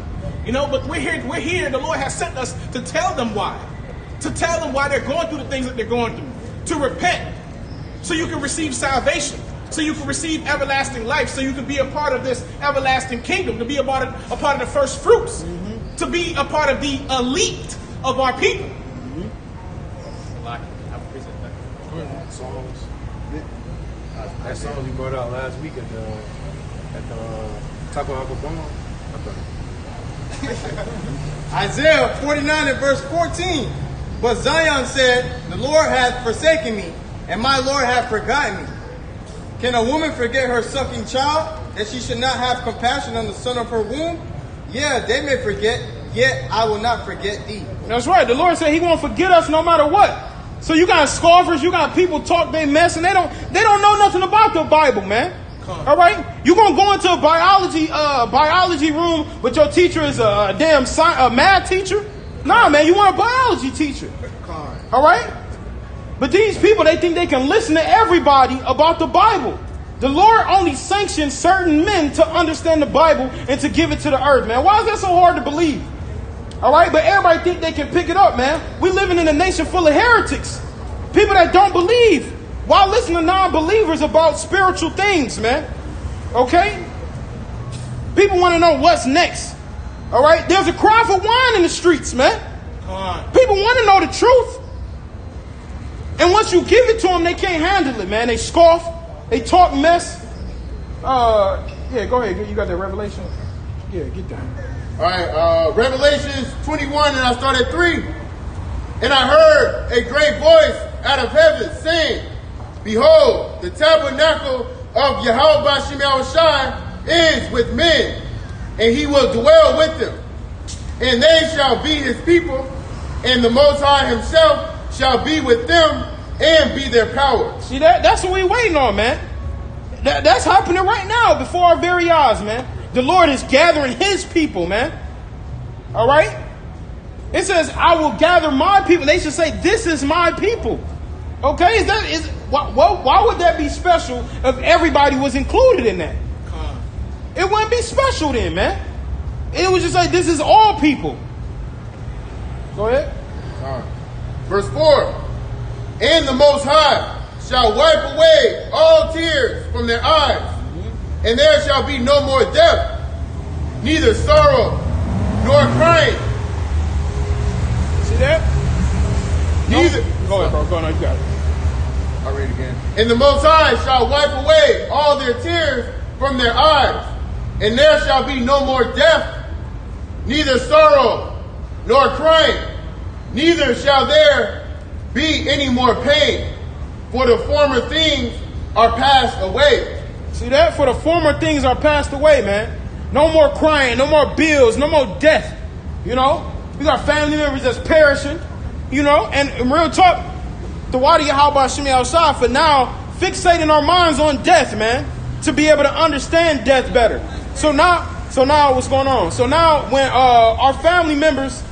Speaker 3: But we're here. The Lord has sent us to tell them why. To tell them why they're going through the things that they're going through. To repent. So you can receive salvation. So you can receive everlasting life. So you can be a part of this everlasting kingdom. To be a part of the first fruits. Mm-hmm. To be a part of the elite of our people.
Speaker 5: Mm-hmm. That song we brought out last week at the Taco Alcabon.
Speaker 7: Isaiah 49 and verse 14. But Zion said, the Lord hath forsaken me, and my Lord hath forgotten me. Can a woman forget her sucking child, that she should not have compassion on the son of her womb? Yeah, they may forget, yet I will not forget thee.
Speaker 1: That's right. The Lord said he won't forget us no matter what. So you got scoffers, you got people talk they mess, and they don't know nothing about the Bible, man. All right, you gonna go into a biology room, but your teacher is a damn math teacher? Nah, man, you want a biology teacher. All right, but these people, they think they can listen to everybody about the Bible. The Lord only sanctions certain men to understand the Bible and to give it to the earth, man. Why is that so hard to believe? All right, but everybody think they can pick it up, man. We living in a nation full of heretics, people that don't believe. Why listen to non-believers about spiritual things, man? Okay? People want to know what's next. All right? There's a cry for wine in the streets, man. People want to know the truth. And once you give it to them, they can't handle it, man. They scoff. They talk mess. Yeah, go ahead. You got that revelation? Yeah, get down.
Speaker 4: All right, Revelations 21, and I start at 3. And I heard a great voice out of heaven saying, Behold, the tabernacle of Yahweh Shai is with men, and he will dwell with them. And they shall be his people, and the Most High himself shall be with them and be their power.
Speaker 1: See, that's what we're waiting on, man. That's happening right now before our very eyes, man. The Lord is gathering his people, man. All right? It says, I will gather my people. They should say, this is my people. Okay? Why would that be special if everybody was included in that? It wouldn't be special then, man. It would just say, this is all people. Go ahead.
Speaker 4: Verse 4. And the Most High shall wipe away all tears from their eyes, and there shall be no more death, neither sorrow nor crying.
Speaker 1: See that?
Speaker 4: Neither.
Speaker 1: Go ahead, bro. Go on, you got it.
Speaker 4: I'll read it again. And the Most High shall wipe away all their tears from their eyes, and there shall be no more death, neither sorrow nor crying, neither shall there be any more pain, for the former things are passed away.
Speaker 1: See that? For the former things are passed away, man. No more crying, no more bills, no more death. You know? We got family members that's perishing, you know? And in real talk, the Wadi Yahweh Shemi outside for now, fixating our minds on death, man, to be able to understand death better. So now what's going on? So now when our family members,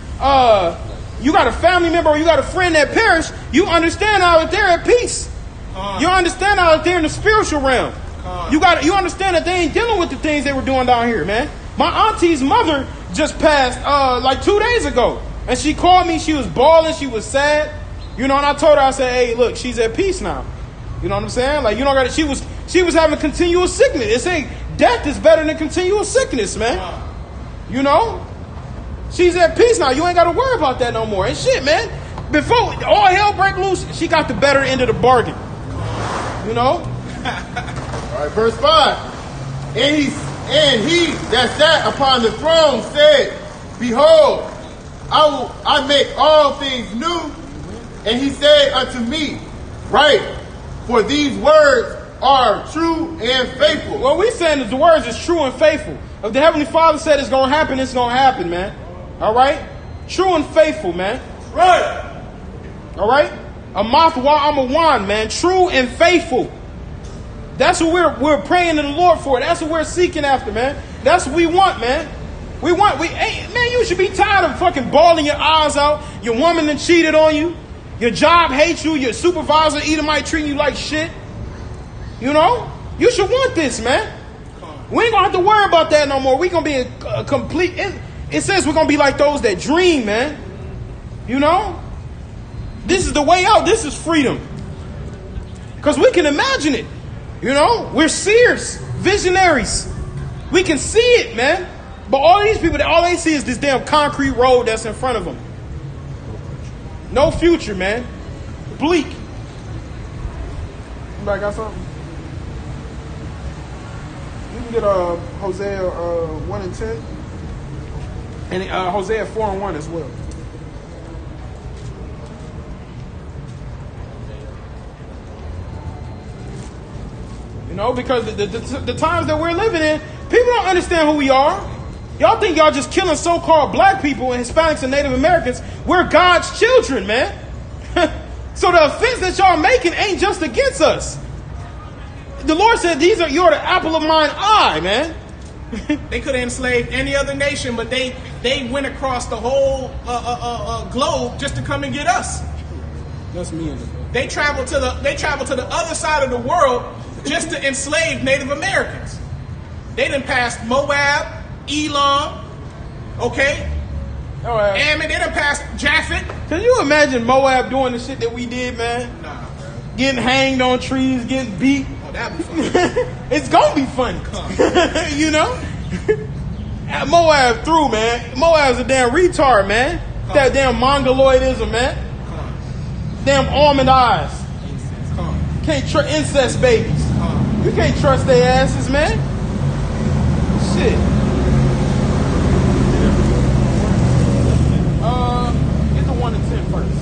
Speaker 1: you got a family member or you got a friend that perished, you understand out there at peace. You understand out there in the spiritual realm. You understand that they ain't dealing with the things they were doing down here, man. My auntie's mother just passed like 2 days ago. And she called me, she was bawling, she was sad. You know, and I told her, I said, hey, look, she's at peace now. You know what I'm saying? Like, you know, she was having continual sickness. They say death is better than continual sickness, man. You know? She's at peace now. You ain't got to worry about that no more. And shit, man. Before all hell break loose, she got the better end of the bargain. You know?
Speaker 4: All right, verse 5. And he that sat upon the throne said, Behold, I make all things new. And he said unto me, Write, for these words are true and faithful.
Speaker 1: What we saying is the words is true and faithful. If the Heavenly Father said it's going to happen, it's going to happen, man. All right? True and faithful, man.
Speaker 4: Right.
Speaker 1: All right? A mouth while I'm a wand, man. True and faithful. That's what we're praying to the Lord for. That's what we're seeking after, man. That's what we want, man. Hey, man, you should be tired of fucking bawling your eyes out. Your woman done cheated on you. Your job hates you. Your supervisor either might treat you like shit. You know? You should want this, man. We ain't gonna have to worry about that no more. We gonna be a complete... It says we're gonna be like those that dream, man. You know? This is the way out. This is freedom. Because we can imagine it. You know? We're seers, visionaries. We can see it, man. But all these people, all they see is this damn concrete road that's in front of them. No future, man. Bleak. Anybody got something? You can get Hosea 1 and 10. And Hosea 4 and 1 as well. You know, because the times that we're living in, people don't understand who we are. Y'all think y'all just killing so-called black people and Hispanics and Native Americans. We're God's children, man. So the offense that y'all making ain't just against us. The Lord said, you're the apple of mine eye, man.
Speaker 3: They could have enslaved any other nation, but they went across the whole globe just to come and get us.
Speaker 1: That's me.
Speaker 3: They traveled to the other side of the world just to enslave Native Americans. They done passed Moab, Elam, okay? Ammon, they done passed Japhet.
Speaker 1: Can you imagine Moab doing the shit that we did, man?
Speaker 3: Nah, bro.
Speaker 1: getting hanged on trees, getting beat.
Speaker 3: Oh, that'd be fun.
Speaker 1: It's gonna be funny. You know? Moab through, man. Moab's a damn retard, man. That damn mongoloidism, man. Damn almond eyes. Can't trust incest babies. You can't trust their asses, man. Shit. Get the 1 to 10 first.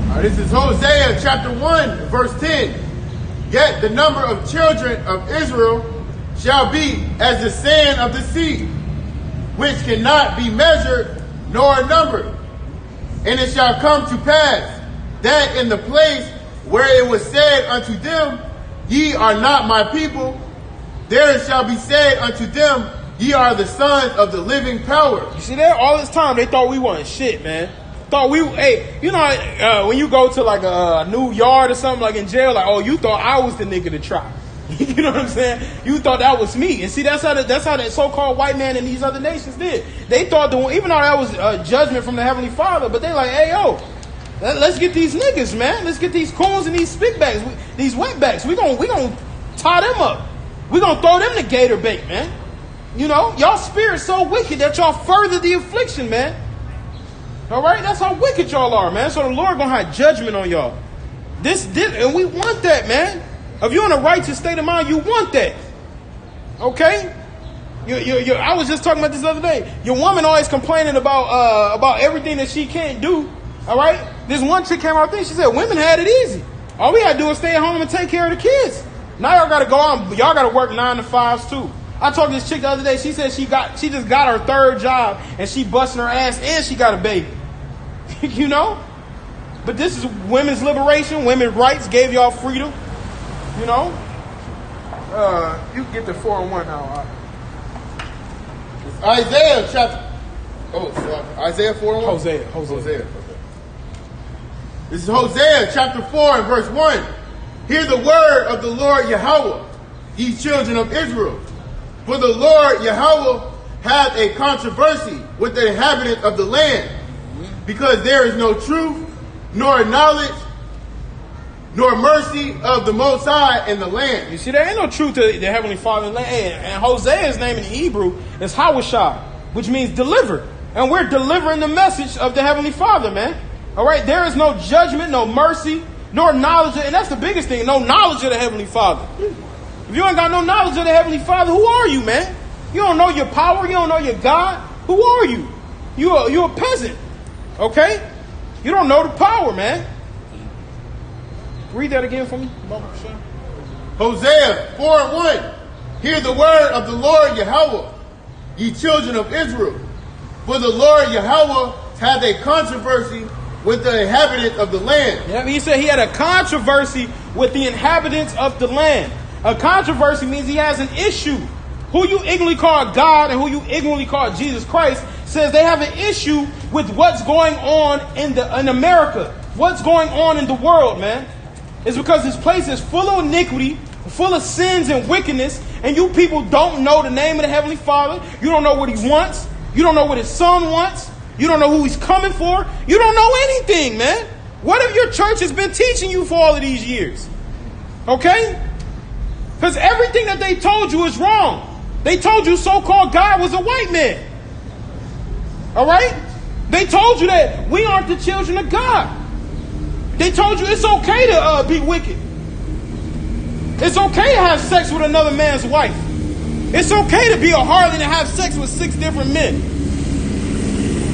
Speaker 4: All right, this is Hosea chapter 1, verse 10. Yet the number of children of Israel shall be as the sand of the sea, which cannot be measured nor numbered. And it shall come to pass that in the place where it was said unto them, ye are not my people, there it shall be said unto them, ye are the sons of the living power.
Speaker 1: You see that? All this time they thought we wasn't shit, man. Thought we, hey, you know, when you go to like a new yard or something, like in jail, like, oh, you thought I was the nigga to try. You know what I'm saying? You thought that was me. And see, that's how that so-called white man in these other nations did. They thought, even though that was judgment from the Heavenly Father, but they like, hey, yo, let's get these niggas, man. Let's get these coons and these spitbacks, these wetbacks. We gonna tie them up. We gonna throw them the gator bait, man. You know, y'all spirit's so wicked that y'all further the affliction, man. All right, that's how wicked y'all are, man. So the Lord gonna have judgment on y'all. This, and we want that, man. If you're in a righteous state of mind, you want that. Okay? I was just talking about this the other day. Your woman always complaining about everything that she can't do. All right? This one chick came out there, she said women had it easy. All we had to do was stay at home and take care of the kids. Now y'all gotta go out, y'all gotta work 9 to 5s too. I talked to this chick the other day, she said she just got her 3rd job and she busting her ass and she got a baby. You know? But this is women's liberation, women's rights, gave y'all freedom. You know? You can get the 4 and 1 now.
Speaker 4: It's Isaiah chapter. Isaiah 4 and 1? Hosea. This is Hosea chapter 4 and verse 1. Hear the word of the Lord Yahweh, ye children of Israel. For the Lord Yahweh hath a controversy with the inhabitants of the land, because there is no truth, nor knowledge, nor mercy of the Most High in the land.
Speaker 1: You see, there ain't no truth to the Heavenly Father in the land. And Hosea's name in Hebrew is Hawashah, which means deliver. And we're delivering the message of the Heavenly Father, man. All right, there is no judgment, no mercy, nor knowledge. And that's the biggest thing, no knowledge of the Heavenly Father. If you ain't got no knowledge of the Heavenly Father, who are you, man? You don't know your power. You don't know your God. Who are you? You're a peasant, okay? You don't know the power, man. Read that again for me.
Speaker 4: Hosea 4 and 1. Hear the word of the Lord Yahweh, ye children of Israel. For the Lord Yahweh hath a controversy with the inhabitants of the land.
Speaker 1: Yeah, he said he had a controversy with the inhabitants of the land. A controversy means he has an issue. Who you ignorantly call God and who you ignorantly call Jesus Christ says they have an issue with what's going on in America. What's going on in the world, man. It's because this place is full of iniquity, full of sins and wickedness, and you people don't know the name of the Heavenly Father. You don't know what He wants. You don't know what His Son wants. You don't know who He's coming for. You don't know anything, man. What have your church has been teaching you for all of these years? Okay? Because everything that they told you is wrong. They told you so-called God was a white man. All right? They told you that we aren't the children of God. They told you it's okay to be wicked. It's okay to have sex with another man's wife. It's okay to be a harlot and have sex with 6 different men.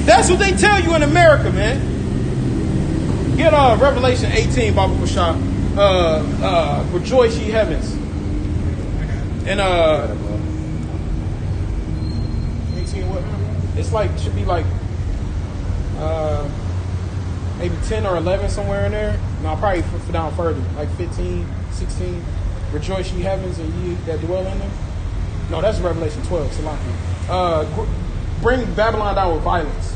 Speaker 1: That's what they tell you in America, man. Get Revelation 18, Baba Kushah. Rejoice ye heavens. And 18 what? It's like, should be like maybe 10 or 11 somewhere in there. No, I'll probably down further, like 15, 16. Rejoice ye heavens and ye that dwell in them. No, that's Revelation 12, Salaki. Bring Babylon down with violence.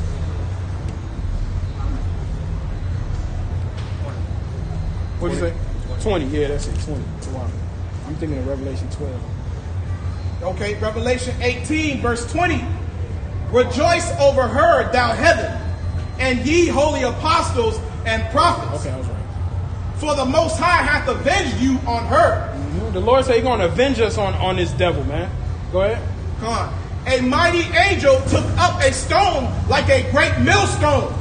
Speaker 1: What'd you say? 20, yeah, that's it, 20. I'm thinking of Revelation 12.
Speaker 3: Okay, Revelation 18, verse 20. Rejoice over her, thou heaven, and ye holy apostles and prophets.
Speaker 1: Okay, I was right.
Speaker 3: For the Most High hath avenged you on her.
Speaker 1: The Lord said He's going to avenge us on this devil, man. Go ahead.
Speaker 3: Come on. A mighty angel took up a stone like a great millstone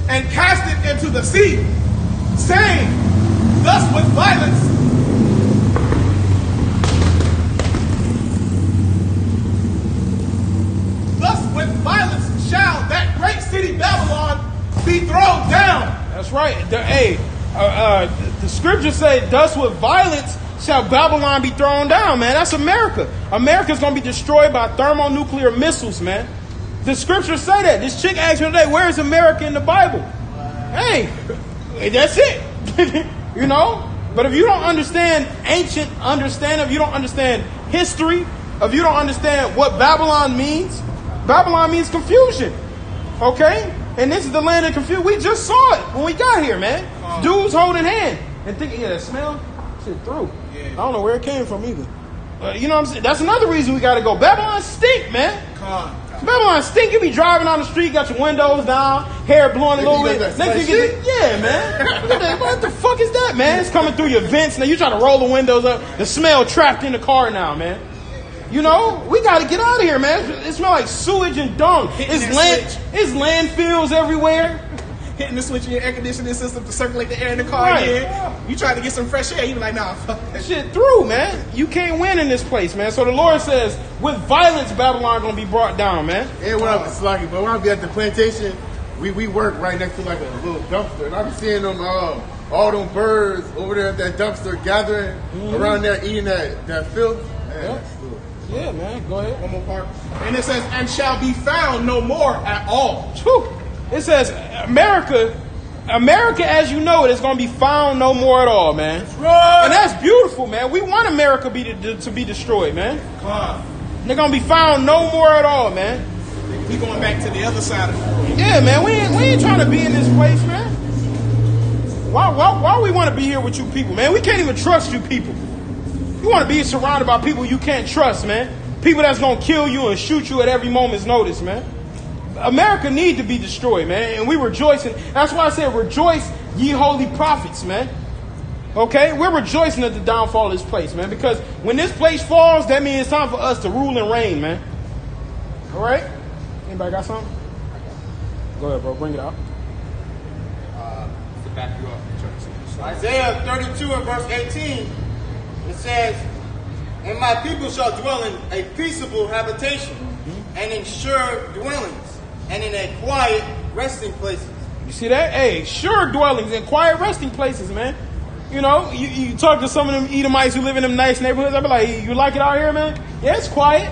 Speaker 3: and cast it into the sea, saying, thus with violence shall that great city Babylon be thrown down.
Speaker 1: That's right. The scriptures say, thus with violence shall Babylon be thrown down, man. That's America. America's going to be destroyed by thermonuclear missiles, man. The scriptures say that. This chick asked me today, where is America in the Bible? Hey, that's it. You know? But if you don't understand ancient understanding, if you don't understand history, if you don't understand what Babylon means confusion. Okay? And this is the land of confusion. We just saw it when we got here, man. Dudes holding hand and thinking, yeah, that smell shit through. Yeah. I don't know where it came from either. You know what I'm saying? That's another reason we got to go. Babylon stink, man. Babylon stink. You be driving on the street, got your windows down, hair blowing a little bit. Next you get yeah, man. What the fuck is that, man? It's coming through your vents. Now you try to roll the windows up. The smell trapped in the car now, man. You know, we got to get out of here, man. It smells like sewage and dung. It's landfills everywhere.
Speaker 3: Hitting the switch in your air conditioning system to circulate the air in the car.
Speaker 1: Right.
Speaker 3: Yeah. You try to get some fresh air. You be like, nah, fuck that
Speaker 1: shit through, man. You can't win in this place, man. So the Lord says, with violence, Babylon gonna be brought down, man.
Speaker 4: Yeah, when I be at the plantation, we work right next to like a little dumpster, and I be seeing them all them birds over there at that dumpster gathering around there eating that filth. Man,
Speaker 1: yeah, man. Go ahead.
Speaker 3: One more part. And it says, and shall be found no more at all.
Speaker 1: Whew. It says, America, as you know it, is going to be found no more at all, man. Right. And that's beautiful, man. We want America to be destroyed, man. They're going to be found no more at all, man.
Speaker 3: We going back to the other side of the world.
Speaker 1: Yeah, man. We ain't trying to be in this place, man. Why we want to be here with you people, man? We can't even trust you people. You want to be surrounded by people you can't trust, man. People that's going to kill you and shoot you at every moment's notice, man. America need to be destroyed, man, and we rejoicing. That's why I said, rejoice, ye holy prophets, man. Okay? We're rejoicing at the downfall of this place, man, because when this place falls, that means it's time for us to rule and reign, man. All right? Anybody got something? Go ahead, bro. Bring it out.
Speaker 6: To back you up. Isaiah 32 and verse 18, it says, and my people shall dwell in a peaceable habitation, and in sure dwellings, and in a quiet resting places.
Speaker 1: You see that? Hey, sure dwellings and quiet resting places, man. You know, you talk to some of them Edomites who live in them nice neighborhoods. I be like, you like it out here, man? Yeah, it's quiet.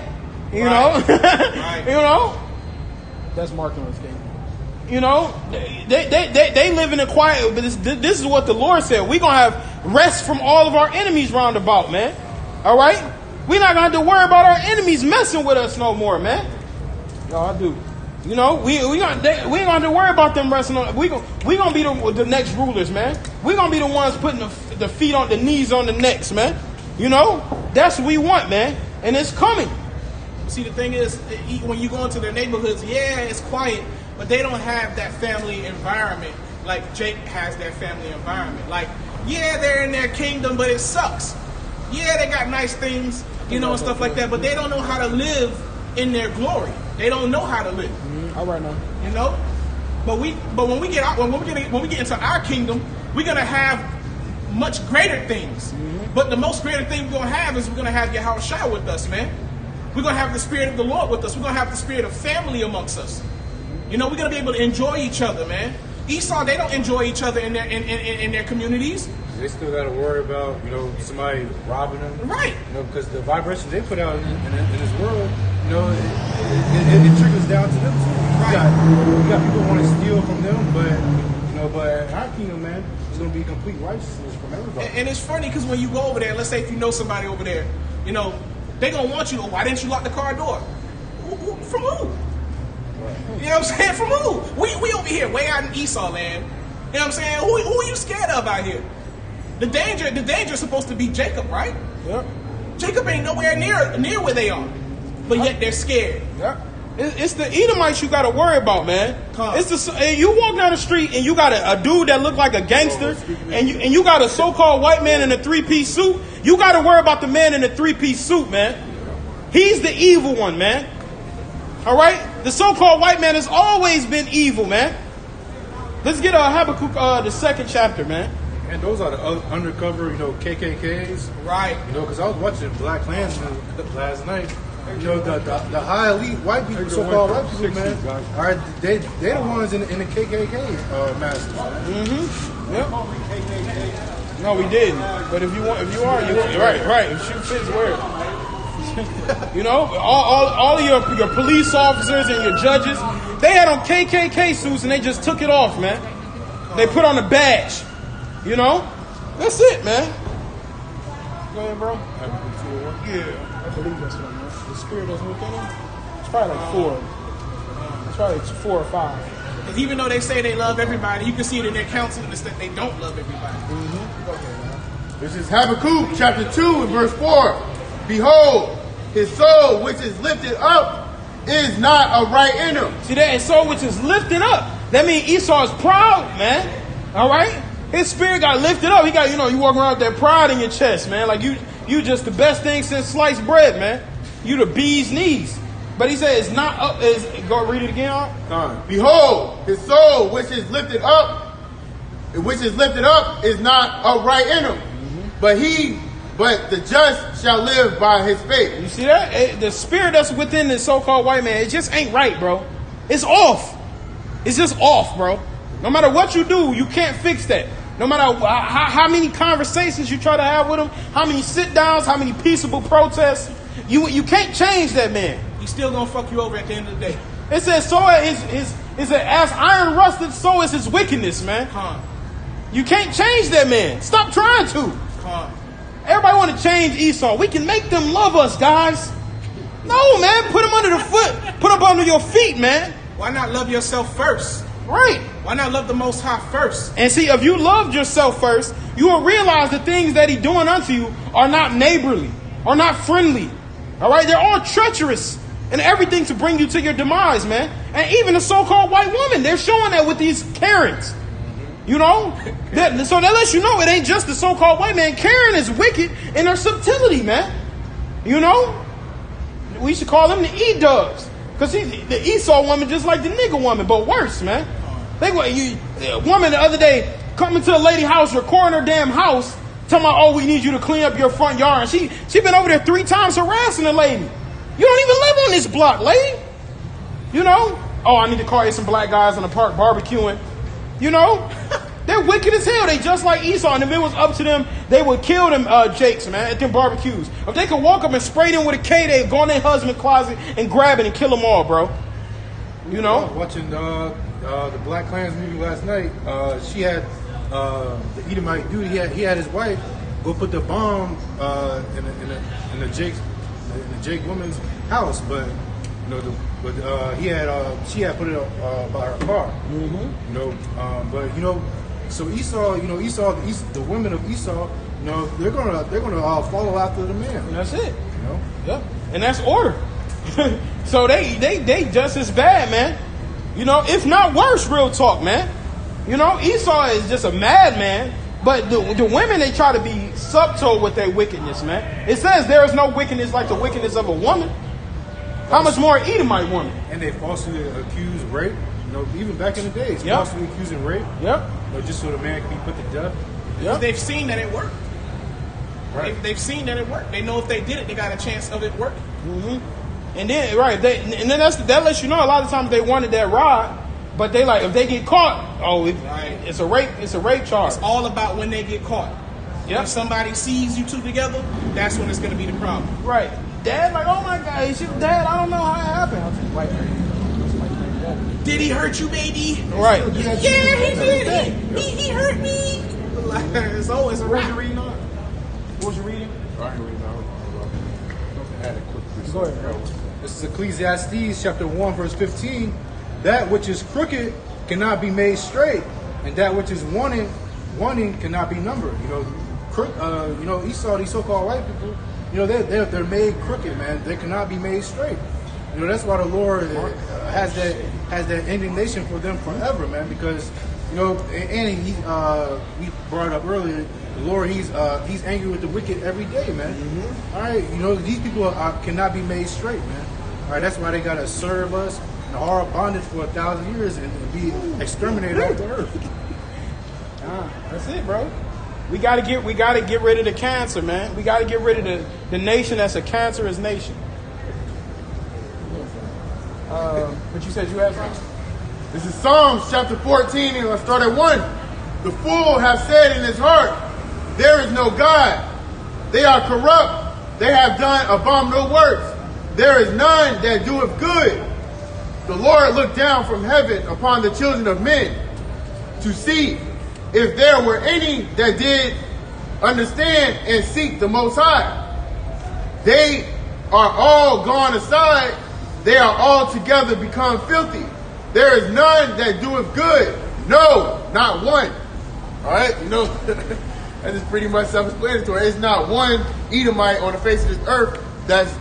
Speaker 1: You know? Right. You know? That's Mark on his game. You know? They live in a quiet, but this is what the Lord said. We're going to have rest from all of our enemies round about, man. All right? We're not going to have to worry about our enemies messing with us no more, man. No, I do. You know, we ain't going to have to worry about them wrestling on. We're going to be the next rulers, man. We're going to be the ones putting the feet on the knees on the necks, man. You know, that's what we want, man. And it's coming.
Speaker 3: See, the thing is, when you go into their neighborhoods, yeah, it's quiet, but they don't have that family environment like Jake has that family environment. Like, yeah, they're in their kingdom, but it sucks. Yeah, they got nice things, you know, and stuff like that, but they don't know how to live in their glory. They don't know how to live.
Speaker 1: All right now.
Speaker 3: You know? But when we get into our kingdom, we're gonna have much greater things. But the most greater thing we're gonna have is we're gonna have Yahushua with us, man. We're gonna have the Spirit of the Lord with us. We're gonna have the spirit of family amongst us. You know, we're gonna be able to enjoy each other, man. Esau, they don't enjoy each other in their communities.
Speaker 5: They still got to worry about, you know, somebody robbing them.
Speaker 3: Right.
Speaker 5: You know, because the vibrations they put out in this world, you know, it trickles down to them. You got people who want to steal from them, but in our kingdom, man, it's going to be complete righteousness from everybody.
Speaker 3: And it's funny because when you go over there, let's say if you know somebody over there, you know, they're going to want you to, why didn't you lock the car door? From who? Right. You know what I'm saying? From who? We over here, way out in Esau land. You know what I'm saying? Who are you scared of out here? The danger is supposed to be Jacob, right?
Speaker 1: Yep.
Speaker 3: Jacob ain't nowhere near where they are, but yet they're scared.
Speaker 1: Yep. It's the Edomites you got to worry about, man. It's the you walk down the street and you got a dude that look like a gangster, and you got a so-called white man in a 3-piece suit. You got to worry about the man in the 3-piece suit, man. He's the evil one, man. All right, the so-called white man has always been evil, man. Let's get Habakkuk, the 2nd chapter, man.
Speaker 5: And those are the undercover, KKKs.
Speaker 3: Right.
Speaker 5: Because I was watching Black Klansman last night. The high elite white people, so-called white people, man, all right, they're the ones in the KKK masters.
Speaker 1: Mm-hmm. Yep. No, we didn't. But if you are, right. If shoe fits, wear it. all of your police officers and your judges, they had on KKK suits and they just took it off, man. They put on a badge. That's it, man. Go ahead, bro. Yeah, I believe that's one, man. The spirit that's within them. It's probably like 4. It's probably 4 or 5.
Speaker 3: Because even though they say they love everybody, you can see it in their countenance that they don't love everybody.
Speaker 1: Mm-hmm.
Speaker 3: Go ahead, man.
Speaker 4: This is Habakkuk chapter 2 and verse 4. Behold, his soul which is lifted up is not upright in him.
Speaker 1: See that? His soul which is lifted up. That means Esau is proud, man. All right? His spirit got lifted up. He got, you walk around with that pride in your chest, man. Like you just the best thing since sliced bread, man. You the bee's knees. But he said it's not up. Go read it again.
Speaker 4: Behold, his soul which is lifted up is not upright in him. Mm-hmm. But the just shall live by his faith.
Speaker 1: You see that? The spirit that's within the so-called white man, it just ain't right, bro. It's off. It's just off, bro. No matter what you do, you can't fix that. No matter how many conversations you try to have with him, how many sit-downs, how many peaceable protests, you can't change that man.
Speaker 3: He's still gonna fuck you over at the end of the day.
Speaker 1: It says, so as iron rusted, so is his wickedness, man. You can't change that man. Stop trying to. Everybody want to change Esau. We can make them love us, guys. No, man. Put them under the foot. Put them under your feet, man.
Speaker 3: Why not love yourself first?
Speaker 1: Right.
Speaker 3: Why not love the Most High first?
Speaker 1: And see, if you loved yourself first, you will realize the things that he's doing unto you are not neighborly, are not friendly. All right? They're all treacherous and everything to bring you to your demise, man. And even the so-called white woman, they're showing that with these Karens. So that lets you know it ain't just the so-called white man. Karen is wicked in her subtlety, man. We should call them the E-dubs. Because the Esau woman just like the nigga woman, but worse, man. A woman the other day coming to a lady house, recording her damn house, talking about, oh, we need you to clean up your front yard. And she been over there 3 times harassing the lady. You don't even live on this block, lady. Oh, I need to call you some black guys in the park barbecuing. They're wicked as hell. They just like Esau. And if it was up to them, they would kill them jakes, man, at them barbecues. If they could walk up and spray them with a K, they'd go in their husband's closet and grab it and kill them all, bro.
Speaker 5: I was watching the Black Klansman movie last night. She had the Edomite dude. He had his wife go put the bomb in the Jake woman's house, but she had put it up by her car. Mm-hmm. So Esau, the women of Esau, they're gonna follow after the man.
Speaker 1: And that's it. Yep. And that's order. So they just as bad, man. If not worse. Real talk, man. Esau is just a madman. But the women, they try to be subtle with their wickedness, man. It says there is no wickedness like the wickedness of a woman. How much more Edomite woman?
Speaker 5: And they falsely accuse rape. Even back in the days, falsely accusing rape.
Speaker 1: Yep.
Speaker 5: Just so the man can be put to death.
Speaker 3: Yep. They've seen that it worked.
Speaker 5: Right.
Speaker 3: They've seen that it worked. They know if they did it, they got a chance of it working.
Speaker 1: Mm-hmm. And then that lets you know a lot of times they wanted that rod, but they like if they get caught, it's a rape. It's a rape charge.
Speaker 3: It's all about when they get caught. Yep. When somebody sees you two together, that's when it's going to be the problem.
Speaker 1: Right. Dad, like, oh my God, Dad, I don't know how it happened. I was just like,
Speaker 3: did he hurt you, baby?
Speaker 1: Right.
Speaker 3: Yeah, he did. He hurt me. It's always a wrap.
Speaker 1: What was you reading?
Speaker 2: I ain't reading now. Add a quick
Speaker 1: Go ahead, bro.
Speaker 5: This is Ecclesiastes chapter 1, verse 15. That which is crooked cannot be made straight, and that which is wanting cannot be numbered. Esau, these so-called white people, they're made crooked, man. They cannot be made straight. You know, that's why the Lord has that indignation for them forever, man. Because you know, and we brought it up earlier. The Lord, he's angry with the wicked every day, man. All right, you know, these people cannot be made straight, man. All right, that's why they gotta serve us in hard bondage for 1,000 years and be exterminated off the earth.
Speaker 1: That's it, bro. We gotta get rid of the cancer, man. We gotta get rid of the nation that's a cancerous nation. But you said you had something?
Speaker 4: This is Psalms chapter 14, and I'll start at 1. The fool hath said in his heart, there is no God. They are corrupt. They have done abominable works. There is none that doeth good. The Lord looked down from heaven upon the children of men to see if there were any that did understand and seek the Most High. They are all gone aside. They are altogether become filthy. There is none that doeth good. No, not one. All right, you know, that is pretty much self-explanatory. It's not one Edomite on the face of this earth that's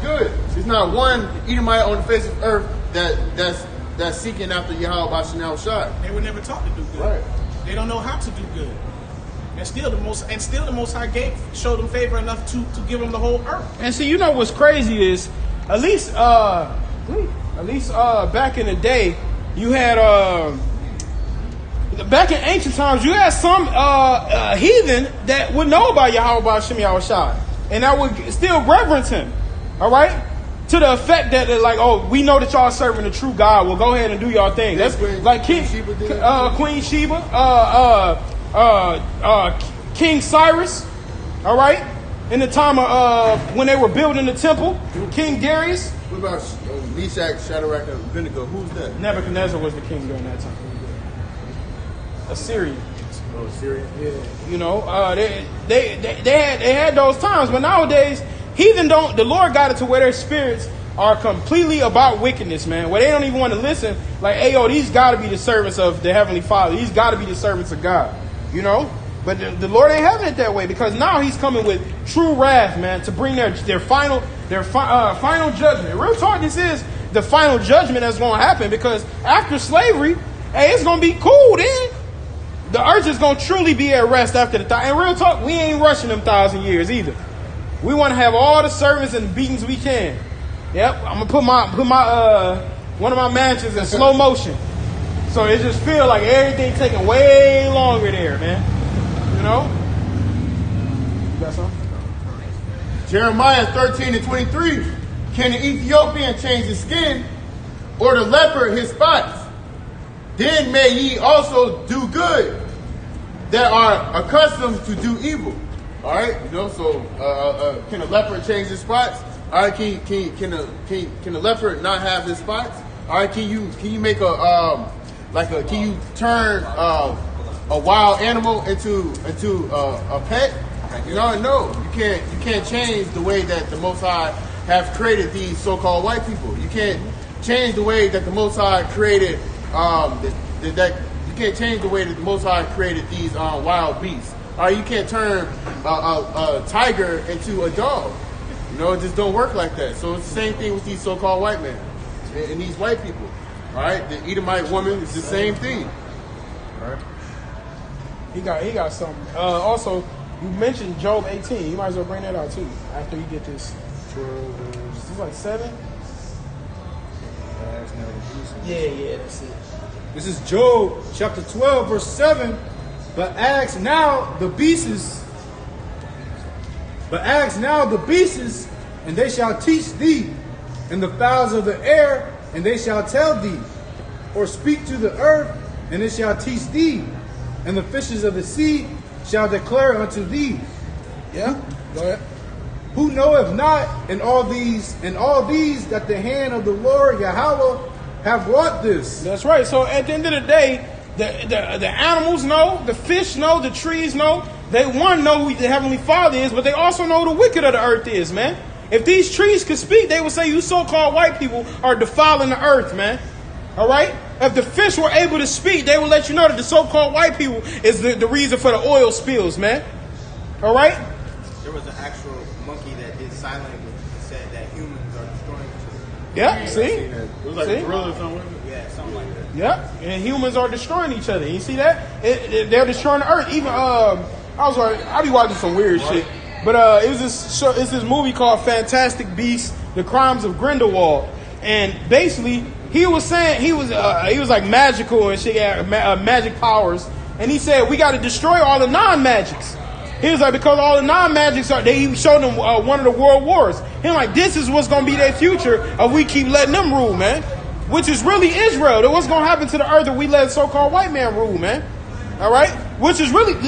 Speaker 4: good. It's not one Edomite on the face of the earth that's seeking after Yahweh B'Shem Shai.
Speaker 3: They were never taught to do good.
Speaker 4: Right.
Speaker 3: They don't know how to do good. And still the Most High showed them favor enough to give them the whole earth.
Speaker 1: And see, you know what's crazy is, at least back in the day, you had back in ancient times, you had some heathen that would know about Yahweh B'Shem Yahushua, and that would still reverence him. All right, to the effect that they're like, oh, we know that y'all serving the true God. Well, go ahead and do y'all thing. That's like Queen Sheba, King Cyrus. All right, in the time of when they were building the temple, King Darius.
Speaker 4: What about Meshach, Shadrach, and Abednego? Who's that?
Speaker 1: Nebuchadnezzar was the king during that time. Assyria.
Speaker 4: Oh, Syria.
Speaker 1: Yeah. You know, they had those times, but nowadays heathen don't. The Lord got it to where their spirits are completely about wickedness, man. Where they don't even want to listen. Like, hey, yo, these got to be the servants of the Heavenly Father. These got to be the servants of God. You know. But the Lord ain't having it that way, because now He's coming with true wrath, man, to bring their final judgment. Real talk, this is the final judgment that's going to happen, because after slavery, hey, it's going to be cool then. The earth is going to truly be at rest after the time. And real talk, we ain't rushing them 1,000 years either. We want to have all the servants and beatings we can. Yep, I'm gonna put my one of my mansions in slow motion, so it just feel like everything taking way longer there, man. You know? You got something?
Speaker 4: Jeremiah 13:23. Can the Ethiopian change his skin, or the leopard his spots? Then may ye also do good that are accustomed to do evil. All right, you know. So can a leopard change his spots? All right, can the leopard not have his spots? All right, can you make can you turn a wild animal into a pet? You know, no, you can't change the way that the Most High have created these so-called white people. You can't change the way that the Most High created you can't change the way that the Most High created these wild beasts. All right, you can't turn a tiger into a dog. You know, it just don't work like that. So it's the same thing with these so-called white men and these white people. All right, the Edomite woman is the same thing. All right.
Speaker 1: He got something. Also, you mentioned Job 18. You might as well bring that out too after you get this. This is like 7. Yeah, that's it.
Speaker 5: This is Job chapter 12, verse 7. But ask now the beasts, and they shall teach thee, and the fowls of the air, and they shall tell thee, or speak to the earth, and it shall teach thee, and the fishes of the sea shall declare unto thee.
Speaker 1: Yeah, go ahead.
Speaker 5: Who knoweth not in all these that the hand of the Lord Yahweh have wrought this?
Speaker 1: That's right. So at the end of the day, the animals know, the fish know, the trees know. They know who the Heavenly Father is, but they also know who the wicked of the earth is, man. If these trees could speak, they would say you so-called white people are defiling the earth, man. All right? If the fish were able to speak, they would let you know that the so-called white people is the reason for the oil spills, man. All right?
Speaker 6: There was an actual monkey that did sign language and said that humans are destroying each other.
Speaker 1: Yeah, see?
Speaker 2: It was like
Speaker 1: See?
Speaker 2: a gorilla or something.
Speaker 8: Yeah, something like that.
Speaker 1: Yeah, and humans are destroying each other. You see that? They're destroying the earth. Even I be watching some weird shit, but it was this show. It's this movie called Fantastic Beasts: The Crimes of Grindelwald, and basically he was saying he was like magical and shit, had magic powers, and he said we got to destroy all the non-magics. He was like, because all the non-magics he showed them one of the world wars. He was like, this is what's going to be their future if we keep letting them rule, man. Which is really Israel. What's going to happen to the earth if we let so-called white man rule, man? All right? Which is really, if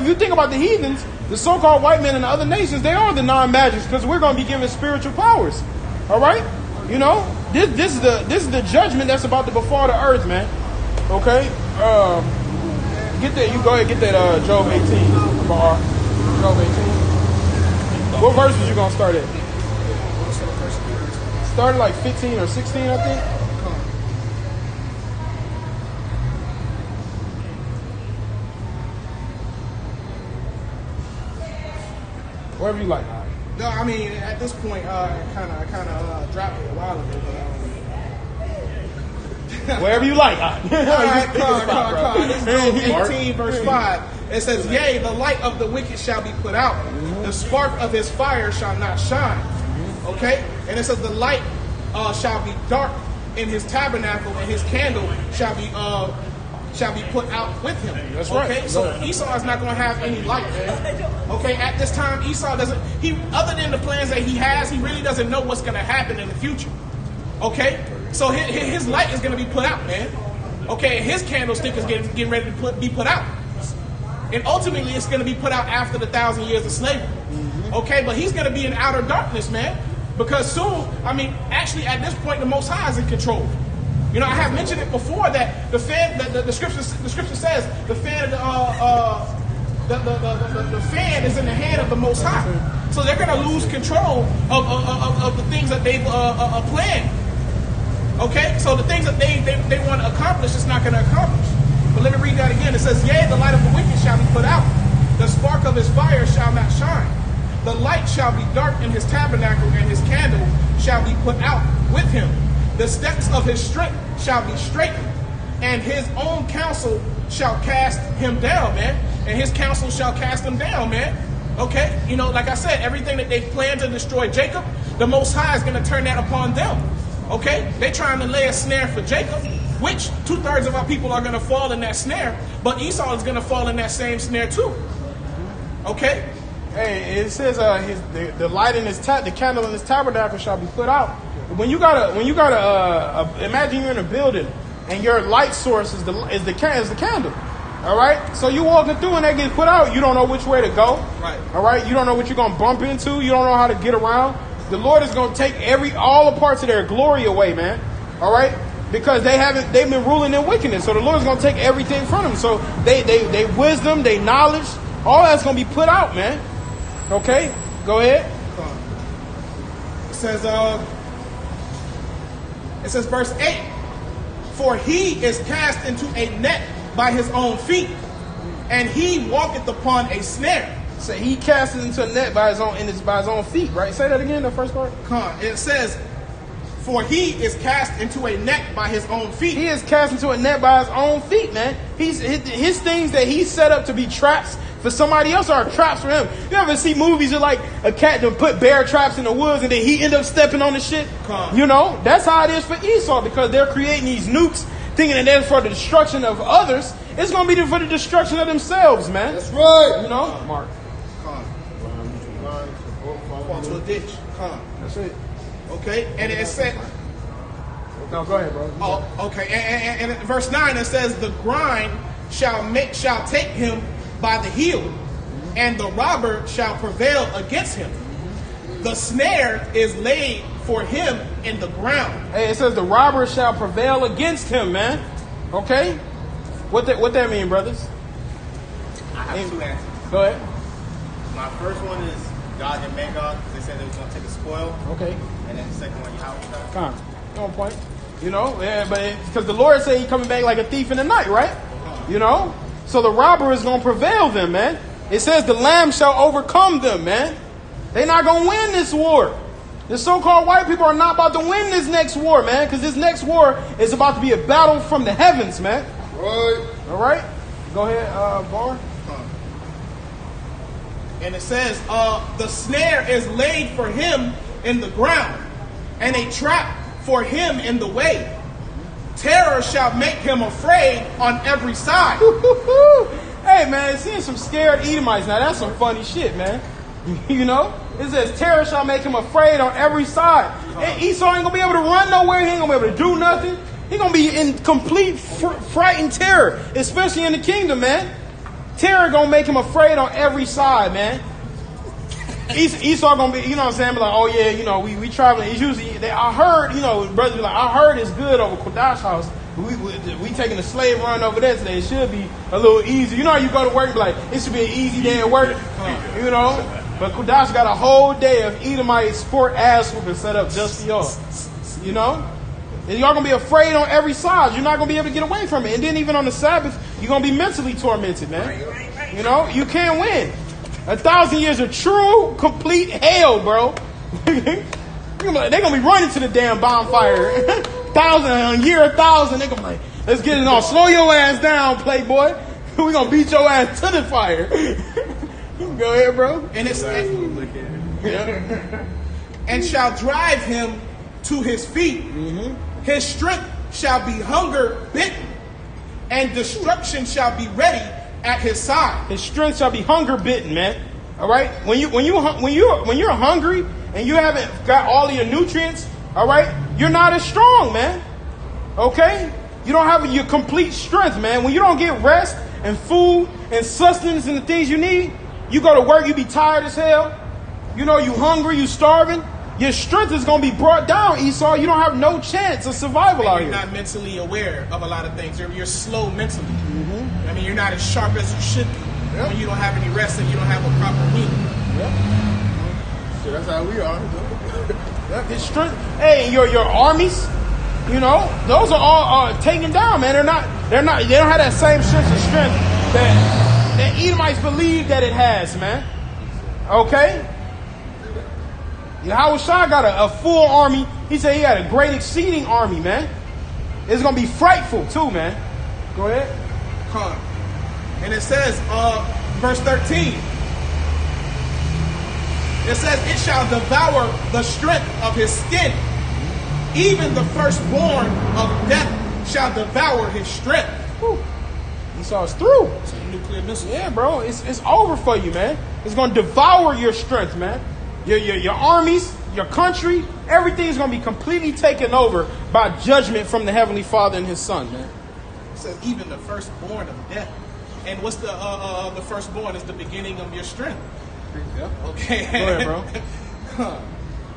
Speaker 1: you think about the heathens, the so-called white men in the other nations, they are the non-magics because we're going to be given spiritual powers. All right? This is the judgment that's about to befall the earth, man. Okay? Get that. You go ahead and get that Job 18 bar. Job 18. What verse was you going to start at? Started like 15 or 16, I think. Wherever you like.
Speaker 3: No, I mean at this point, I kind of dropped it a while ago. But,
Speaker 1: Wherever you like.
Speaker 3: This is Job 18, verse 5. It says, "Yea, the light of the wicked shall be put out; the spark of his fire shall not shine." Okay, and it says, "The light shall be dark in his tabernacle, and his candle shall be put out with him."
Speaker 1: That's right.
Speaker 3: Okay, so Esau is not going to have any light, man. Okay, at this time, Esau doesn't. Other than the plans that he has, he really doesn't know what's going to happen in the future. Okay, so his light is going to be put out, man. Okay, and his candlestick is getting ready to be put out, and ultimately, it's going to be put out after the 1,000 years of slavery. Okay, but he's going to be in outer darkness, man, because soon. I mean, actually, at this point, the Most High is in control. I have mentioned it before that the fan, the scripture says the fan the fan is in the hand of the Most High. So they're going to lose control of the things that they've planned. Okay, so the things that they want to accomplish is not going to accomplish. But let me read that again. It says, "Yea, the light of the wicked shall be put out; the spark of his fire shall not shine. The light shall be dark in his tabernacle, and his candle shall be put out with him. The steps of his strength shall be straightened, and his own counsel shall cast him down," man. And his counsel shall cast him down, man. Okay? Like I said, everything that they plan to destroy Jacob, the Most High is going to turn that upon them. Okay? They're trying to lay a snare for Jacob, which 2/3 of our people are going to fall in that snare, but Esau is going to fall in that same snare too. Okay?
Speaker 1: Hey, it says the light in the candle in his tabernacle shall be put out. When you gotta imagine you're in a building and your light source is the candle. All right, so you walking through and they get put out. You don't know which way to go. Right. All right, you don't know what you're gonna bump into. You don't know how to get around. The Lord is gonna take all the parts of their glory away, man. All right, because they've been ruling in wickedness. So the Lord's gonna take everything from them. So they wisdom, they knowledge, all that's gonna be put out, man. Okay, go ahead.
Speaker 3: It says, verse 8, "For he is cast into a net by his own feet, and he walketh upon a snare."
Speaker 1: So he cast it into a net by his own feet, right? Say that again, the first part.
Speaker 3: It says, "For he is cast into a net by his own feet."
Speaker 1: He is cast into a net by his own feet, man. His things that he set up to be traps for somebody else are traps for him. You ever see movies of like a cat that put bear traps in the woods and then he end up stepping on the shit? That's how it is for Esau, because they're creating these nukes thinking that they're for the destruction of others. It's going to be for the destruction of themselves, man.
Speaker 5: That's right.
Speaker 1: Mark.
Speaker 3: Fall to a ditch.
Speaker 1: That's it.
Speaker 3: Okay, and it said...
Speaker 1: No, go ahead, bro.
Speaker 3: Oh, okay. And in verse 9 it says, "The grind shall take him by the heel, and the robber shall prevail against him. The snare is laid for him in the ground."
Speaker 1: Hey, it says the robber shall prevail against him, man. Okay? What that mean, brothers?
Speaker 6: I have two answers.
Speaker 1: Go ahead.
Speaker 6: My first one is God and Magog, because they said they was going to take a spoil.
Speaker 1: Okay.
Speaker 6: And then the second one, Yahweh.
Speaker 1: On point. But because the Lord said he's coming back like a thief in the night, right? So the robber is going to prevail them, man. It says the lamb shall overcome them, man. They're not going to win this war. The so-called white people are not about to win this next war, man, because this next war is about to be a battle from the heavens, man.
Speaker 6: Right.
Speaker 1: All right? Go ahead, Bar.
Speaker 3: And it says, the snare is laid for him in the ground, and a trap for him in the way. Terror shall make him afraid on every side.
Speaker 1: Hey, man, seeing some scared Edomites now, that's some funny shit, man. You know? It says, terror shall make him afraid on every side. And Esau ain't going to be able to run nowhere. He ain't going to be able to do nothing. He going to be in complete frightened terror, especially in the kingdom, man. Terror going to make him afraid on every side, man. Esau going to be, you know what I'm saying, be like, oh, yeah, you know, we traveling. It's usually, I heard, you know, brothers be like, I heard it's good over Kodash house. We taking a slave run over there today. It should be a little easy. You know how you go to work and be like, it should be an easy day at work, you know? But Kodash got a whole day of Edomite sport ass whooping set up just for y'all. You know? And y'all going to be afraid on every side. You're not going to be able to get away from it. And then even on the Sabbath, you're going to be mentally tormented, man. You know? You can't win. 1,000 years of true, complete hell, bro. They're going to be running to the damn bonfire. 1,000, they're going to be like, let's get it on. Slow your ass down, playboy. We're going to beat your ass to the fire. Go ahead, bro.
Speaker 3: And it's and shall drive him to his feet. Mm-hmm. His strength shall be hunger bitten, and destruction shall be ready at his side.
Speaker 1: His strength shall be hunger bitten, man. All right. When you're hungry and you haven't got all of your nutrients, all right, you're not as strong, man. Okay. You don't have your complete strength, man. When you don't get rest and food and sustenance and the things you need, you go to work, you be tired as hell. You know, you hungry, you starving. Your strength is going to be brought down, Esau. You don't have no chance of survival out here.
Speaker 3: You're not mentally aware of a lot of things. You're slow mentally. Mm-hmm. I mean, you're not as sharp as you should be. Yep. When you don't have any rest and you don't have a proper meal.
Speaker 4: Yep. So that's how we are.
Speaker 1: Yep. His strength. Hey, your armies, you know, those are all taken down, man. They don't have that same sense of strength that Edomites believe that it has, man. Okay? Yahweh Shah got a full army. He said he had a great exceeding army, man. It's going to be frightful too, man. Go ahead.
Speaker 3: And it says, verse 13. It says, it shall devour the strength of his skin. Even the firstborn of death shall devour his strength.
Speaker 1: Whew. Esau's through.
Speaker 3: It's a nuclear missile.
Speaker 1: Yeah, bro. It's over for you, man. It's going to devour your strength, man. Your armies, your country, everything's going to be completely taken over by judgment from the Heavenly Father and His Son, man.
Speaker 3: It says, even the firstborn of death. And what's the firstborn is the beginning of your strength.
Speaker 1: Yeah.
Speaker 3: Okay.
Speaker 1: Go ahead, bro.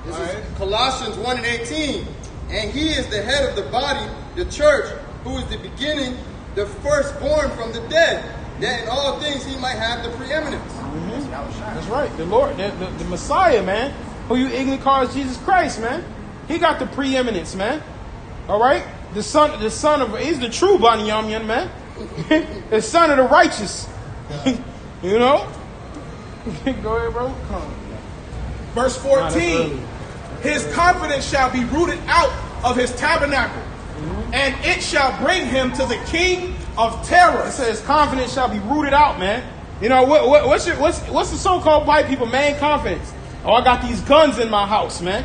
Speaker 6: This is Colossians 1:18. And he is the head of the body, the church, who is the beginning, the firstborn from the dead, that in all things he might have the preeminence.
Speaker 1: Mm-hmm. That's right. The Lord, the Messiah, man, who you ignorantly call Jesus Christ, man. He got the preeminence, man. All right? The son of, he's the true Bani Yamyan, man. The son of the righteous. You know? Go ahead, bro.
Speaker 3: Verse 14. His confidence shall be rooted out of his tabernacle, and it shall bring him to the king of terror.
Speaker 1: It says confidence shall be rooted out, man. You know, what's the so-called white people main confidence? Oh, I got these guns in my house, man.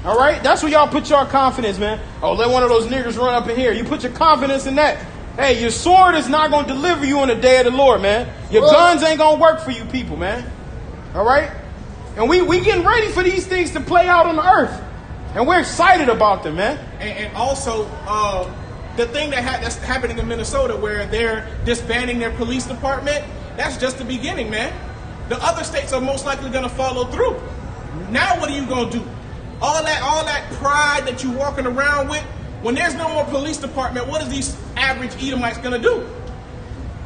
Speaker 1: All right? That's where y'all put your confidence, man. Oh, let one of those niggers run up in here. You put your confidence in that. Hey, your sword is not going to deliver you on the day of the Lord, man. Your guns ain't going to work for you people, man. All right? And we getting ready for these things to play out on the earth. And we're excited about them, man.
Speaker 3: And also, the thing that's happening in Minnesota where they're disbanding their police department, that's just the beginning, man. The other states are most likely going to follow through. Now what are you going to do? All that pride that you're walking around with, when there's no more police department, what is these average Edomites going to do?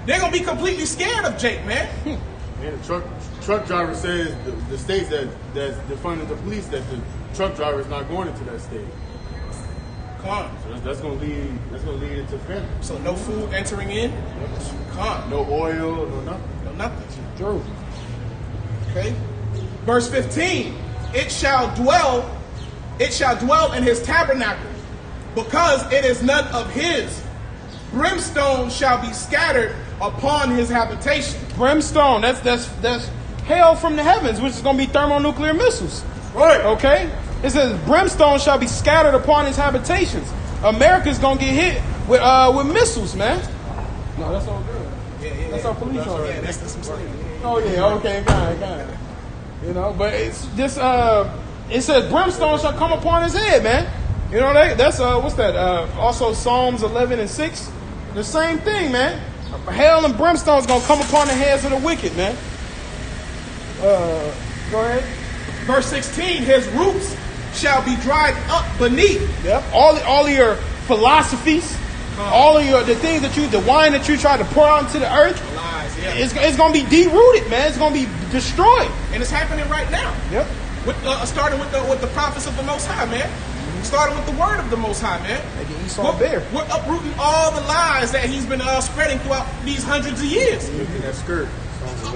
Speaker 3: They're going to be completely scared of Jake, man.
Speaker 4: Yeah, the truck driver says the states that's defunding the police, that the truck driver is not going into that state.
Speaker 3: Come on.
Speaker 4: So that's going to lead into famine.
Speaker 3: So no food entering in. Come on.
Speaker 4: No oil, no nothing.
Speaker 3: No nothing.
Speaker 1: True.
Speaker 3: Okay. Verse 15. It shall dwell it shall dwell in his tabernacle, because it is none of his. Brimstone shall be scattered upon his habitation.
Speaker 1: Brimstone, that's hell from the heavens, which is going to be thermonuclear missiles.
Speaker 3: Right.
Speaker 1: Okay? It says brimstone shall be scattered upon his habitations. America's going to get hit with missiles, man. No, that's all good.
Speaker 3: Yeah.
Speaker 1: That's our police already.
Speaker 3: Yeah, that's some slavery.
Speaker 1: Oh yeah, okay, got it. You know, but it's just it says brimstone shall come upon his head, man. You know that's what's that? Also Psalms 11 and 6. The same thing, man. Hell and brimstone is gonna come upon the heads of the wicked, man. Go ahead.
Speaker 3: Verse 16, his roots shall be dried up beneath.
Speaker 1: Yep. All of your philosophies, all of the things the wine that you try to pour out into the earth,
Speaker 3: Lies, yeah.
Speaker 1: it's gonna be derooted, man. It's gonna be destroyed.
Speaker 3: And it's happening right now.
Speaker 1: Yep.
Speaker 3: Starting with the prophets of the Most High, man. Starting with the word of the Most High, man.
Speaker 1: Making Esau bare.
Speaker 3: We're uprooting all the lies that he's been spreading throughout these hundreds of years.
Speaker 5: That skirt.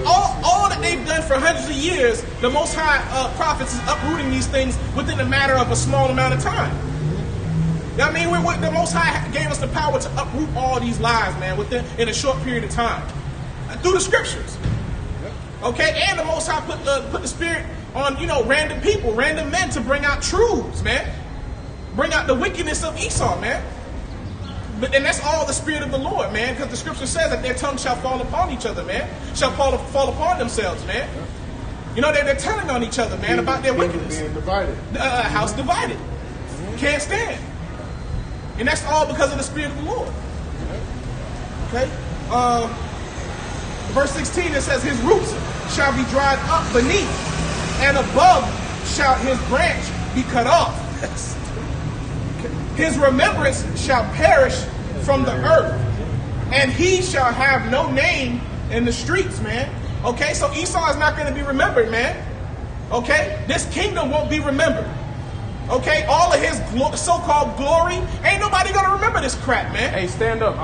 Speaker 3: All that they've done for hundreds of years, the Most High prophets is uprooting these things within a matter of a small amount of time. I mean, the Most High gave us the power to uproot all these lies, man, in a short period of time, through the scriptures. Okay, and the Most High put the Spirit on random people, random men to bring out truths, man, bring out the wickedness of Esau, man. But then that's all the Spirit of the Lord, man, because the Scripture says that their tongue shall fall upon each other, man, shall fall upon themselves, man. You know, they're telling on each other, man, about their wickedness.
Speaker 2: Being divided.
Speaker 3: House divided. Can't stand. And that's all because of the Spirit of the Lord. Okay? Verse 16, it says, his roots shall be dried up beneath, and above shall his branch be cut off. His remembrance shall perish from the earth, and he shall have no name in the streets, man. Okay, so Esau is not going to be remembered, man. Okay, this kingdom won't be remembered. Okay, all of his so-called glory, ain't nobody going to remember this crap, man.
Speaker 1: Hey, stand up.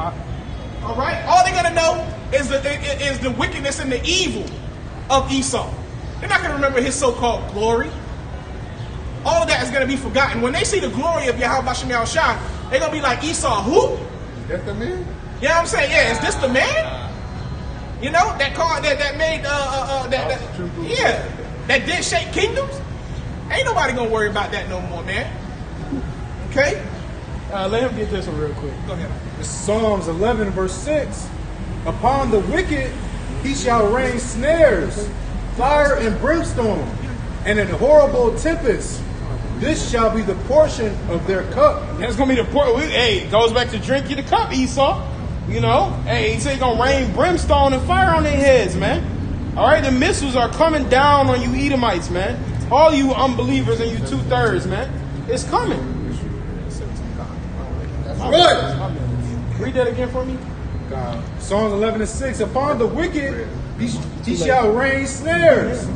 Speaker 3: All right, all they're going to know is the wickedness and the evil of Esau. They're not going to remember his so-called glory. All of that is going to be forgotten. When they see the glory of Yahweh Bashem Yahushua, they're going to be like, Esau, who?
Speaker 2: Is that the man?
Speaker 3: You know what I'm saying? Yeah, is this the man? You know, that car that made, that did shake kingdoms? Ain't nobody going to worry about that no more, man. Okay?
Speaker 1: Let him get this one real quick.
Speaker 3: Go ahead.
Speaker 5: It's Psalms 11 verse 6. Upon the wicked he shall rain snares, fire and brimstone, and an horrible tempest. This shall be the portion of their cup.
Speaker 1: That's going to be the portion. Hey, it goes back to drink you the cup, Esau. You know? Hey, he said he's going to rain brimstone and fire on their heads, man. All right? The missiles are coming down on you Edomites, man. All you unbelievers and you 2/3, man. It's coming.
Speaker 5: Right.
Speaker 1: Read that again for me.
Speaker 5: Psalms 11 and 6. Upon the wicked he shall rain snares,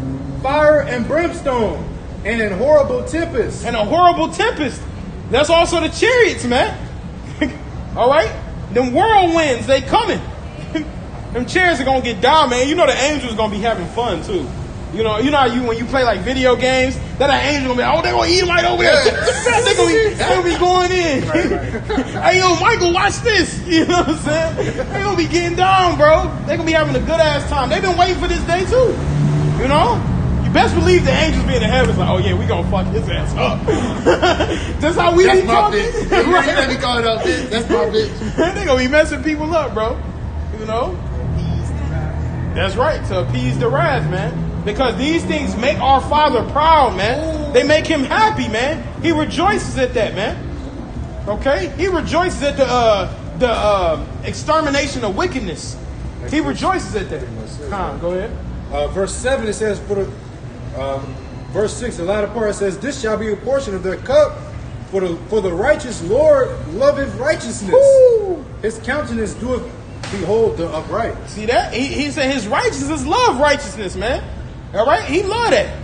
Speaker 5: fire and brimstone, and an horrible tempest.
Speaker 1: And a horrible tempest. That's also the chariots, man. All right? Them whirlwinds, they coming. Them chariots are going to get down, man. You know the angels going to be having fun, too. You know how when you play like video games, that angel gonna be, oh, they're gonna eat them right over there. They're gonna be going in. Hey, yo, Michael, watch this. You know what I'm saying? They're gonna be getting down, bro. They're gonna be having a good ass time. They've been waiting for this day too. You know? You best believe the angels be in the heavens like, oh yeah, we gonna fuck his ass up. That's how we be talking.
Speaker 2: Right. Be calling out this. That's my bitch.
Speaker 1: They gonna be messing people up, bro. You know? That's right, to appease the wrath, man. Because these things make our Father proud, man. They make him happy, man. He rejoices at that, man. Okay? He rejoices at the extermination of wickedness. He rejoices at that. Go ahead.
Speaker 5: Verse 7, it says, verse 6, the latter part says, this shall be a portion of their cup, for the righteous Lord loveth righteousness.
Speaker 1: Woo!
Speaker 5: His countenance doeth behold the upright.
Speaker 1: See that? He said his righteousness love righteousness, man. All right? He love that.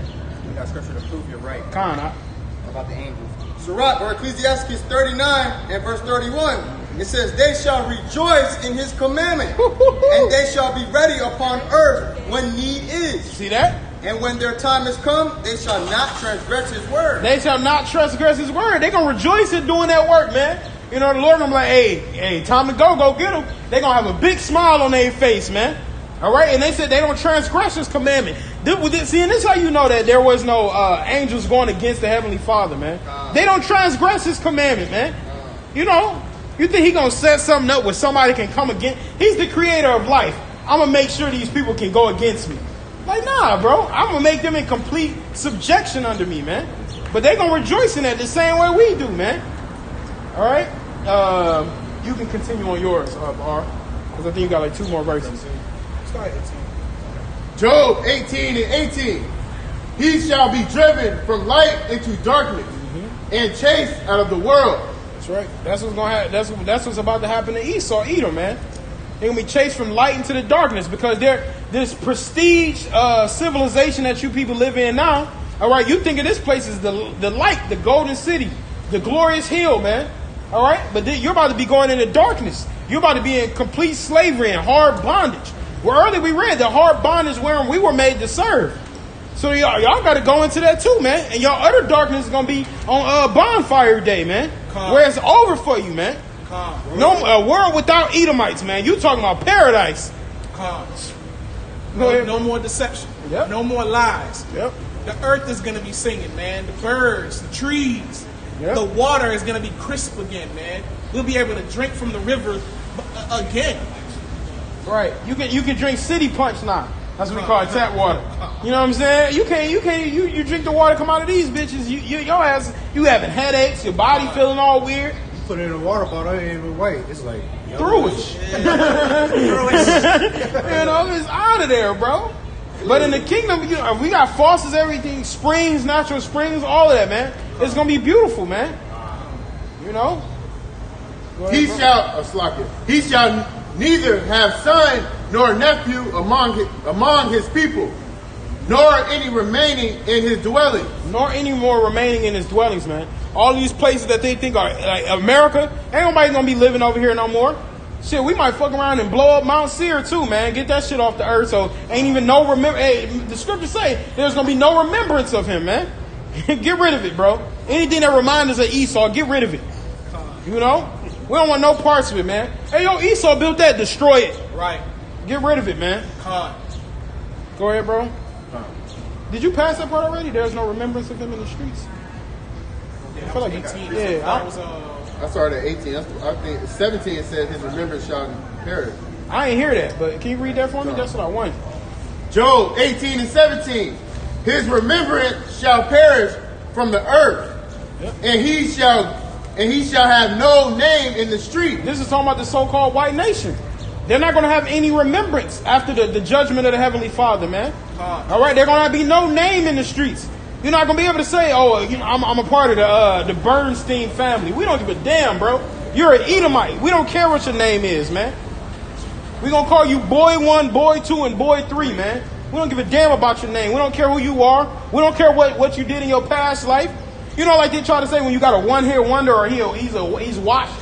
Speaker 6: We got scripture to prove you're right.
Speaker 1: About
Speaker 6: the angels. Sirach, or Ecclesiastes 39 and verse 31. It says, they shall rejoice in his commandment, and they shall be ready upon earth when need is.
Speaker 1: See that?
Speaker 7: And when their time is come, they shall not transgress his word.
Speaker 1: They shall not transgress his word. They're going to rejoice in doing that work, man. You know, the Lord going to be like, hey, time to go get them. They're going to have a big smile on their face, man. All right? And they said they don't transgress his commandment. See, and this is how you know that there was no angels going against the Heavenly Father, man. They don't transgress his commandment, man. You know, you think he going to set something up where somebody can come against? He's the creator of life. I'm going to make sure these people can go against me. Like, nah, bro. I'm going to make them in complete subjection under me, man. But they're going to rejoice in that the same way we do, man. All right? You can continue on yours, R. Because I think you got like 2 more verses. Start 18.
Speaker 4: Job 18 and 18. He shall be driven from light into darkness and chased out of the world.
Speaker 1: That's right. That's what's going to happen. That's what's about to happen to Esau, Edom, man. They're going to be chased from light into the darkness because this prestige civilization that you people live in now. All right, you think of this place as the light, the golden city, the glorious hill, man. All right, but you're about to be going into darkness. You're about to be in complete slavery and hard bondage. Well, earlier we read the hard bondage wherein we were made to serve. So y'all got to go into that too, man. And your utter darkness is going to be on bonfire day, man. Where it's over for you, man. No, a world without Edomites, man. You talking about paradise.
Speaker 3: No more deception.
Speaker 1: Yep.
Speaker 3: No more lies.
Speaker 1: Yep.
Speaker 3: The earth is going to be singing, man. The birds, the trees.
Speaker 1: Yep.
Speaker 3: The water is going to be crisp again, man. We'll be able to drink from the river again.
Speaker 1: Right. You can drink city punch now. That's what we call it, tap water. You know what I'm saying? You drink the water come out of these bitches. Your ass, you having headaches, your body feeling all weird.
Speaker 5: Put it in a water bottle, it ain't even white. It's like
Speaker 1: through-ish. You know, it's out of there, bro. But in the kingdom, we got faucets, everything, springs, natural springs, all of that, man. It's gonna be beautiful, man. You know.
Speaker 4: He shall neither have son nor nephew among his people, nor any remaining in his dwellings.
Speaker 1: Nor any more remaining in his dwellings, man. All these places that they think are like America, ain't nobody gonna be living over here no more. Shit, we might fuck around and blow up Mount Seir too, man. Get that shit off the earth, so ain't even no remember. Hey, the scriptures say there's gonna be no remembrance of him, man. Get rid of it, bro. Anything that reminds us of Esau, get rid of it. You know, we don't want no parts of it, man. Hey, yo, Esau built that, destroy it.
Speaker 3: Right.
Speaker 1: Get rid of it, man. Go ahead, bro. Did you pass that part already? There's no remembrance of him in the streets.
Speaker 3: Yeah,
Speaker 1: I feel like
Speaker 3: 18.
Speaker 4: I started at 18. I think 17 said his remembrance shall perish.
Speaker 1: I ain't hear that, but can you read that for me? That's what I want.
Speaker 4: Job 18 and 17. His remembrance shall perish from the earth, and he shall have no name in the street.
Speaker 1: This is talking about the so-called white nation. They're not going to have any remembrance after the judgment of the Heavenly Father, man. All right, they're going to be no name in the streets. You're not going to be able to say, oh, I'm a part of the Bernstein family. We don't give a damn, bro. You're an Edomite. We don't care what your name is, man. We're going to call you Boy 1, Boy 2, and Boy 3, man. We don't give a damn about your name. We don't care who you are. We don't care what you did in your past life. You know, like they try to say when you got a one-hit wonder or he's washed.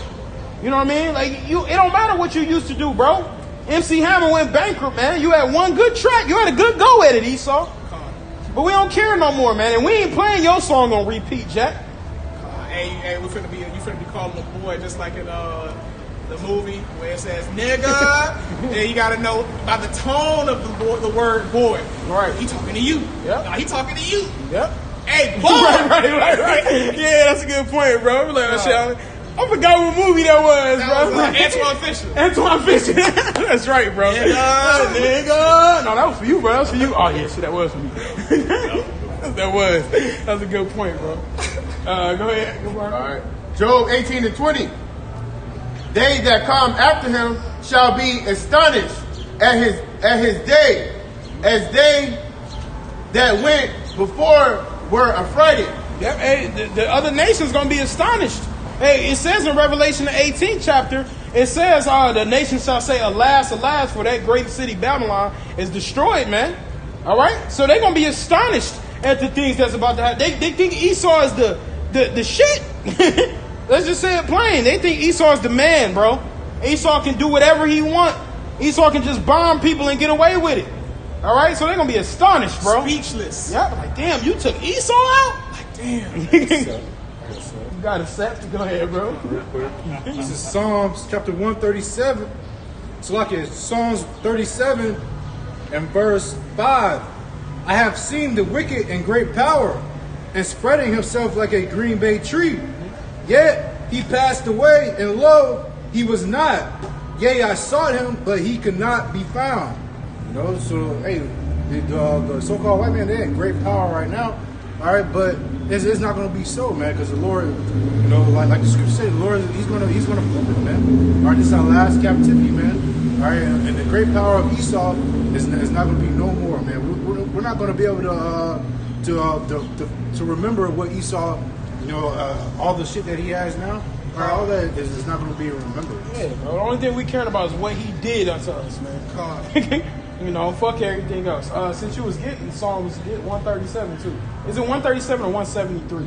Speaker 1: You know what I mean? Like it don't matter what you used to do, bro. MC Hammer went bankrupt, man. You had one good track. You had a good go at it, Esau. But we don't care no more, man. And we ain't playing your song on repeat, Jack.
Speaker 3: Hey, you finna be calling a boy just like in the movie where it says nigga. Then you gotta know by the tone of the word boy.
Speaker 1: Right.
Speaker 3: He talking to you.
Speaker 1: Yep.
Speaker 3: Nah, he talking to you.
Speaker 1: Yep.
Speaker 3: Hey, boy.
Speaker 1: right. Yeah, that's a good point, bro. Like, I forgot what movie that was, bro. Antoine Fisher. That's right, bro. Nigga. No, that was for you, bro. That was for you. Oh, yeah, shit, that was for me. That was a good point, bro. Go ahead.
Speaker 4: All right. Job 18 and 20. They that come after him shall be astonished at his day, as they that went before were affrighted.
Speaker 1: Yep. Hey, the other nations gonna be astonished. Hey, it says in Revelation the 18th chapter, it says, the nations shall say, alas, alas, for that great city Babylon is destroyed, man. All right? So they're going to be astonished at the things that's about to happen. They think Esau is the shit. Let's just say it plain. They think Esau is the man, bro. Esau can do whatever he wants. Esau can just bomb people and get away with it. All right, so they're gonna be astonished, bro.
Speaker 3: Speechless.
Speaker 1: Yep, like damn, you took Esau out.
Speaker 3: Like, damn.
Speaker 1: You got a set. Go ahead, bro.
Speaker 5: Real quick. This is Psalms chapter 137. So like it's Psalms 37 and verse 5. I have seen the wicked in great power and spreading himself like a green bay tree. Yet he passed away, and lo, he was not. Yea, I sought him, but he could not be found. You know, so hey, the so-called white man, they're in great power right now. All right, but it's not going to be so, man, because the Lord, you know, like the scripture said, the Lord, he's gonna prove it, man. All right, this is our last captivity, man. All right, and the great power of Esau is not going to be no more, man. We're not going to be able to remember what Esau, you know, all the shit that he has now. All right, all that is not going to be remembered.
Speaker 1: Yeah, bro. The only thing we care about is what he did unto us, man. You know, fuck everything else. Since you was getting Psalms, get 137 too. Is it 137 or 173?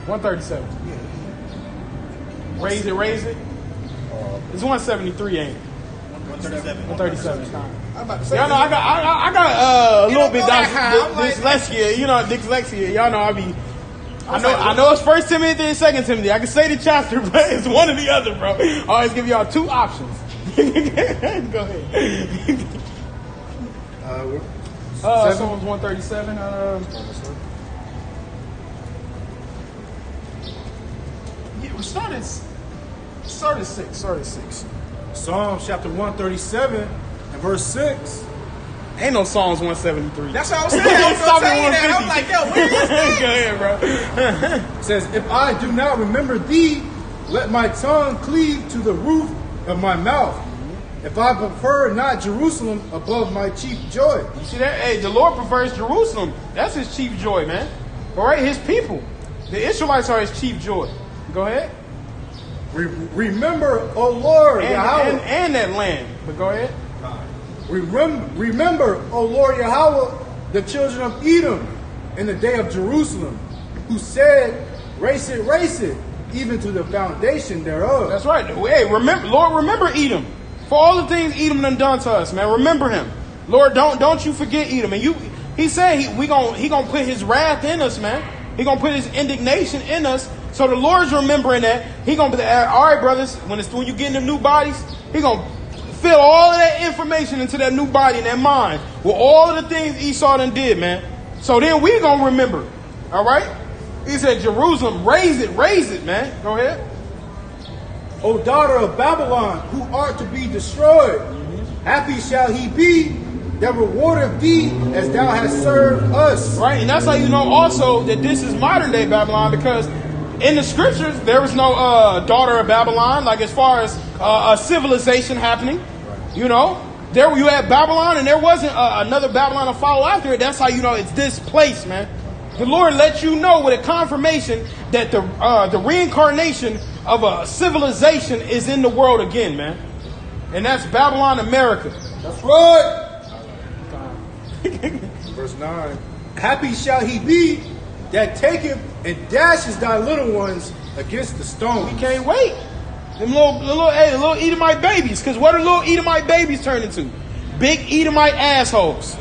Speaker 1: 137. Yeah. Raise it. It's 173, ain't it?
Speaker 3: 137.
Speaker 1: 137.
Speaker 3: I'm about to say.
Speaker 1: Y'all know I got a little bit
Speaker 3: like,
Speaker 1: dyslexia. You know, dyslexia. Y'all know I know it's 1 Timothy and 2 Timothy. I can say the chapter, but it's one or the other, bro. I always give y'all two options. Go ahead. Psalms 137. Yeah, we start at 6. Start at 6.
Speaker 5: Psalms chapter 137 and verse 6.
Speaker 1: Ain't no Psalms 173.
Speaker 3: That's what I was saying. I was going to tell you that. I'm like, yo, where is that?
Speaker 1: Go ahead, bro.
Speaker 5: It says, if I do not remember thee, let my tongue cleave to the roof of my mouth. If I prefer not Jerusalem above my chief joy.
Speaker 1: You see that? Hey, the Lord prefers Jerusalem. That's his chief joy, man. All right, his people. The Israelites are his chief joy. Go ahead.
Speaker 5: Remember, O Lord, Yahweh.
Speaker 1: And that land. But go ahead.
Speaker 5: Remember, O Lord Yahweh, the children of Edom in the day of Jerusalem, who said, race it, even to the foundation thereof.
Speaker 1: That's right. Hey, remember Edom. For all the things Edom done to us, man. Remember him. Lord, don't you forget Edom. And he said he gonna put his wrath in us, man. He gonna put his indignation in us. So the Lord's remembering that. He gonna be all right, brothers, when you get in them new bodies, he gonna fill all of that information into that new body and that mind with all of the things Esau done did, man. So then we gonna remember. All right? He said, Jerusalem, raise it, man. Go ahead.
Speaker 5: O daughter of Babylon, who art to be destroyed, happy shall he be that rewardeth thee as thou hast served us.
Speaker 1: Right, and that's how you know also that this is modern day Babylon, because in the scriptures there was no daughter of Babylon, like as far as a civilization happening. You know, there you had Babylon, and there wasn't another Babylon to follow after it. That's how you know it's this place, man. The Lord lets you know with a confirmation that the reincarnation of a civilization is in the world again, man. And that's Babylon, America.
Speaker 5: That's right. Verse 9. Happy shall he be that taketh and dashes thy little ones against the stone.
Speaker 1: We can't wait. Them little Edomite babies. Because what do little Edomite babies turn into? Big Edomite assholes.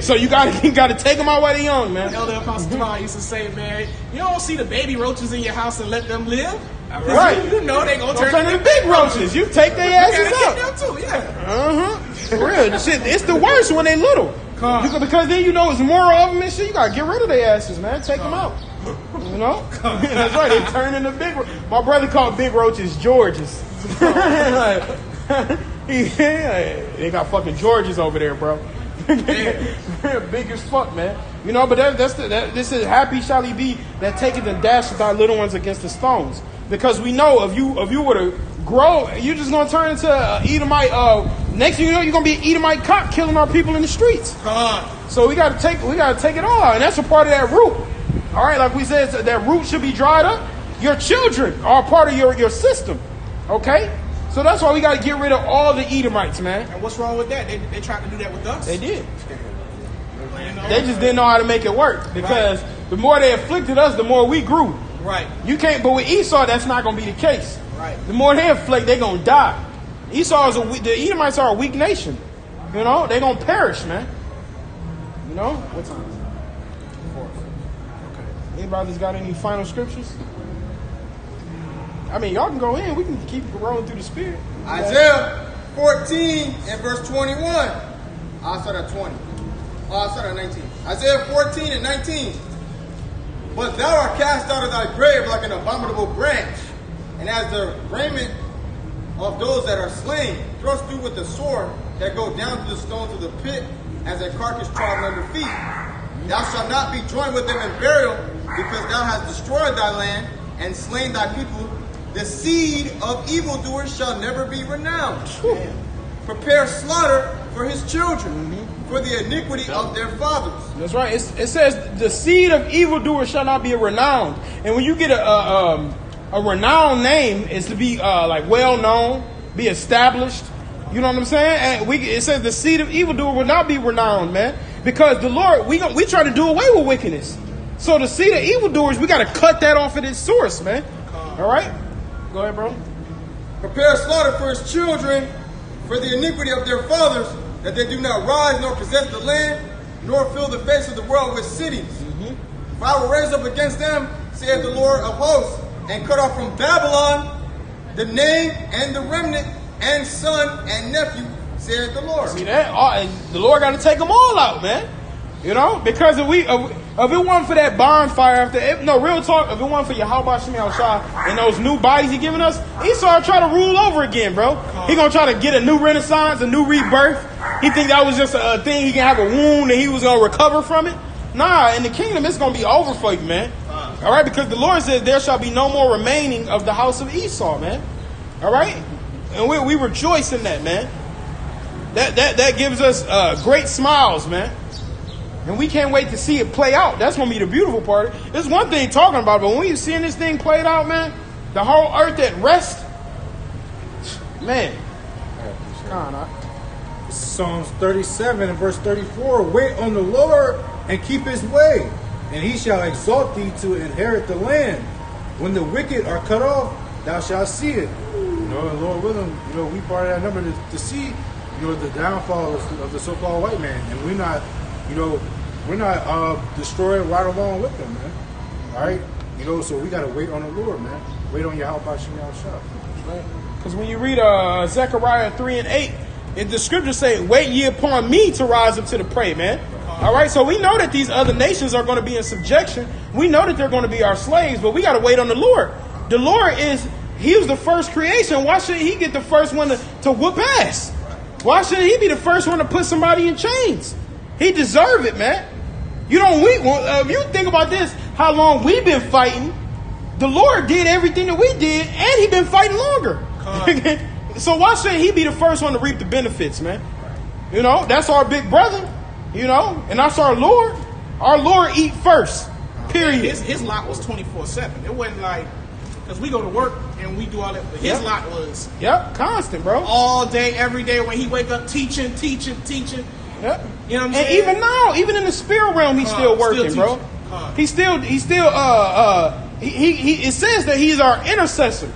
Speaker 1: So you gotta take them out while they're young, man.
Speaker 3: Elder Apostle Paul used to say, man, you don't see the baby roaches in your house and let them live.
Speaker 1: Right.
Speaker 3: You know they gonna turn
Speaker 1: into big roaches. You take their asses out.
Speaker 3: Them too, yeah.
Speaker 1: For real. Shit, it's the worst when they little. Because then you know it's more of them and shit. You gotta get rid of their asses, man. Take them out. You know? That's right. They turn into big. My brother called big roaches Georges. They got fucking Georges over there, bro. Big as fuck, man. You know, but this is happy shall he be that taketh and dasheth thy little ones against the stones. Because we know if you were to grow, you're just gonna turn into Edomite. Next thing you know, you're gonna be an Edomite cop killing our people in the streets. So we gotta take it all out, and that's a part of that root. All right, like we said, that root should be dried up. Your children are part of your system. Okay. So that's why we got to get rid of all the Edomites, man.
Speaker 3: And what's wrong with that? They tried to do that with us.
Speaker 1: They did. They just didn't know how to make it work. Because the more they afflicted us, the more we grew.
Speaker 3: Right.
Speaker 1: You can't, but with Esau, that's not going to be the case.
Speaker 3: Right.
Speaker 1: The more they afflict, they're going to die. The Edomites are a weak nation. You know, they're going to perish, man. You know? What time is it? 4. Okay. Anybody's got any final scriptures? I mean, y'all can go in. We can keep rolling through the spirit.
Speaker 7: Isaiah 14 and verse 21. I'll start at 20. I'll start at 19. Isaiah 14 and 19. But thou art cast out of thy grave like an abominable branch, and as the raiment of those that are slain, thrust through with the sword that go down to the stones of the pit, as a carcass trodden under feet. Thou shalt not be joined with them in burial, because thou hast destroyed thy land and slain thy people. The seed of evildoers shall never be renowned. Prepare slaughter for his children, for the iniquity of their fathers.
Speaker 1: That's right. It says the seed of evildoers shall not be renowned. And when you get a renowned name, is to be like well known, be established. You know what I'm saying? And it says the seed of evildoer will not be renowned, man, because the Lord we try to do away with wickedness. So the seed of evildoers, we got to cut that off at its source, man. All right, go ahead, bro.
Speaker 7: Prepare slaughter for his children, for the iniquity of their fathers, that they do not rise nor possess the land, nor fill the face of the world with cities. For I will raise up against them, saith the Lord of hosts, and cut off from Babylon the name and the remnant, and son and nephew, saith the Lord.
Speaker 1: See that? The Lord got to take them all out, man. You know, because if it wasn't for that bonfire, real talk, if it wasn't for Yahweh Shemi Shah and those new bodies he giving us, Esau try to rule over again, bro. He gonna try to get a new renaissance, a new rebirth. He think that was just a thing, he can have a wound and he was gonna recover from it. Nah, in the kingdom it's gonna be over for you, man. All right, because the Lord says there shall be no more remaining of the house of Esau, man. All right, and we rejoice in that, man. That gives us great smiles, man. And we can't wait to see it play out. That's going to be the beautiful part. There's one thing talking about, but when you're seeing this thing played out, man, the whole earth at rest, man.
Speaker 5: Psalms 37 and verse 34. Wait on the Lord and keep his way, and he shall exalt thee to inherit the land. When the wicked are cut off, thou shalt see it. You know, and Lord willing, you know, we part of that number to see, you know, the downfall of the so-called white man. And we're not, you know, we're not destroying right along with them, man. All right? You know, so we got to wait on the Lord, man. Wait on Yahweh Shemi Shah.
Speaker 1: Because when you read Zechariah 3 and 8, the scriptures say, wait ye upon me to rise up to the prey, man. All right, so we know that these other nations are going to be in subjection. We know that they're going to be our slaves, but we got to wait on the Lord. The Lord he was the first creation. Why shouldn't he get the first one to whoop ass? Why shouldn't he be the first one to put somebody in chains? He deserve it, man. If you think about this, how long we've been fighting, the Lord did everything that we did, and he been fighting longer. So why shouldn't he be the first one to reap the benefits, man? You know, that's our big brother, you know, and that's our Lord. Our Lord eat first, period.
Speaker 3: His lot was 24/7. It wasn't like, because we go to work and we do all that, but his lot was
Speaker 1: constant, bro.
Speaker 3: All day, every day, when he wake up teaching.
Speaker 1: Yep.
Speaker 3: You know what I'm saying?
Speaker 1: And even now, even in the spirit realm, he's still working, bro. It says that he's our intercessor.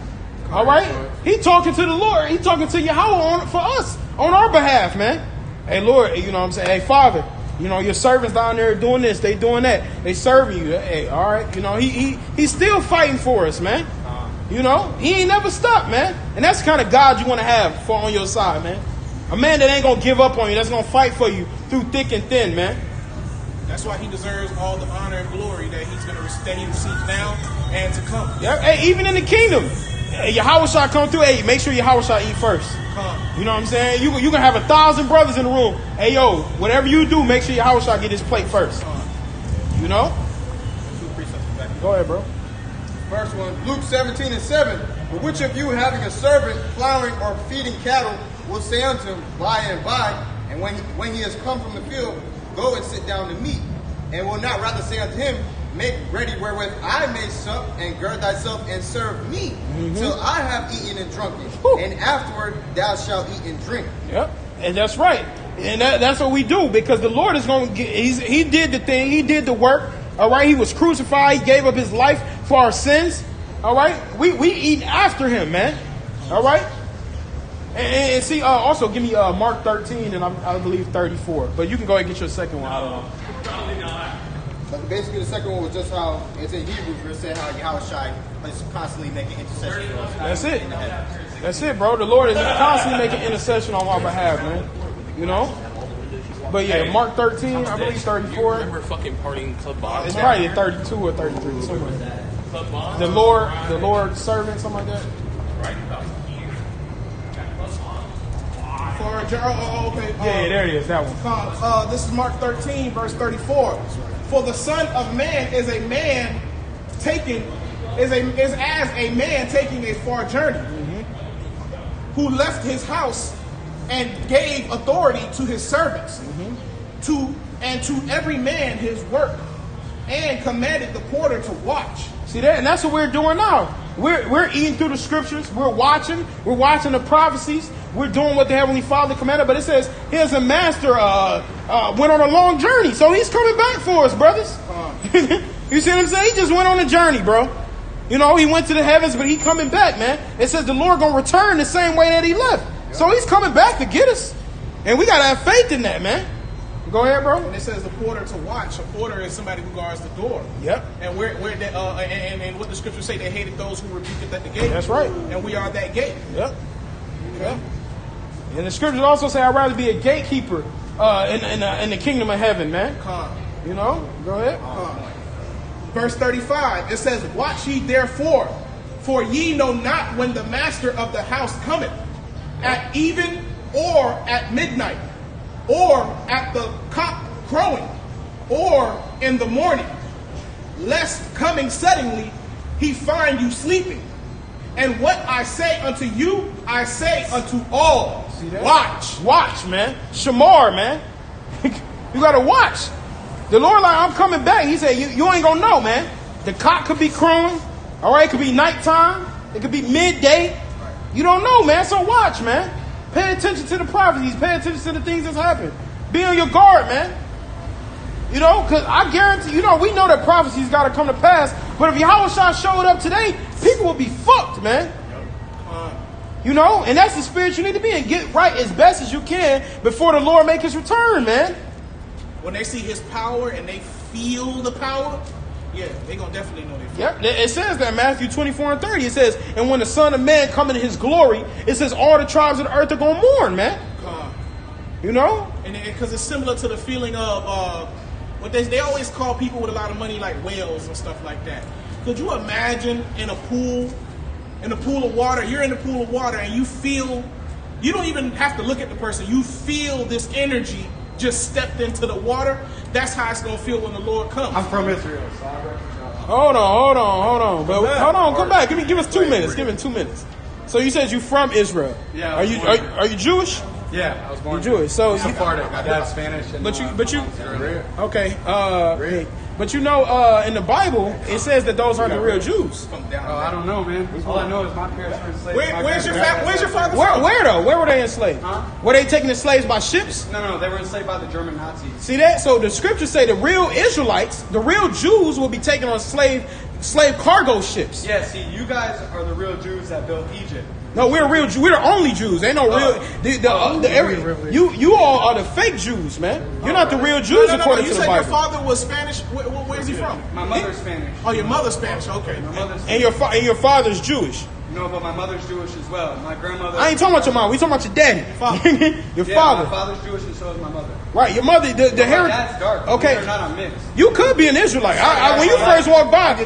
Speaker 1: All right? He talking to the Lord. He talking to Yahweh for us, on our behalf, man. Hey, Lord, you know what I'm saying? Hey, Father, you know, your servants down there doing this, they doing that. They serving you. Hey, all right? You know, he's still fighting for us, man. You know, he ain't never stopped, man. And that's the kind of God you want to have on your side, man. A man that ain't going to give up on you, that's going to fight for you through thick and thin, man.
Speaker 3: That's why he deserves all the honor and glory that he receives now and to come.
Speaker 1: Yeah, hey, even in the kingdom, Yahweh shall come through. Hey, make sure Yahweh shall eat first. You know what I'm saying? You can have 1,000 brothers in the room. Hey, yo, whatever you do, make sure Yahweh shall get his plate first. You know? Go ahead, bro.
Speaker 7: Verse 1, Luke 17 and 7. But which of you, having a servant plowing or feeding cattle, will say unto him, by and by, and when he has come from the field, go and sit down to meat, and will not rather say unto him, make ready wherewith I may sup, and gird thyself and serve me, till I have eaten and drunken, and afterward thou shalt eat and drink.
Speaker 1: Yep, and that's right. And that's what we do, because the Lord is going to he did the thing, he did the work. All right, he was crucified, he gave up his life for our sins. All right, we eat after him, man. All right. And see, also give me Mark 13 and I believe 34. But you can go ahead and get your second one. I don't know.
Speaker 6: But basically, the second one was just how it's in Hebrews where it said how Yahushua is constantly making intercession for us.
Speaker 1: That's it. That's it, bro. The Lord is constantly making intercession on our behalf, man. You know? But yeah, Mark 13, I believe 34.
Speaker 9: Remember fucking partying Club Bond?
Speaker 1: It's probably 32 or 33, somewhere like that. The Lord's servant, something like that.
Speaker 3: Okay.
Speaker 1: Yeah, there it is, that one.
Speaker 3: This is Mark 13, verse 34. For the Son of Man is as a man taking a far journey, who left his house and gave authority to his servants, to every man his work, and commanded the porter to watch.
Speaker 1: See that, and that's what we're doing now. We're eating through the scriptures. We're watching the prophecies. We're doing what the Heavenly Father commanded. But it says, here's a master went on a long journey, so he's coming back for us, brothers. You see what I'm saying? He just went on a journey, bro. You know, he went to the heavens, but he coming back, man. It says the Lord gonna return the same way that he left. So he's coming back to get us, and we gotta have faith in that, man. Go ahead, bro.
Speaker 3: And it says the porter to watch. A porter is somebody who guards the door.
Speaker 1: Yep.
Speaker 3: And and what the scriptures say, they hated those who rebuked at the gate.
Speaker 1: That's right.
Speaker 3: And we are that gate.
Speaker 1: Yep. Yep. And the scriptures also say, I'd rather be a gatekeeper in the kingdom of heaven, man. You know? Go ahead.
Speaker 3: Verse 35, it says, watch ye therefore, for ye know not when the master of the house cometh, at even or at midnight, or at the cock crowing, or in the morning, lest coming suddenly he find you sleeping. And what I say unto you, I say unto all.
Speaker 1: Watch, man. Shamar, man. You gotta watch. The Lord, like, I'm coming back. He said, you ain't gonna know, man. The cock could be crowing. All right, it could be nighttime. It could be midday. You don't know, man. So watch, man. Pay attention to the prophecies. Pay attention to the things that's happened. Be on your guard, man. You know, because I guarantee, you know, we know that prophecies got to come to pass. But if Yahushua showed up today, people will be fucked, man. You know, and that's the spirit you need to be in. Get right as best as you can before the Lord make his return, man.
Speaker 3: When they see his power and they feel the power, yeah, they're going to definitely know they feel
Speaker 1: it. It says that in Matthew 24 and 30. It says, and when the Son of Man come in his glory, it says all the tribes of the earth are going to mourn, man. You know?
Speaker 3: And because it's similar to the feeling of what they always call people with a lot of money like whales and stuff like that. Could you imagine in a pool of water, you're in the pool of water and you feel, you don't even have to look at the person, you feel this energy just stepped into the water. That's how it's going to feel when the Lord comes.
Speaker 5: I'm from Israel, so I represent.
Speaker 1: Hold on. But hold on, come back. Give us 2 minutes. Give him 2 minutes. So you said you from Israel.
Speaker 5: Yeah.
Speaker 1: Are you Jewish?
Speaker 5: Yeah, I was born
Speaker 1: Jewish. So
Speaker 5: Sephardic. My dad's Spanish. And
Speaker 1: but you okay. But you know, in the Bible, it says that those aren't the real Jews.
Speaker 5: Oh, I don't know, man. All I know is my parents were enslaved.
Speaker 3: Where's your father?
Speaker 1: Where though? Where were they enslaved?
Speaker 5: Huh?
Speaker 1: Were they taken as slaves by ships?
Speaker 5: No, they were enslaved by the German Nazis.
Speaker 1: See that? So the scriptures say the real Israelites, the real Jews, will be taken on slave cargo ships.
Speaker 5: Yeah, see, you guys are the real Jews that built Egypt.
Speaker 1: No, we're real. We're the only Jews. Ain't no real. You all are the fake Jews, man. You're not the real Jews according to the Bible.
Speaker 3: You said your father was Spanish. Where's he from?
Speaker 5: My mother's Spanish.
Speaker 3: Oh, your mother's Spanish. Okay.
Speaker 5: My mother's
Speaker 1: and your father's Jewish.
Speaker 5: No, but my mother's Jewish as well. My grandmother.
Speaker 1: I ain't talking about your mom. We talking about your daddy. Your father.
Speaker 5: My father's Jewish and so is my mother.
Speaker 1: Right, your mother. The hair.
Speaker 5: My dad's dark.
Speaker 1: Okay.
Speaker 5: They're not mixed.
Speaker 1: You could be an Israelite. When you first walk by,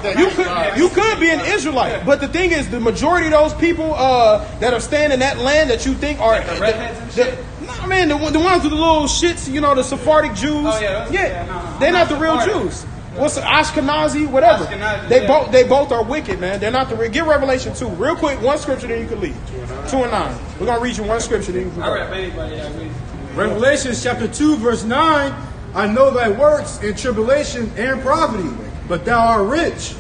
Speaker 1: you could be an Israelite. But the thing is, the majority of those people that are staying in that land that you think are
Speaker 5: the redheads and shit.
Speaker 1: No, man, the ones with the little shits, you know, the Sephardic Jews.
Speaker 5: Oh yeah, no,
Speaker 1: they're not the real Jews. What's the Ashkenazi, whatever. They both are wicked, man. They're not the real. Get Revelation 2 real quick. One scripture, then you can leave. 2 and 9. We're gonna read you one scripture, then you can go.
Speaker 5: I read anybody.
Speaker 10: Revelation chapter 2 verse 9. I know thy works in tribulation and poverty, but thou art rich.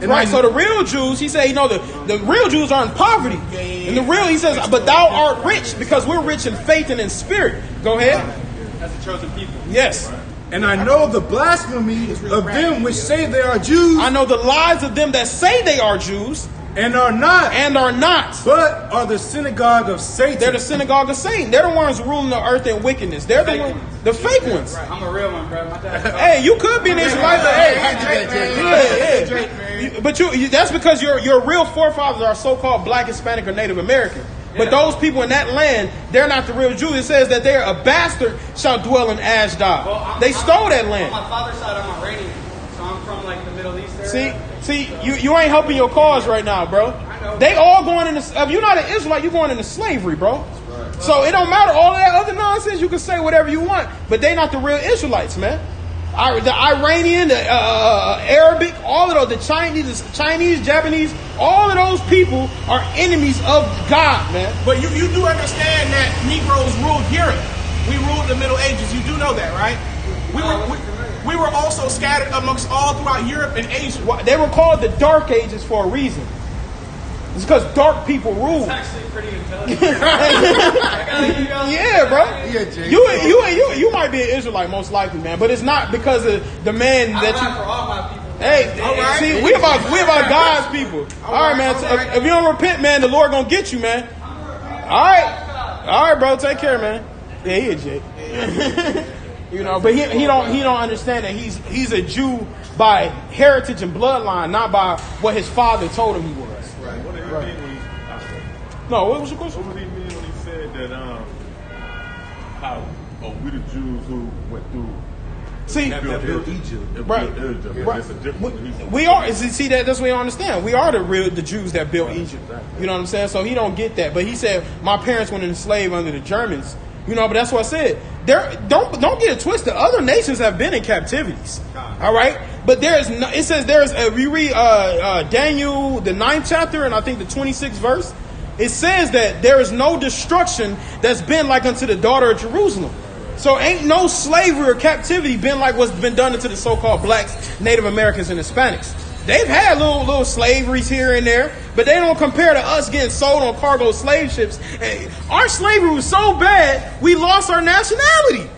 Speaker 1: And right, so the real Jews, he said, you know, the real Jews are in poverty. And the real, he says, but thou art rich because we're rich in faith and in spirit. Go ahead.
Speaker 5: As a chosen people.
Speaker 1: Yes.
Speaker 10: And I know the blasphemy of them which say they are Jews.
Speaker 1: I know the lies of them that say they are Jews.
Speaker 10: And are not.
Speaker 1: And are not.
Speaker 10: But are the synagogue of Satan.
Speaker 1: They're the synagogue of Satan. They're the ones ruling the earth in wickedness. They're the ones, the fake ones.
Speaker 8: I'm a real one, bro. My dad.
Speaker 1: Hey, you could be an Israelite, but hey, but that's because your real forefathers are so-called Black, Hispanic, or Native American. But those people in that land, they're not the real Jews. It says that they're a bastard shall dwell in Ashdod.
Speaker 8: Well,
Speaker 1: they stole that land.
Speaker 8: On my father's side, I'm Iranian, so I'm from like the Middle East area.
Speaker 1: See, you ain't helping your cause right now, bro. They all going into. If you're not an Israelite, you're going into slavery, bro. So it don't matter all that other nonsense. You can say whatever you want, but they not the real Israelites, man. The Iranian, the Arabic, all of those, the Chinese, Japanese, all of those people are enemies of God, man.
Speaker 3: But you do understand that Negroes ruled Europe. We ruled the Middle Ages. You do know that, right? We were also scattered amongst all throughout Europe and Asia.
Speaker 1: They were called the Dark Ages for a reason. It's because dark people rule.
Speaker 8: It's actually pretty intelligent.
Speaker 1: Yeah, bro. You might be an Israelite most likely, man, but it's not because of the man that you.
Speaker 8: For all my people.
Speaker 1: Hey, see, we about God's people. All right, man. So if you don't repent, man, the Lord gonna get you, man. All right, bro. Take care, man. Yeah, he a Jake. You know, but he don't understand that he's a Jew by heritage and bloodline, not by what his father told him he was.
Speaker 2: Right. What did he mean when he?
Speaker 1: No, what was your question?
Speaker 2: What did he mean when he said that? How we the Jews who went through.
Speaker 1: See,
Speaker 2: that built Egypt.
Speaker 1: Right.
Speaker 2: That's a different.
Speaker 1: We are. See, that's what you don't understand. We are the Jews that built Egypt. You know what I'm saying? So he don't get that. But he said my parents went enslaved under the Germans. You know, but that's what I said. Don't get it twisted. Other nations have been in captivities. All right, but it says we read Daniel the 9th chapter and I think the 26th verse. It says that there is no destruction that's been like unto the daughter of Jerusalem. So ain't no slavery or captivity been like what's been done to the so-called blacks, Native Americans, and Hispanics. They've had little slaveries here and there, but they don't compare to us getting sold on cargo slave ships. Our slavery was so bad, we lost our nationality.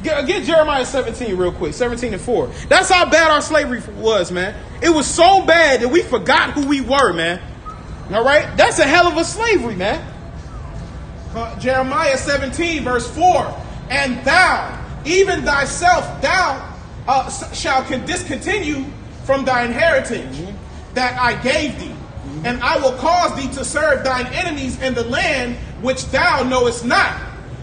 Speaker 1: Get Jeremiah 17 real quick, 17:4. That's how bad our slavery was, man. It was so bad that we forgot who we were, man. All right? That's a hell of a slavery, man.
Speaker 3: Jeremiah 17, verse 4. And thou, even thyself, thou shalt discontinue from thine heritage that I gave thee. And I will cause thee to serve thine enemies in the land which thou knowest not.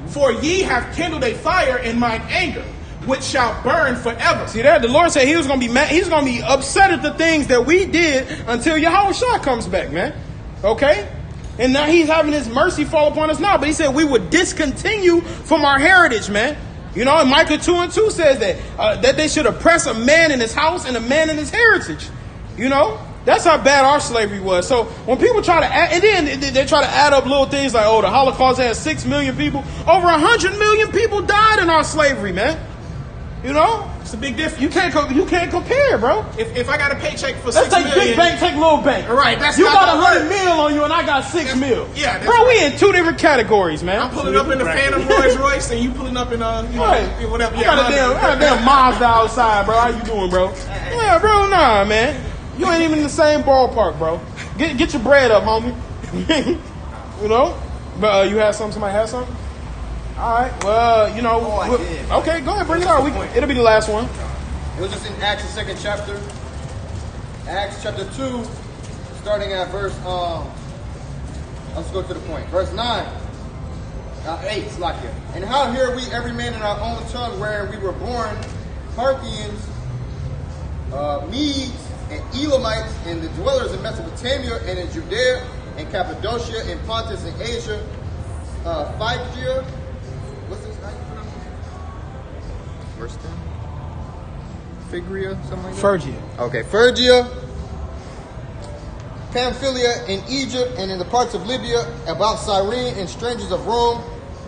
Speaker 3: For ye have kindled a fire in mine anger, which shall burn forever.
Speaker 1: See that? The Lord said he was going to be mad. He's going to be upset at the things that we did until Yahushua comes back, man. Okay? And now he's having his mercy fall upon us now. But he said we would discontinue from our heritage, man. You know, and Micah 2:2 says that they should oppress a man in his house and a man in his heritage. You know, that's how bad our slavery was. So when people try to add, and then they try to add up little things like, oh, the Holocaust had 6 million people. Over 100 million people died in our slavery, man. You know,
Speaker 3: it's a big difference.
Speaker 1: You can't compare, bro.
Speaker 3: If I got a paycheck for
Speaker 1: let's
Speaker 3: 6
Speaker 1: take
Speaker 3: million,
Speaker 1: big bank, take little bank.
Speaker 3: All right, that's
Speaker 1: you
Speaker 3: not
Speaker 1: got 100 mil on you, and I got 6 mil.
Speaker 3: Yeah, that's
Speaker 1: bro,
Speaker 3: right.
Speaker 1: we in 2 different categories, man.
Speaker 3: I'm pulling up in the Phantom Rolls Royce, and you pulling up in whatever.
Speaker 1: You got a damn Mazda outside, bro. How you doing, bro? Yeah, bro, nah, man. You ain't even in the same ballpark, bro. Get your bread up, homie. You know? But you had something? Somebody had something? All right. Well, you know. Okay, go ahead, bring it out. It'll be the last one.
Speaker 6: It was just in Acts, the 2nd chapter. Acts chapter 2, starting at verse, let's go to the point. Verse 9. 8, Slakia. And how hear we every man in our own tongue wherein we were born, Parthians, Medes, and Elamites, and the dwellers in Mesopotamia, and in Judea, and Cappadocia, and Pontus, and Asia, Phrygia. What's this? Verse 10? Phrygia, something like that?
Speaker 1: Phrygia.
Speaker 6: Okay, Phrygia, Pamphylia, in Egypt, and in the parts of Libya, about Cyrene, and strangers of Rome,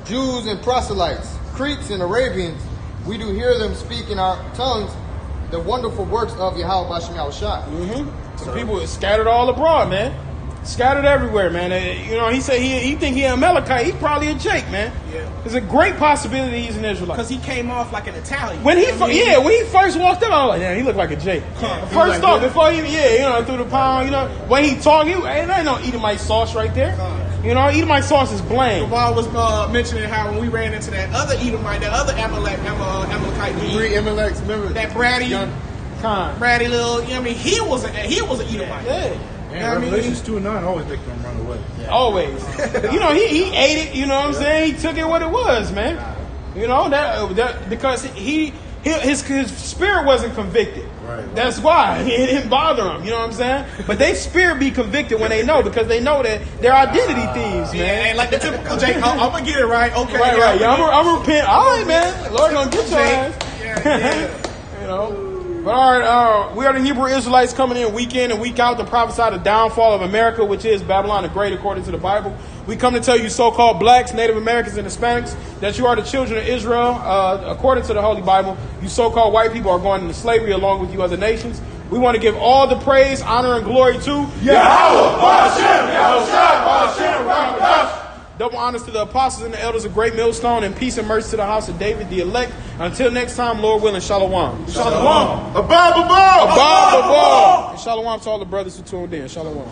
Speaker 6: Jews and proselytes, Cretes and Arabians. We do hear them speak in our tongues the wonderful works of Yahweh Bashem Yahushua.
Speaker 1: So people are scattered all abroad, man. Scattered everywhere, man. You know, he said he think he a Amalekite. He probably a Jake, man.
Speaker 3: Yeah.
Speaker 1: There's a great possibility he's an Israelite.
Speaker 3: Because he came off like an Italian.
Speaker 1: When he when he first walked up, I was like, yeah, he looked like a Jake. First off, before he through the pound, you know, when he talked, there ain't no Edomite sauce right there. You know, Edomite sauce is bland.
Speaker 3: Gaval was mentioning how when we ran into that other Edomite, that other Amalekite dude,
Speaker 4: 3 Amaleks, remember?
Speaker 3: that bratty little, you know what I mean? He was an Edomite.
Speaker 1: Yeah.
Speaker 5: And Revelations 2:9 always make them run away.
Speaker 1: Always. You know, he ate it, you know what I'm saying? He took it what it was, man. You know, that because his spirit wasn't convicted.
Speaker 2: Right.
Speaker 1: That's why. It didn't bother him, you know what I'm saying? But they spirit be convicted when they know, because they know that they're identity thieves, man.
Speaker 3: Yeah, and like the typical Jake, I'm going to get it right. Okay.
Speaker 1: Right. Yeah, I'm going to repent. All right, man. Lord going to get your ass.
Speaker 3: Yeah.
Speaker 1: You know. But all right, we are the Hebrew Israelites coming in week and week out to prophesy the downfall of America, which is Babylon the Great, according to the Bible. We come to tell you so-called blacks, Native Americans, and Hispanics that you are the children of Israel, according to the Holy Bible. You so-called white people are going into slavery along with you other nations. We want to give all the praise, honor, and glory to Yahweh, Hashem, Hashem, double honors to the apostles and the elders of Great Millstone, and peace and mercy to the house of David, the elect. Until next time, Lord willing, shalom.
Speaker 4: Shalom. Above.
Speaker 1: And shalom to all the brothers who tuned in. Shalom.